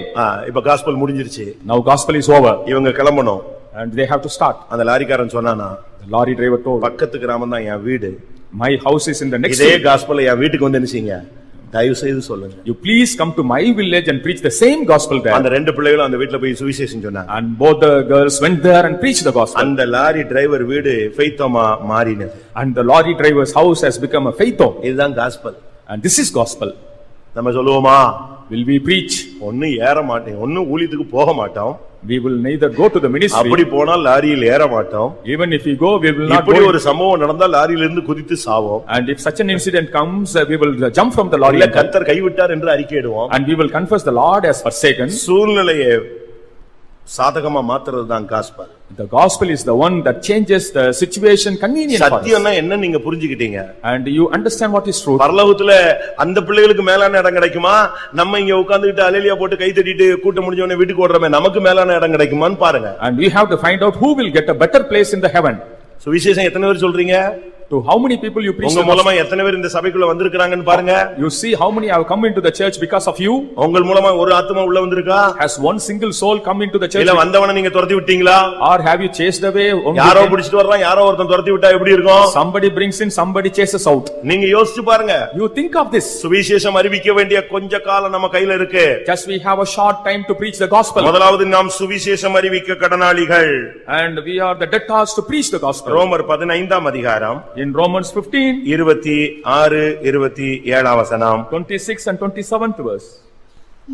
இப்ப காஸ்பல் முடிஞ்சிருச்சு. Now gospel is over. இவங்க கிளம்பணும். And they have to start. அந்த லாரிக்காரன் சொன்னானா, the lorry driver told, பக்கத்து கிராமம் தான் என் வீடு. My house is in the next. இதே காஸ்பல் என் வீட்டுக்கு வந்து நிச்சீங்க. தயவு செய்து சொல்லுங்க. You please come to my village and preach the same gospel there. அந்த ரெண்டு பிள்ளைகளும் அந்த வீட்ல போய் சுவிசேஷம் சொன்னாங்க. And both the girls went there and preached the gospel. அந்த லாரி டிரைவர் வீடு ஃபெய்த்தோமா மாறினது. And the lorry driver's house has become a faith home. இதுதான் gospel. And this is gospel. நம்ம சொல்லுவோமா? Will we preach? ஒண்ணு ஏற மாட்டோம், ஒண்ணு ஊழியத்துக்கு போக மாட்டோம். We will neither go to the ministry. அப்படி போனால் லாரியில் ஏற மாட்டோம். Even if we go, we will not go. இப்படி ஒரு சம்பவம் நடந்தா லாரியில இருந்து குதித்து சாவோம். And if such an incident comes, we will jump from the lorry. இல்ல கர்த்தர் கைவிட்டார் என்று அறிக்கையிடுவோம். And we will confess the Lord has forsaken. சூழ்நிலையை சாதகமா மாத்துறதுதான் gospel. The gospel is the one that changes the situation convenient for us. சத்தியம்னா என்ன நீங்க புரிஞ்சுக்கிட்டீங்க? And you understand what is truth. பரலோகத்துல அந்த பிள்ளைகளுக்கு மேலான இடம் கிடைக்குமா? நம்ம இங்க உட்கார்ந்துட்டு அல்லேலூயா போட்டு கை தட்டிட்டு கூட்டம் முடிஞ்ச உடனே வீட்டுக்கு ஓடுறோமே, நமக்கு மேலான இடம் கிடைக்குமான்னு பாருங்க. And we have to find out who will get a better place in the heaven. சுவிசேஷம் எத்தனை பேர் சொல்றீங்க? To how many people you preach? உங்க மூலமா எத்தனை பேர் இந்த சபைக்குள்ள வந்திருக்காங்கன்னு பாருங்க. You see how many have come into the church because of you? உங்கள் மூலமா ஒரு ஆத்துமா உள்ள வந்திருக்கா? Has one single soul come into the church? இல்ல வந்தவன நீங்க துரத்தி விட்டீங்களா? Or have you chased away? யாரோ பிடிச்சிட்டு வர்றான், யாரோ ஒருத்தன் துரத்தி விட்டா எப்படி இருக்கும்? Somebody brings in, somebody chases out. நீங்க யோசிச்சு பாருங்க. You think of this. சுவிசேஷம் அறிவிக்க வேண்டிய கொஞ்ச காலம் நம்ம கையில இருக்கு. Just we have a short time to preach the gospel. முதலாவது நாம் சுவிசேஷம் அறிவிக்க கடனாளிகள். And we are the debtors to preach the gospel. ரோமர் 15ஆம் அதிகாரம். In Romans 15. 26 27 வசனம். 26 and 27th verse.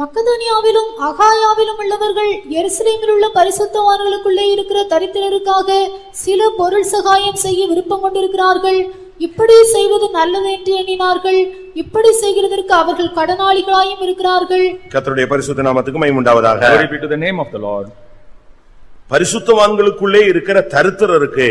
மக்கதோனியாவிலும் அகாயாவிலும் உள்ளவர்கள் எருசலேமில் உள்ள பரிசுத்தவான்களுக்குள்ளே இருக்கிற தரித்திரருக்காக சில பொருள் சகாயம் செய்ய விருப்பம் கொண்டிருக்கிறார்கள். இப்படி செய்வது நல்லது என்று எண்ணினார்கள். இப்படி செய்கிறதற்கு அவர்கள் கடனாளிகளாயும் இருக்கிறார்கள். கர்த்தருடைய பரிசுத்த நாமத்துக்கு மகிமை உண்டாவதாக. Glory be to the name of the Lord. பரிசுத்தவான்களுக்குள்ளே இருக்கிற தரித்திரருக்கு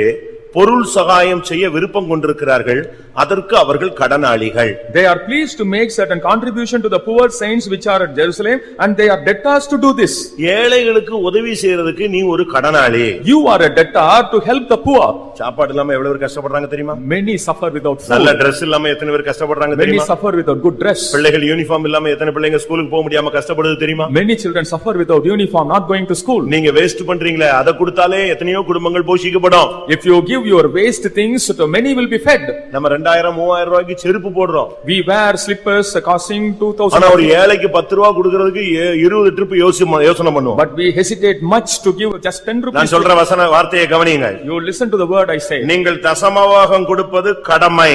பொருள் சகாயம் செய்ய விருப்பம் கொண்டிருக்கிறார்கள், அதற்கு அவர்கள் கடனாளிகள். They are pleased to make certain contribution to the poor saints which are at Jerusalem, and they are debtors to do this. ஏழைகளுக்கு உதவி செய்யறதுக்கு நீ ஒரு கடனாளி. You are a debtor to help the poor. சாப்பாடு இல்லாம எவ்வளவு பேர் கஷ்டப்படுறாங்க தெரியுமா? Many suffer without food. நல்ல Dress இல்லாம எத்தனை பேர் கஷ்டப்படுறாங்க Many தெரியுமா? suffer without good dress. பிள்ளைகள் யூனிஃபார்ம் இல்லாம எத்தனை பிள்ளைங்க ஸ்கூலுக்கு போக முடியாம கஷ்டப்படுது தெரியுமா? Many children suffer without uniform, not going to school. நீங்க வேஸ்ட் பண்றீங்களே, அதை கொடுத்தாலே எத்தனையோ குடும்பங்கள் போஷிக்கப்படும். If you give give your waste things, so many will be fed. நம்ம 2000-3000 ரூபாய்க்கு செருப்பு போடுறோம். We wear slippers costing 2000. ஆனா ஒரு ஏழைக்கு 10 ரூபாய் கொடுக்கிறதுக்கு 20 ட்ரிப் யோசனை பண்ணுவோம். But we hesitate much to give just 10 rupees. நான் சொல்ற வார்த்தையை கவனியுங்க. You listen to the word I say. நீங்கள் தசமபாகம் கொடுப்பது கடமை.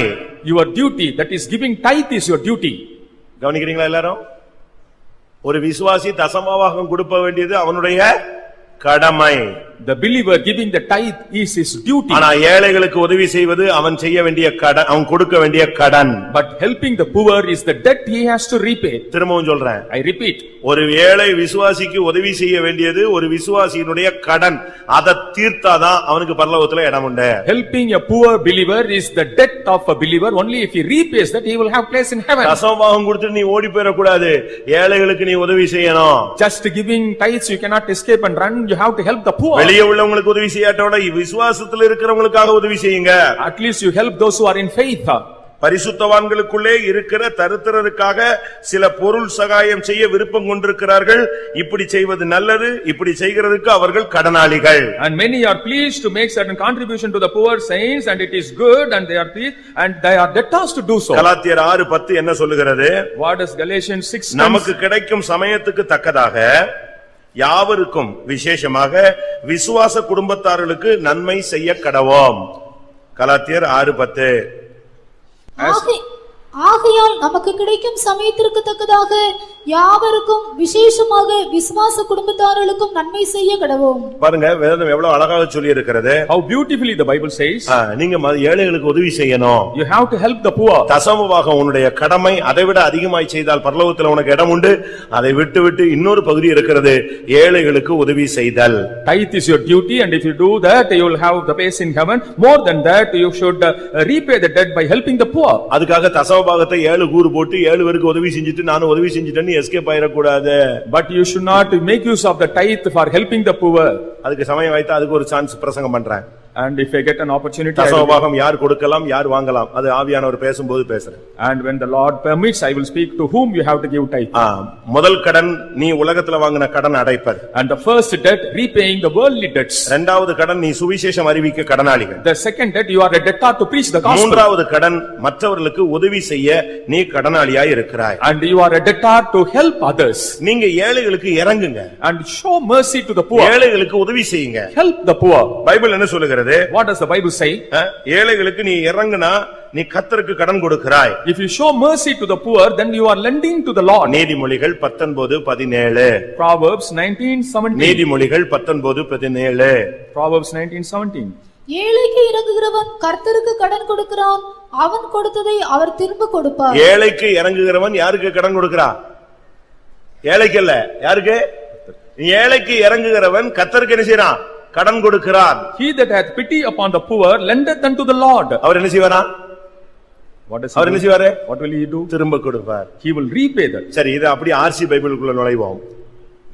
Your duty, that is giving tithe is your duty. கவனிக்கிறீங்களா எல்லாரும்? ஒரு விசுவாசி தசமபாகம் கொடுக்க வேண்டியது அவனுடைய கடமை. The believer giving the tithe is his duty. ஆனா ஏழைகளுக்கு உதவி செய்வது அவன் செய்ய வேண்டிய கடன், அவன் கொடுக்க வேண்டிய கடன். But helping the poor is the debt he has to repay. திரும்பவும் சொல்றேன். I repeat. ஒரு ஏழை விசுவாசிக்கு உதவி செய்ய வேண்டியது ஒரு விசுவாசியினுடைய கடன். அதை தீர்த்தாதான் அவனுக்கு பரலோகத்துல இடம் உண்டு. Helping a poor believer is the debt of a believer. Only if he repays that he will have place in heaven. தசமபாகம் கொடுத்து நீ ஓடி போயிட கூடாது. ஏழைகளுக்கு நீ உதவி செய்யணும். Just giving tithes you cannot escape and run. You have to help the poor. வெளியே உள்ளவங்களுக்கு உதவி செய்யாட்டோட விசுவாசத்துல இருக்கிறவங்களுக்காக உதவி செய்யுங்க. At least you help those who are in faith. பரிசுத்தவான்களுக்குள்ளே இருக்கிற தரித்திரருக்காக சில பொருள் சகாயம் செய்ய விருப்பம் கொண்டிருக்கிறார்கள். இப்படி செய்வது நல்லது, இப்படி செய்கிறதுக்கு அவர்கள் கடனாளிகள். And many are pleased to make certain contribution to the poor saints, and it is good, and they are pleased and they are debtors to do so. கலாத்தியர் 6:10 என்ன சொல்லுகிறது? What does Galatians 6 நமக்கு கிடைக்கும் சமயத்துக்கு தக்கதாக யாவருக்கும் விசேஷமாக விசுவாச குடும்பத்தார்களுக்கு நன்மை செய்ய கடவோம். கலாத்தியர் 6:10. ஆகையால் நமக்கு கிடைக்கும் சமயத்திற்கு தக்கதாக யாவருக்கும் விசேஷமாக விசுவாச குடும்பத்தார்களுக்கும் நன்மை செய்ய கடவோம். பாருங்க வேதம் எவ்வளவு அழகாக சொல்லி இருக்கிறது. How beautifully the Bible says. நீங்க ஏழைகளுக்கு உதவி செய்யணும். You have to help the poor. தசமபாகம் உன்னுடைய கடமை. அதைவிட அதிகமாய் செய்தால் பரலோகத்தில் உனக்கு இடம் உண்டு. அதை விட்டு இன்னொரு பகுதி இருக்கிறது, ஏழைகளுக்கு உதவி செய்தல். Tithe is your duty, and if you do that you will have the place in heaven. More than that you should repay the debt by helping the poor. அதுக்காக தசமபாகத்தை 7 கூறு போட்டு 7 பேருக்கு உதவி செஞ்சுட்டு நானும் உதவி செஞ்சுட்டேன்னு எஸ்கேப் ஆயிடக்கூடாது. But you should not make use of the tithe for helping the poor. அதுக்கு சமயம் வைத்தா அதுக்கு ஒரு சான்ஸ் பிரசங்கம் பண்றேன். And if I get an opportunity, தசமபாகம் யார் கொடுக்கலாம் யார் வாங்கலாம் அது ஆவியானவர் பேசும்போது பேசுறேன். And when the Lord permits I will speak to whom you have to give tithe. முதல் கடன் நீ உலகத்துல வாங்கின கடன் அடைப்பது. And the first debt repaying the worldly debts. இரண்டாவது கடன் நீ சுவிசேஷம் அறிவிக்க கடனாளிகள். The second debt you are a debtor to preach the gospel. மூன்றாவது கடன் மற்றவர்களுக்கு உதவி செய்ய நீ கடனாளியாய் இருக்கிறாய். And you are a debtor to help others. நீங்க ஏழைகளுக்கு இறங்குங்க. And show mercy to the poor. ஏழைகளுக்கு உதவி செய்யுங்க. Help the poor. பைபிள் என்ன சொல்லுகிறது? What does the Bible say? ஏழைகளுக்கு நீ இறங்குனா நீ கர்த்தருக்கு கடன் கொடுக்கிறாய். If you show mercy to the poor, then you are lending to the Lord. நீதிமொழிகள் 19:17. Proverbs 19:17. நீதிமொழிகள் 19:17. Proverbs 19:17. ஏழைக்கு இறங்குகிறவன் கர்த்தருக்கு கடன் கொடுக்கிறான், அவன் கொடுத்ததை அவர் திரும்ப கொடுப்பார். ஏழைக்கு இறங்குகிறவன் யாருக்கு கடன் கொடுக்கிறான்? ஏழைக்கு இல்ல, யாருக்கு? ஏழைக்கு இறங்குகிறவன் கர்த்தருக்கு என்ன செய்றான்? கடன் கொடுக்கிறான். He that hath pity upon the poor lendeth unto the Lord. அவர் என்ன செய்வாரா? அவர் என்ன செய்வாரு? What will he do? திரும்ப கொடுப்பார். He will repay that. சரி, இது அப்படி ஆர்சி பைபிளுக்குள்ள நுழைவோம்.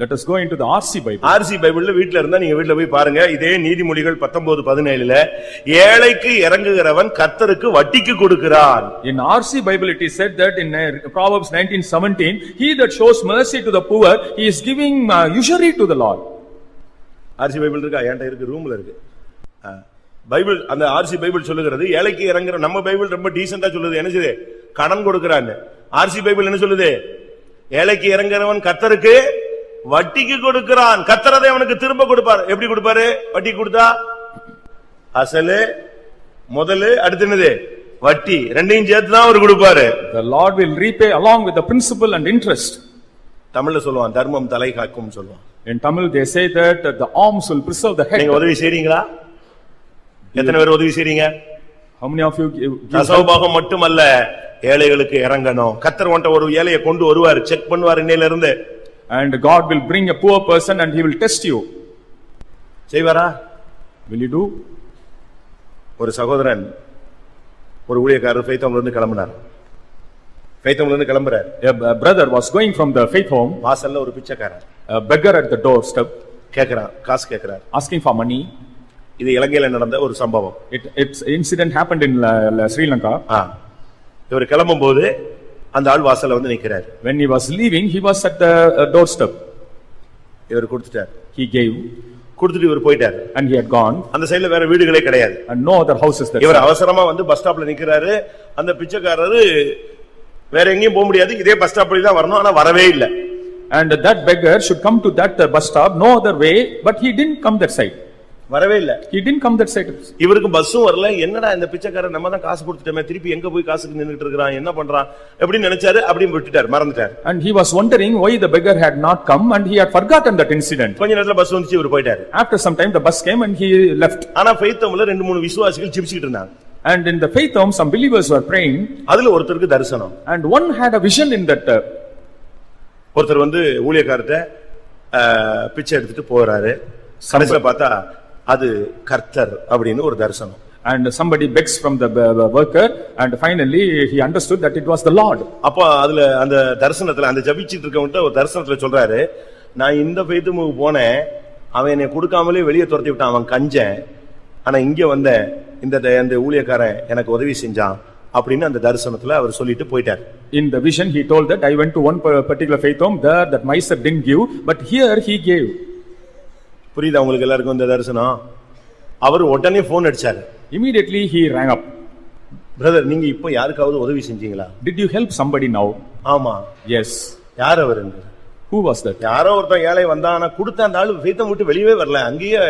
Let us go into the RC Bible. RC பைபிள்ல வீட்ல இருந்தா நீங்க வீட்ல போய் பாருங்க. இதே நீதிமொழிகள் 19:17 ஏழைக்கு இறங்குகிறவன் கர்த்தருக்கு வட்டிக்கு கொடுக்கிறான். In RC Bible it is said that in Proverbs 19:17 he that shows mercy to the poor he is giving usury to the Lord. RC Bible இருக்கா? என்கிட்ட இருக்கு, ரூம்ல இருக்கு. பைபிள் அந்த ஆர்சி பைபிள் சொல்லுகிறது ஏழைக்கு இறங்குற. நம்ம பைபிள் ரொம்ப டீசென்ட்டா சொல்லுது, என்ன செய்யுது? கடன் கொடுக்கிறான்னு. ஆர்சி பைபிள் என்ன சொல்லுது? ஏழைக்கு இறங்குறவன் கர்த்தருக்கு வட்டிக்கு கொடுக்கிறான், கர்த்தர் அதை அவனுக்கு திரும்ப கொடுப்பார். எப்படி கொடுப்பாரு? வட்டி கொடுத்தா அசலு முதலு அடுத்து என்னது? வட்டி, ரெண்டையும் சேர்த்து தான் அவர் கொடுப்பாரு. The Lord will repay along with the principal and interest. தமிழ்ல சொல்லுவான் தர்மம் தலை காக்கும் சொல்லுவான். In Tamil they say that the alms will preserve the head. நீங்க உதவி செய்றீங்களா? எத்தனை பேர் உதவி செய்றீங்க? How many of you give? தசமபாகம் மட்டுமல்ல, ஏழைகளுக்கு இறங்கணும். கர்த்தர் உன்கிட்ட ஒரு ஏழையை கொண்டு வருவார், செக் பண்ணுவார் இன்னையில இருந்து. And God will bring a poor person and he will test you. செய்வாரா? Will you do? ஒரு சகோதரன் ஒரு ஊழியக்காரர் ஃபெய்த்தோம்ல இருந்து கிளம்பினார். ஃபெய்த்தோம்ல இருந்து கிளம்புறார். A brother was going from the faith home. வாசல்ல ஒரு பிச்சைக்காரன், A beggar at the doorstep கேக்குறான், காசு கேக்குறார். asking for money. இது இலங்கையில நடந்த ஒரு சம்பவம். Its incident happened in Sri Lanka. இவர் கிளம்பும்போது அந்த ஆள் வாசல்ல வந்து நிக்கிறார். When he was leaving he was at the doorstep. இவர் கொடுத்துட்டார். He gave. கொடுத்துட்டு இவர் போயிட்டாரு. and he had gone, அந்த சைடுல வேற வீடுகளே கிடையாது. and no other houses that இவர் அவசரமா வந்து பஸ் ஸ்டாப்ல நிக்கிறாரு. அந்த பிச்சைக்காரரு வேற எங்கேயும் போக முடியாது, இதே பஸ் ஸ்டாப்ல தான் வரணும், ஆனா வரவே இல்லை. and that beggar should come to that bus stop, no other way, but he didn't come that side. வரவே இல்ல. He didn't come that side. இவருக்கு பஸ்ஸும் வரல. என்னடா இந்த பிச்சைக்காரன் நம்ம தான் காசு கொடுத்துட்டோமே, திருப்பி எங்க போய் காசுக்கு நின்னுட்டு இருக்கான், என்ன பண்றான் எப்படின்னு நினைச்சாரு. அப்படியே விட்டுட்டாரு, மறந்துட்டாரு. And he was wondering why the beggar had not come, and he had forgotten that incident. கொஞ்ச நேரத்துல பஸ் வந்துச்சு, இவர் போயிட்டாரு. After some time the bus came and he left. ஆனா ஃபெய்த் ஹோம்ல 2-3 விசுவாசிகள் ஜெபிச்சிட்டு இருந்தாங்க. And in the faith home some believers were praying. அதுல ஒருத்தருக்கு தரிசனம். And one had a vision in that. ஒருத்தர் வந்து ஊழியக்காரர்ட்ட பிச்சை எடுத்துட்டு போறாரு. கடைசில பார்த்தா அது கர்த்தர் அப்படின்னு ஒரு தரிசனம். And somebody begs from the worker, and finally he understood that it was the Lord. அப்ப அதுல அந்த தரிசனத்துல அந்த ஜெபிச்சிட்டு இருக்கவன்ட்ட ஒரு தரிசனத்துல சொல்றாரு, நான் இந்த ஃபெய்த் ஹோமுக்கு போனேன், அவன் என்னை கொடுக்காமலே வெளியே துரத்தி விட்டான், அவன் கஞ்சன், ஆனா இங்க வந்த இந்த ஊழியக்காரன் எனக்கு உதவி செஞ்சான் அப்படின்னு அந்த தரிசனத்துல அவர் சொல்லிட்டு போயிட்டார். In the vision he told that I went to one particular faith home, there that miser didn't give, but here he gave. புரியுதா உங்களுக்கு எல்லாருக்கும் இந்த தரிசனம்? அவர் உடனே போன் அடிச்சாரு. Immediately he rang up. Brother, நீங்க இப்ப யாருக்காவது உதவி செஞ்சீங்களா? Did you help somebody now? ஆமா. Yes. யார் அவர்? Who was that? யாரோ ஒருத்தன் ஏழை வந்தான், ஆனா கொடுத்த அந்த ஆளு ஃபெய்த் ஹோம் விட்டு வெளியவே வரல, அங்கேயே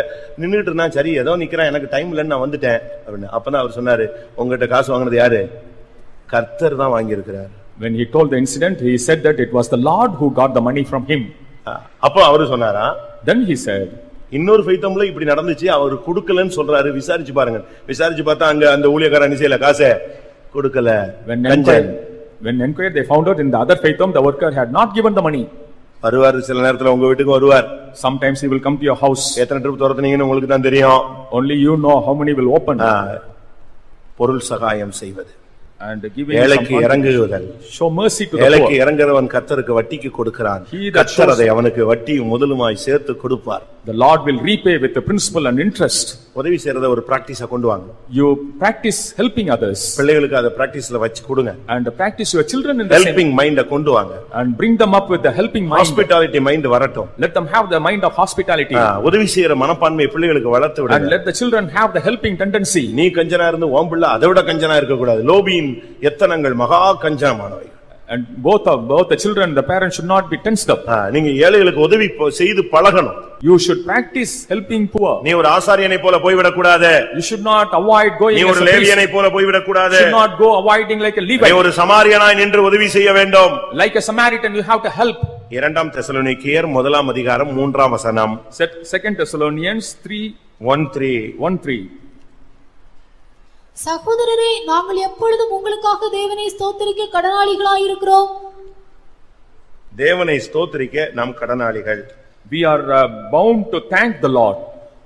நின்னுட்டு இருந்தான். சரி ஏதோ நிக்கிறான், எனக்கு டைம் இல்லைன்னு நான் வந்துட்டேன் அப்படின்னு. அப்பதான் அவர் சொன்னாரு, உங்ககிட்ட காசு வாங்கினது யாரு? கர்த்தர் தான் வாங்கி இருக்கிறார். When he told the incident, he said that it was the Lord who got the money from him. அப்போ அவரு சொன்னாரா, Then he said, இன்னொரு ஃபெய்த் ஹோம்ல இப்படி நடந்துச்சு, அவர் கொடுக்கலன்னு சொல்றாரு, விசாரிச்சு பாருங்க. விசாரிச்சு பார்த்தா அங்க அந்த ஊழியக்காரன் என்ன செய்யல, காசை கொடுக்கல. When inquired, they found out in the other faith home the worker had not given the money. வருவார், சில நேரத்துல உங்க வீட்டுக்கு வருவார். Sometimes he will come to your house. எத்தனை ட்ரிப் துரத்துனீங்கன்னு உங்களுக்கு தான் தெரியும். Only you know how many will open. பொருள் சகாயம் செய்வது, and giving ஏழைக்கு இறங்குவதல், show mercy to the poor. ஏழைக்கு இறங்குறவன் கர்த்தருக்கு வட்டிக்கு கொடுக்கிறான், கர்த்தர் அதை அவனுக்கு வட்டியும் முதலுமாய் சேர்த்து கொடுப்பார். The Lord will repay with the principal and interest. உதவி செய்யறத ஒரு பிராக்டிஸா கொண்டு வாங்க. You practice helping others. பிள்ளைகளுக்கு அதை பிராக்டிஸ்ல வச்சு கொடுங்க. And practice your children in the helping mind கொண்டு வாங்க. And bring them up with the helping mind. Hospitality mind வரட்டும். Let them have the mind of hospitality. உதவி செய்யற மனப்பான்மை பிள்ளைகளுக்கு வளர்த்து விடுங்க. And let the children have the helping tendency. நீ கஞ்சனா இருந்து உன் பிள்ளை அதை விட கஞ்சனா இருக்க கூடாது. லோபியின் எத்தனங்கள் மகா கஞ்சனமானவை. And both the children, the parents should not be tensed up. நீங்க ஏழைகளுக்கு உதவி செய்து பழகணும். You should practice helping poor. நீ ஒரு ஆசாரியனை போல போய் விட கூடாது. You should not avoid going. நீ ஒரு லேவியனை போல போய் விட கூடாது. Should not go avoiding like a Levite. நீ ஒரு சமாரியனாய் நின்று உதவி செய்ய வேண்டும். Like a Samaritan you have to help. 2 தெசலோனிக்கேயர் 1 அதிகாரம் 3 வசனம். 2 Thessalonians 3:1-3. சகோதரரே, நாங்கள் எப்பொழுதும் உங்களுக்காக தேவனை ஸ்தோத்திரிக்க கடனாளிகளாயிருக்கிறோம். தேவனை ஸ்தோத்திரிக்க நாம் கடனாளிகள். We are bound to thank the Lord.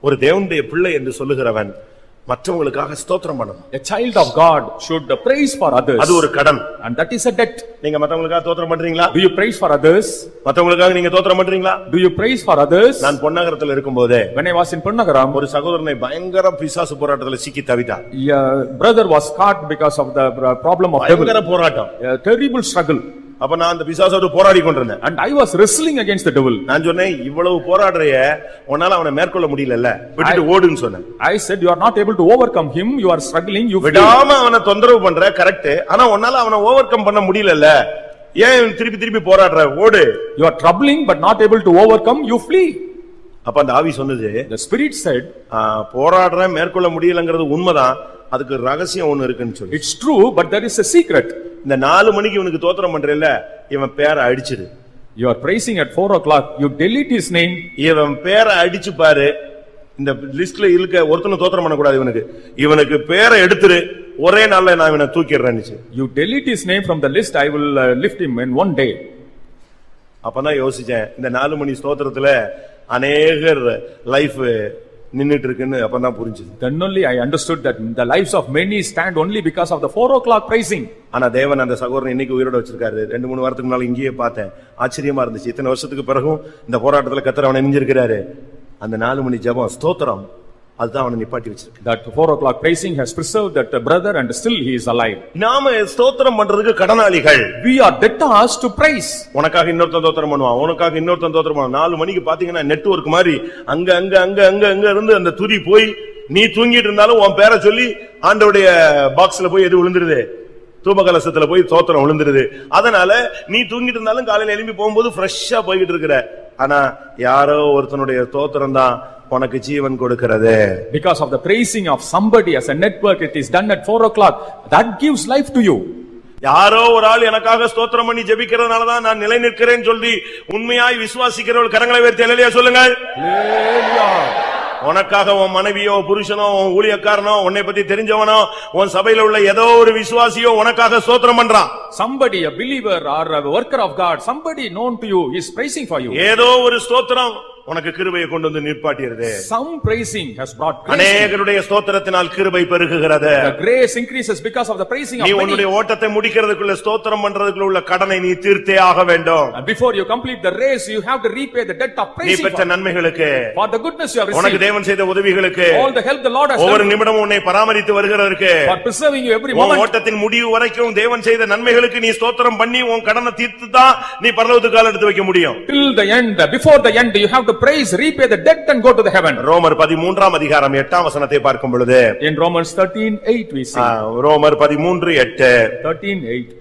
ஒரு தேவனுடைய பிள்ளை என்று சொல்லுகிறவன் மற்றவங்களுக்காக ஸ்தோத்திரம் பண்ணணும். A child of God should praise for others. அது ஒரு கடன். And that is a debt. நீங்க மற்றவங்களுக்காக ஸ்தோத்திரம் பண்றீங்களா? Do you praise for others? மற்றவங்களுக்காக நீங்க ஸ்தோத்திரம் பண்றீங்களா? Do you praise for others? நான் பொன்னகரத்தில் இருக்கும்போது when I was in Ponnagaram, ஒரு சகோதரனை பயங்கர பிசாசு போராட்டத்தில் சிக்கி தவித்தார். Brother was caught because of the problem of devil. பயங்கர போராட்டம். A terrible struggle. அப்ப நான் அந்த பிசாசோடு போராடி கொண்டிருந்தேன். And I was wrestling against the devil. நான் சொன்னேன், இவ்வளவு போராடுறே, உன்னால அவனை மேற்கொள்ள முடியலல்ல, விட்டுட்டு ஓடுன்னு சொன்னேன். I said you are not able to overcome him, you are struggling, you விடாம அவனை தொந்தரவு பண்ற, கரெக்ட், ஆனா உன்னால அவனை ஓவர்கம் பண்ண முடியலல்ல, ஏன் திருப்பி போராடுற, ஓடு. You are troubling but not able to overcome, you flee. அப்ப அந்த ஆவி சொன்னது, the spirit said, போராடுறேன் மேற்கொள்ள முடியலங்கிறது உண்மைதான், அதுக்கு ரகசியம் ஒன்னு இருக்குன்னு சொல்லி. It's true, but there is a secret. இந்த 4 மணிக்கு இவனுக்கு தோத்திரம் பண்றேல்ல, இவன் பேரை அடிச்சிரு. You are praising at 4 o'clock, you delete his name. இவன் பேரை அடிச்சு பாரு, இந்த லிஸ்ட்ல இருக்க ஒருத்தனை தோத்திரம் பண்ண கூடாது இவனுக்கு. இவனுக்கு பேரை எடுத்துரு, ஒரே நாள்ல நான் இவனை தூக்கிடுறேன்னு. You delete his name from the list, I will lift him in one day. அப்பதான் யோசிச்சேன், இந்த 4 மணி ஸ்தோத்திரத்துல அநேகர் லைஃப் நின்னுட்டு இருக்குன்னு அப்பதான் புரிஞ்சது. Then only I understood that the lives of many stand only because of the 4 o'clock praising. ஆனா தேவன் அந்த சகோதரனை இன்னைக்கு உயிரோட வச்சிருக்காரு. 2-3 வாரத்துக்கு முன்னால இங்கேயே பார்த்தேன், ஆச்சரியமா இருந்துச்சு. இத்தனை வருஷத்துக்கு பிறகும் இந்த போராட்டத்துல கர்த்தர் அவனை நெஞ்சிருக்கிறாரு. அந்த 4 மணி ஜெபம் ஸ்தோத்திரம் அதுதான் அவனை நிப்பாட்டி வச்சிருக்கு. That 4 o'clock praising has preserved that brother and still he is alive. நாம ஸ்தோத்திரம் பண்றதுக்கு கடனாளிகள். We are debtors to praise. உனக்காக இன்னொருத்தன் ஸ்தோத்திரம் பண்ணுவான், உனக்காக இன்னொருத்தன் ஸ்தோத்திரம் பண்ணுவான். 4 மணிக்கு பாத்தீங்கன்னா நெட்வொர்க் மாதிரி அங்க இருந்து அந்த துதி போய் நீ தூங்கிட்டு இருந்தாலும் உன் பேரை சொல்லி ஆண்டவருடைய பாக்ஸ்ல போய் எது விழுந்துருது, தூப கலசத்துல போய் ஸ்தோத்திரம் விழுந்துருது. அதனால நீ தூங்கிட்டு இருந்தாலும் காலையில எழும்பி போகும்போது ஃப்ரெஷ்ஷா போய்கிட்டு இருக்கிற. ஆனா யாரோ ஒருத்தனுடைய ஸ்தோத்திரம் தான் உனக்கு ஜீவன் கொடுக்கிறது. Because of the praising of somebody as a network, it is done at 4 o'clock. That gives life to you. யாரோ ஒரு ஆள் எனக்காக ஸ்தோத்திரம் பண்ணி ஜெபிக்கிறதுனாலதான் நான் நிலை நிற்கிறேன்னு சொல்லி உண்மையாய் விசுவாசிக்கிறவர்கள் கரங்களை உயர்த்தி அல்லேலூயா சொல்லுங்கள். உனக்காக உன் மனைவியோ புருஷனோ உன் ஊழியக்காரனோ உன்னை பத்தி தெரிஞ்சவனோ உன் சபையில உள்ள ஏதோ ஒரு விசுவாசியோ உனக்காக ஸ்தோத்திரம் பண்றான். Somebody, a believer or a worker of God, somebody known to you is praising for you. ஏதோ ஒரு ஸ்தோத்திரம் உனக்கு கிருபையை கொண்டு வந்து நிற்பாட்டியது. Some praising has brought grace. அநேகருடைய ஸ்தோத்திரத்தினால் கிருபை பெருகுகிறது. The grace increases because of the praising of நீ many. உன்னுடைய ஓட்டத்தை முடிக்கிறதுக்குள்ள ஸ்தோத்திரம் பண்றதுக்குள்ள உள்ள கடனை நீ தீர்த்தே ஆக வேண்டும். And before you complete the race, you have to repay the debt of நீ praising பெற்ற நன்மைகளுக்கு, for the goodness you have உனக்கு received, தேவன் செய்த உதவிகளுக்கு, all the help the Lord has ஒவ்வொரு done, நிமிடமும் உன்னை பராமரித்து வருகிறதற்கு, for preserving you every உன் moment. ஓட்டத்தின் முடிவு வரைக்கும் தேவன் செய்த நன்மைகளுக்கு நீ ஸ்தோத்திரம் பண்ணி உன் கடனை தீர்த்து தான் நீ பரலோகத்துக்கு கால் எடுத்து வைக்க முடியும். Till the end, before the end, you have to praise, repay the debt and go to the heaven. ரோமர் 13ஆம் அதிகாரம் 8ஆம் வசனத்தை பார்க்கும் பொழுது, In Romans 13:8 we see. ரோமர் 13:8, 13:8.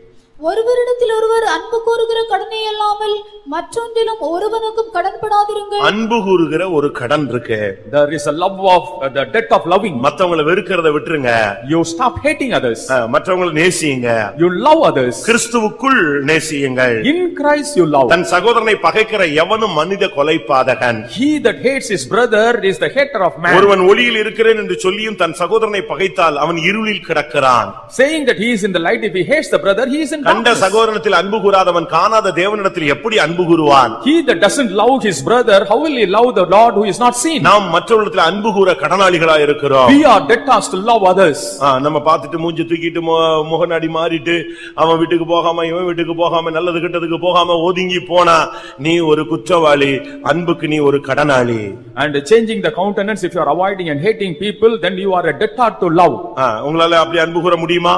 ஒருவரிடத்தில் ஒருவர் அன்பு கூறுகிற கடனை அல்லாமல் மற்றொன்றிலும் ஒருவனுக்கும் கடன்படாதிருங்கள். அன்பு கூறுகிற ஒரு கடன் இருக்கு. There is a love of the debt of loving. மத்தவங்களை வெறுக்கிறத விட்டுருங்க. You stop hating others. மற்றவங்களை நேசியுங்க. You love others. கிறிஸ்துவுக்குள் நேசியுங்கள். In Christ you love. தன் சகோதரனை பகைக்கிற எவனும் மனித கொலைபாதகன். He that hates his brother is the hater of man. ஒருவன் ஒளியில் இருக்கிறேன் என்று சொல்லியும் தன் சகோதரனை பகைத்தால் அவன் இருளில் கிடக்கிறான். Saying that he is in the light, if he hates the brother, he is in கண்ட சகோதரத்தில் அன்பு கூறாதவன் காணாத தேவனிடத்தில் எப்படி அன்பு கூறுவான்? He that doesn't love his brother, how will he love the Lord who is not seen? நாம் மற்றவர்களிடத்தில் அன்பு கூற கடனாளிகளா இருக்கிறோம். We are debtors to love others. நம்ம பார்த்துட்டு மூஞ்சி தூக்கிட்டு முகநாடி மாறிட்டு அவன் வீட்டுக்கு போகாம இவன் வீட்டுக்கு போகாம நல்லது கெட்டதுக்கு போகாம ஒதுங்கி போனா நீ ஒரு குற்றவாளி, அன்புக்கு நீ ஒரு கடனாளி. And changing the countenance, if you are avoiding and hating people, then you are a debtor to love. உங்களால அப்படி அன்பு கூற முடியுமா?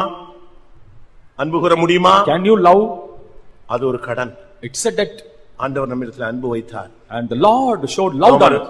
அன்பு கூற முடியுமா? Can you love? அது ஒரு கடன். It's a debt. ஆண்டவர் நம்மிடத்தில் அன்பு வைத்தார். And the Lord showed love on us.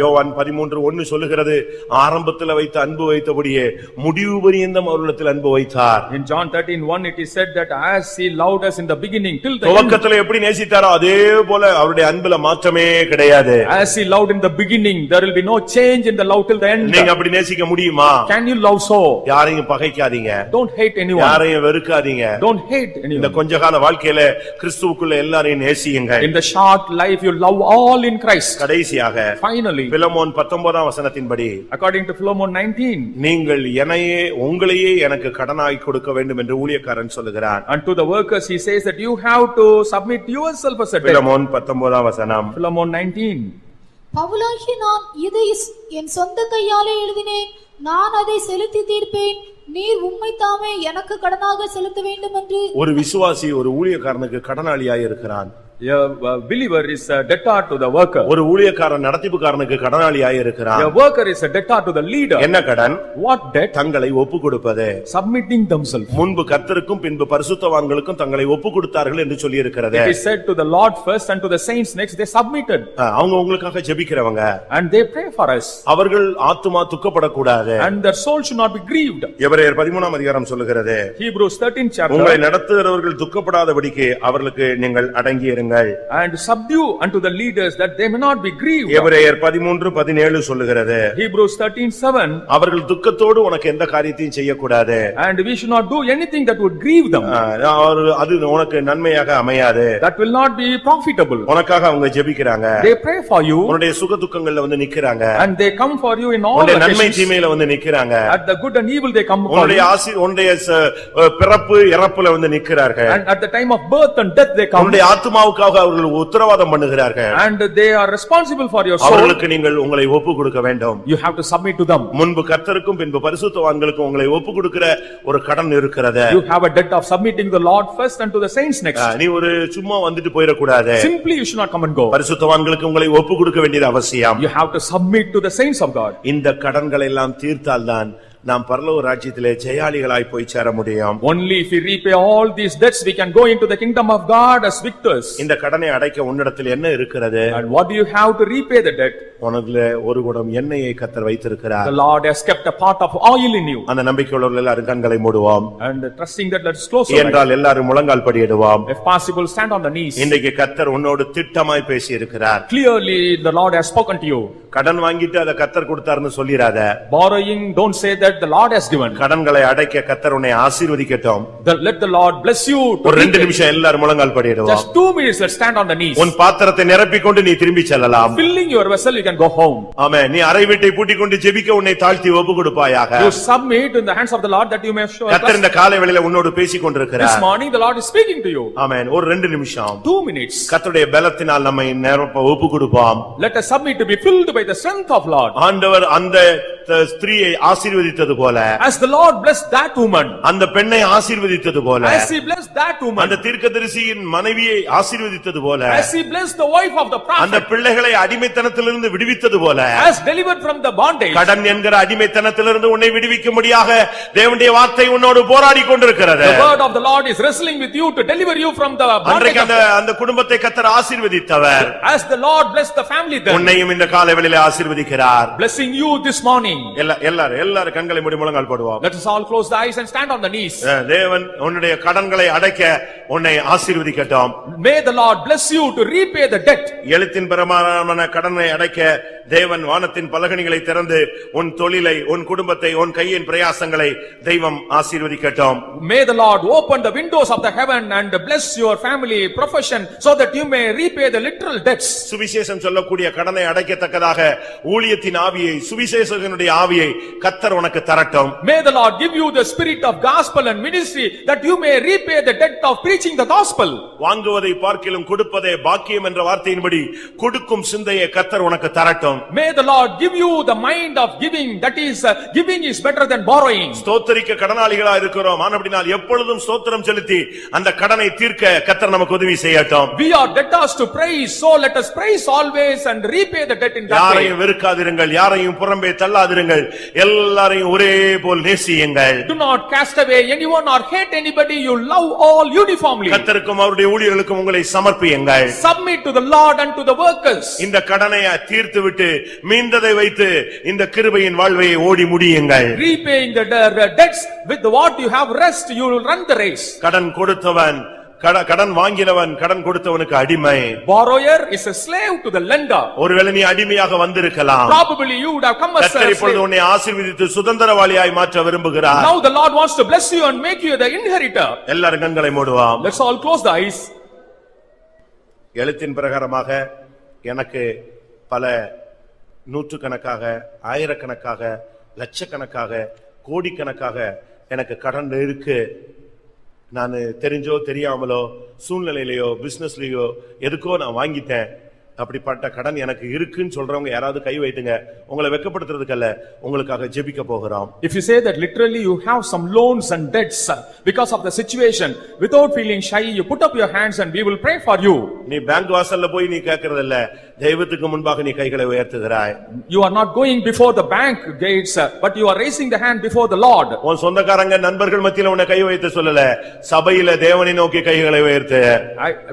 யோவான் 13:1 சொல்லுகிறது, ஆரம்பத்தில் வைத்த அன்பு வைத்தபடியே முடிவு பரியந்தம் அவரிடத்தில் அன்பு வைத்தார். In John 13:1 it is said that as he loved us in the beginning till the end. துவக்கத்தில் எப்படி நேசித்தாரோ அதே போல அவருடைய அன்புல மாற்றமே கிடையாது. As he loved in the beginning, there will be no change in the love till the end. நீங்க அப்படி நேசிக்க முடியுமா? Can you love so? யாரையும் பகைக்காதீங்க. Don't hate anyone. யாரையும் வெறுக்காதீங்க. Don't hate இந்த anyone. கொஞ்ச கால வாழ்க்கையில கிறிஸ்துவுக்குள்ள எல்லாரையும் நேசியுங்க. In the short life you love all in Christ. கடைசியாக Finally, பிலமோன் 19ஆம் வசனத்தின்படி, according to Philemon 19, நீங்கள் உங்களையே எனக்கு கடனாய் கொடுக்க வேண்டும் என்று ஊழியக்காரன் சொல்லுகிறான். and to the workers he says that you have to submit yourself as a debt. Philemon 19ஆம் வசனம். Philemon 19. பவுலாகிய நான் இதை என் சொந்த கையாலே எழுதினேன், நான் அதை செலுத்தி தீர்ப்பேன், நீர் உம்மை தாமே எனக்கு கடனாக செலுத்த வேண்டும் என்று. ஒரு விசுவாசி ஒரு ஊழியக்காரனுக்கு கடனாளியாய் இருக்கிறான். A believer is a debtor to the worker. ஒரு ஊழியக்காரன் நடத்திப்புக்காரனுக்கு கடனாளியாய் இருக்கிறான். A worker is a debtor to the leader. என்ன கடன்? What debt? தங்களை ஒப்பு கொடுப்பது. Submitting themselves. முன்பு கர்த்தருக்கும் பின்பு பரிசுத்தவான்களுக்கும் தங்களை ஒப்பு கொடுத்தார்கள் என்று சொல்லி இருக்கிறது. It is said to the Lord first and to the saints next, they submitted. அவங்க உங்களுக்காக ஜெபிக்கிறவங்க. And they pray for us. அவர்கள் ஆத்துமா துக்கப்படக்கூடாது. And their soul should not be grieved. எபிரேயர் 13ஆம் அதிகாரம் சொல்லுகிறது, Hebrews 13th chapter. உங்களை நடத்துகிறவர்கள் துக்கப்படாதபடிக்கு அவர்களுக்கு நீங்கள் அடங்கி இருங்கள். And subdue unto the leaders that they may not be grieved. எபிரேயர் 13:17 சொல்லுகிறது, Hebrews 13:7. அவர்கள் துக்கத்தோடு உனக்கு எந்த காரியத்தையும் செய்யக்கூடாது. And we should not do anything that would grieve them. அது உனக்கு நன்மையாக அமையாது. That will not be profitable. உனக்காக அவங்க ஜெபிக்கிறாங்க. They pray for you. உன்னுடைய சுக துக்கங்கள்ல வந்து நிக்கறாங்க. And they come for you in all உன்னுடைய நன்மை occasions. தீமையில வந்து நிக்கறாங்க. At the good and evil they come for உன்னுடைய you. உன்னுடைய பிறப்பு இறப்புல வந்து நிக்கறார்கள். And at the time of birth and death they come. உன்னுடைய ஆத்துமாவுக்கு ஆத்துமாவுக்காக அவர்கள் உத்தரவாதம் பண்ணுகிறார்கள். And they are responsible for your soul. அவர்களுக்கு நீங்கள் உங்களை ஒப்பு கொடுக்க வேண்டும். You have to submit to them. முன்பு கர்த்தருக்கும் பின்பு பரிசுத்தவான்களுக்கும் உங்களை ஒப்பு கொடுக்கிற ஒரு கடன் இருக்கிறது. You have a debt of submitting the Lord first and to the saints next. நீ ஒரு சும்மா வந்துட்டு போயிடக்கூடாது. Simply you should not come and go. பரிசுத்தவான்களுக்கு உங்களை ஒப்பு கொடுக்க வேண்டியது அவசியம். You have to submit to the saints of God. இந்த கடன்களை எல்லாம் தீர்த்தால்தான் நாம் பரலோக ராஜ்யத்திலே ஜெயாளிகளாய் போய் சேர முடியும். Only if we repay all these debts we can go into the kingdom of God as victors. இந்த கடனை அடைக்க உன்னிடத்தில் என்ன இருக்கிறது? And what do you have to repay the debt? உனக்குள்ள ஒரு குடம் எண்ணெயை கர்த்தர் வைத்திருக்கிறார். The Lord has kept a pot of oil in you. அந்த நம்பிக்கையுள்ளவர்கள் எல்லாரும் கண்களை மூடுவோம். And trusting that, let's close our eyes. என்றால் எல்லாரும் முழங்கால் படியிடுவோம். If possible, stand on the knees. இன்றைக்கு கர்த்தர் உன்னோடு திட்டமாய் பேசி இருக்கிறார். Clearly the Lord has spoken to you. கடன் வாங்கிட்டு அதை கர்த்தர் கொடுத்தாருன்னு சொல்லிராத. Borrowing, don't say that the Lord has given. கடன்களை அடைக்க கர்த்தர் உன்னை ஆசீர்வதிக்கட்டும். Let the Lord bless you. ஒரு 2 நிமிஷம் எல்லாரும் முழங்கால் படியிடுவோம். Just 2 minutes, let's stand on the knees. உன் பாத்திரத்தை நிரப்பிக் கொண்டு நீ திரும்பி செல்லலாம். Filling your vessel, you can go home. ஆமென். நீ அறை வீட்டை பூட்டிக் கொண்டு ஜெபிக்க உன்னை தாழ்த்தி ஒப்பு கொடுப்பாயாக. You submit in the hands of the Lord that you may show. கர்த்தர் இந்த காலை வேளையில உன்னோடு பேசிக் கொண்டிருக்கிறார். This morning the Lord is speaking to you. ஆமென். ஒரு 2 நிமிஷம் 2 minutes. கர்த்தருடைய பலத்தினால் நம்மை நிரப்ப ஒப்பு கொடுப்போம். Let us submit to be filled by the strength of Lord. ஆண்டவர் அந்த ஸ்திரீயை ஆசீர்வதித்தது போல, As the Lord blessed that woman, அந்த பெண்ணை ஆசீர்வதித்தது போல, as he blessed that woman, அந்த தீர்க்கதரிசியின் மனைவியை ஆசீர்வதித்தது போல, as he blessed the wife of the அந்த prophet, பிள்ளைகளை அடிமைத்தனத்திலிருந்து விடுவித்தது போல, as delivered from the bondage, கடன் என்கிற அடிமைத்தனத்திலிருந்து உன்னை விடுவிக்கும்படியாக தேவனுடைய வார்த்தை உன்னோடு போராடி கொண்டிருக்கிறது. the word of the Lord is wrestling with you to deliver you from the bondage. அன்றைக்கு அந்த குடும்பத்தை கர்த்தர் ஆசீர்வதித்தவர் As the Lord blessed the family then, உன்னையும் இந்த காலை வேளையிலே ஆசீர்வதிக்கிறார். blessing you this morning. எல்லாரும் கண்களை மூடி முழங்கால் போடுவோம். Let us all close the eyes and stand on the knees. தேவன் உன்னுடைய கடன்களை அடைக்க உன்னை ஆசீர்வதிக்கட்டும். May the Lord bless you to repay the debt. எழுத்தின் பிரமாணமான கடனை அடைக்க தேவன் வானத்தின் பலகணிகளை திறந்து உன் தொழிலை, உன் குடும்பத்தை, உன் கையின் பிரயாசங்களை தெய்வம் ஆசீர்வதிக்கட்டும். May the Lord open the windows of the heaven and bless your family, profession, so that you may repay the literal debts. சுவிசேஷம் சொல்லக்கூடிய கடனை அடைக்கத்தக்கதாக ஊழியத்தின் ஆவியை, சுவிசேஷகனுடைய ஆவியை கர்த்தர் உனக்கு தரட்டும். May the Lord give you the spirit of gospel and ministry, that you may repay the debt of preaching the gospel. வாங்குவதை பார்க்கிலும் கொடுப்பதே பாக்கியம் என்ற வார்த்தையின்படி கொடுக்கும் சிந்தையை கர்த்தர் உனக்கு தரட்டும். May the Lord give you the mind of giving, that is, giving is better than borrowing. ஸ்தோத்திரிக்க கடனாளிகளா இருக்கிறோம். ஆனபடியால் எப்பொழுதும் ஸ்தோத்திரம் செலுத்தி அந்த கடனை தீர்க்க கர்த்தர் நமக்கு உதவி செய்யட்டும். We are debtors to praise, so let us praise always and repay the debt in that way. யாரையும் வெறுக்காதிருங்கள், யாரையும் புறம்பே தள்ளாதிருங்கள், எல்லாரையும் ஒரே போல் நேசியுங்கள். Do not cast away anyone or hate anybody, you love all uniformly. கர்த்தருக்கும் அவருடைய ஊழியர்களுக்கும் உங்களை சமர்ப்பியுங்கள். Submit to the Lord and to the workers. இந்த கடனை தீர்த்து விட்டு மீந்ததை வைத்து இந்த கிருபையின் வாழ்வை ஓடி முடியுங்கள். Repaying the debts with what you have rest, you will run the race. கடன் கொடுத்தவன், கடன் வாங்கினவன் கடன் கொடுத்தவனுக்கு அடிமை. Borrower is a slave to the lender. ஒருவேளை நீ அடிமையாக வந்திருக்கலாம். Probably you would have come as a கர்த்தர் இப்பொழுது slave. உன்னை ஆசீர்வதித்து சுதந்திரவாளியாய் மாற்ற விரும்புகிறார். Now the Lord wants to bless you and make you the inheritor. எல்லாரும் கண்களை மூடுவோம். Let's all close the eyes. எழுத்தின் பிரகாரமாக எனக்கு பல நூற்றுக்கணக்காக, ஆயிரக்கணக்காக, லட்சக்கணக்காக, கோடிக்கணக்காக எனக்கு கடன் இருக்கு. நான் தெரிஞ்சோ தெரியாமலோ சூழ்நிலையிலயோ பிசினஸ்லயோ எதுக்கோ நான் வாங்கிட்டேன். அப்படிப்பட்ட கடன் எனக்கு இருக்குன்னு சொல்றவங்க யாராவது கை வைத்துங்க. உங்களை வெட்கப்படுத்துறதுக்கு அல்ல, உங்களுக்காக ஜெபிக்க போகிறோம். If you say that literally you have some loans and debts because of the situation, without feeling shy, you put up your hands and we will pray for you. நீ பேங்க் வாசல்ல போய் நீ கேட்கறது இல்ல, தெய்வத்துக்கு முன்பாக நீ கைகளை உயர்த்துகிறாய். You are not going before the bank gates, but you are raising the hand before the Lord. உன் சொந்தக்காரங்க நண்பர்கள் மத்தியில உன்னை கை வைத்து சொல்லல, சபையில தேவனை நோக்கி கைகளை உயர்த்து.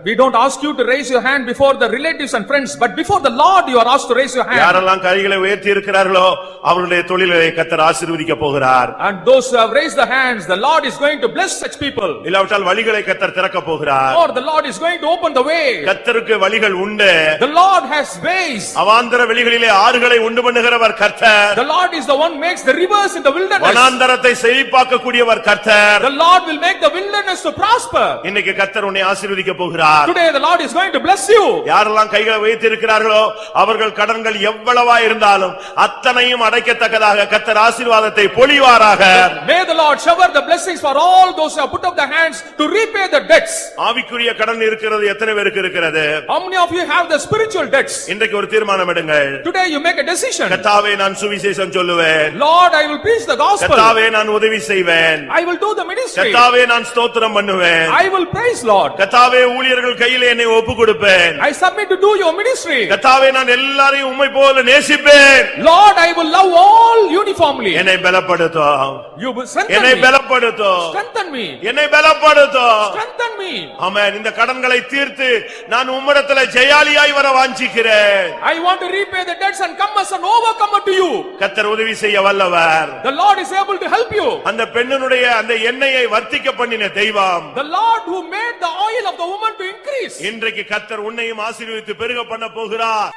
We don't ask you to raise your hand before the relatives and friends, but before the Lord you are asked to raise your hand. யாரெல்லாம் கைகளை உயர்த்தி இருக்கிறார்களோ அவர்களுடைய தொழிலை கர்த்தர் ஆசீர்வதிக்க போகிறார். And those who have raised the hands, the Lord is going to bless such people. இல்லாவிட்டால் வழிகளை கர்த்தர் திறக்க போகிறார். Or the Lord is going to open the way. கர்த்தருக்கு வழிகள் உண்டு. The Lord has ways. அவாந்தர வெளிகளிலே ஆறுகளை உண்டு பண்ணுகிறவர் கர்த்தர். The Lord is the one makes the rivers in the wilderness. வனாந்தரத்தை செழிப்பாக்க கூடியவர் கர்த்தர். The Lord will make the wilderness to prosper. இன்னைக்கு கர்த்தர் உன்னை ஆசீர்வதிக்க போகிறார். Today the Lord is going to bless you. யாரெல்லாம் கைகளை வைத்திருக்கிறார்களோ அவர்கள் கடன்கள் எவ்வளவா இருந்தாலும் அத்தனையும் அடைக்கத்தக்கதாக கர்த்தர் ஆசீர்வாதத்தை பொழிவாராக. May the Lord shower the blessings for all those who have put up their hands to repay the debts. ஆவிக்குரிய கடன் இருக்கிறது எத்தனை பேருக்கு இருக்கிறது? How many of you have the spiritual debts? இன்றைக்கு ஒரு தீர்மானம் எடுங்கள். Today you make a decision. கர்த்தாவே நான் சுவிசேஷம் சொல்லுவேன். Lord, I will preach the gospel. கர்த்தாவே நான் உதவி செய்வேன். I will do the ministry. கர்த்தாவே நான் ஸ்தோத்திரம் பண்ணுவேன். I will praise Lord. கர்த்தாவே ஊழியர்கள் கையிலே என்னை ஒப்புக்கொடுப்பேன். I submit to do your ministry. கர்த்தாவே நான் எல்லாரையும் உம்மை போல நேசிப்பேன். Lord, I will love all uniformly. என்னை பலப்படுத்தும். You will strengthen என்னை me. பலப்படுத்தும். Strengthen me. என்னை பலப்படுத்தும். Strengthen me. ஆமென். இந்த கடன்களை தீர்த்து நான் உம்மிடத்தில் ஜெயாலியாய் வர வாஞ்சிக்கிறேன். I want to repay the debts and come as an overcomer to you. கர்த்தர் உதவி செய்ய வல்லவர். The Lord is able to help you. அந்த பெண்ணினுடைய அந்த எண்ணெயை வர்த்திக்க பண்ணின தெய்வம் The Lord who made the oil of the woman to increase. இன்றைக்கு கர்த்தர் உன்னையும் ஆசீர்வதித்து பெருக பண்ண போகிறார்.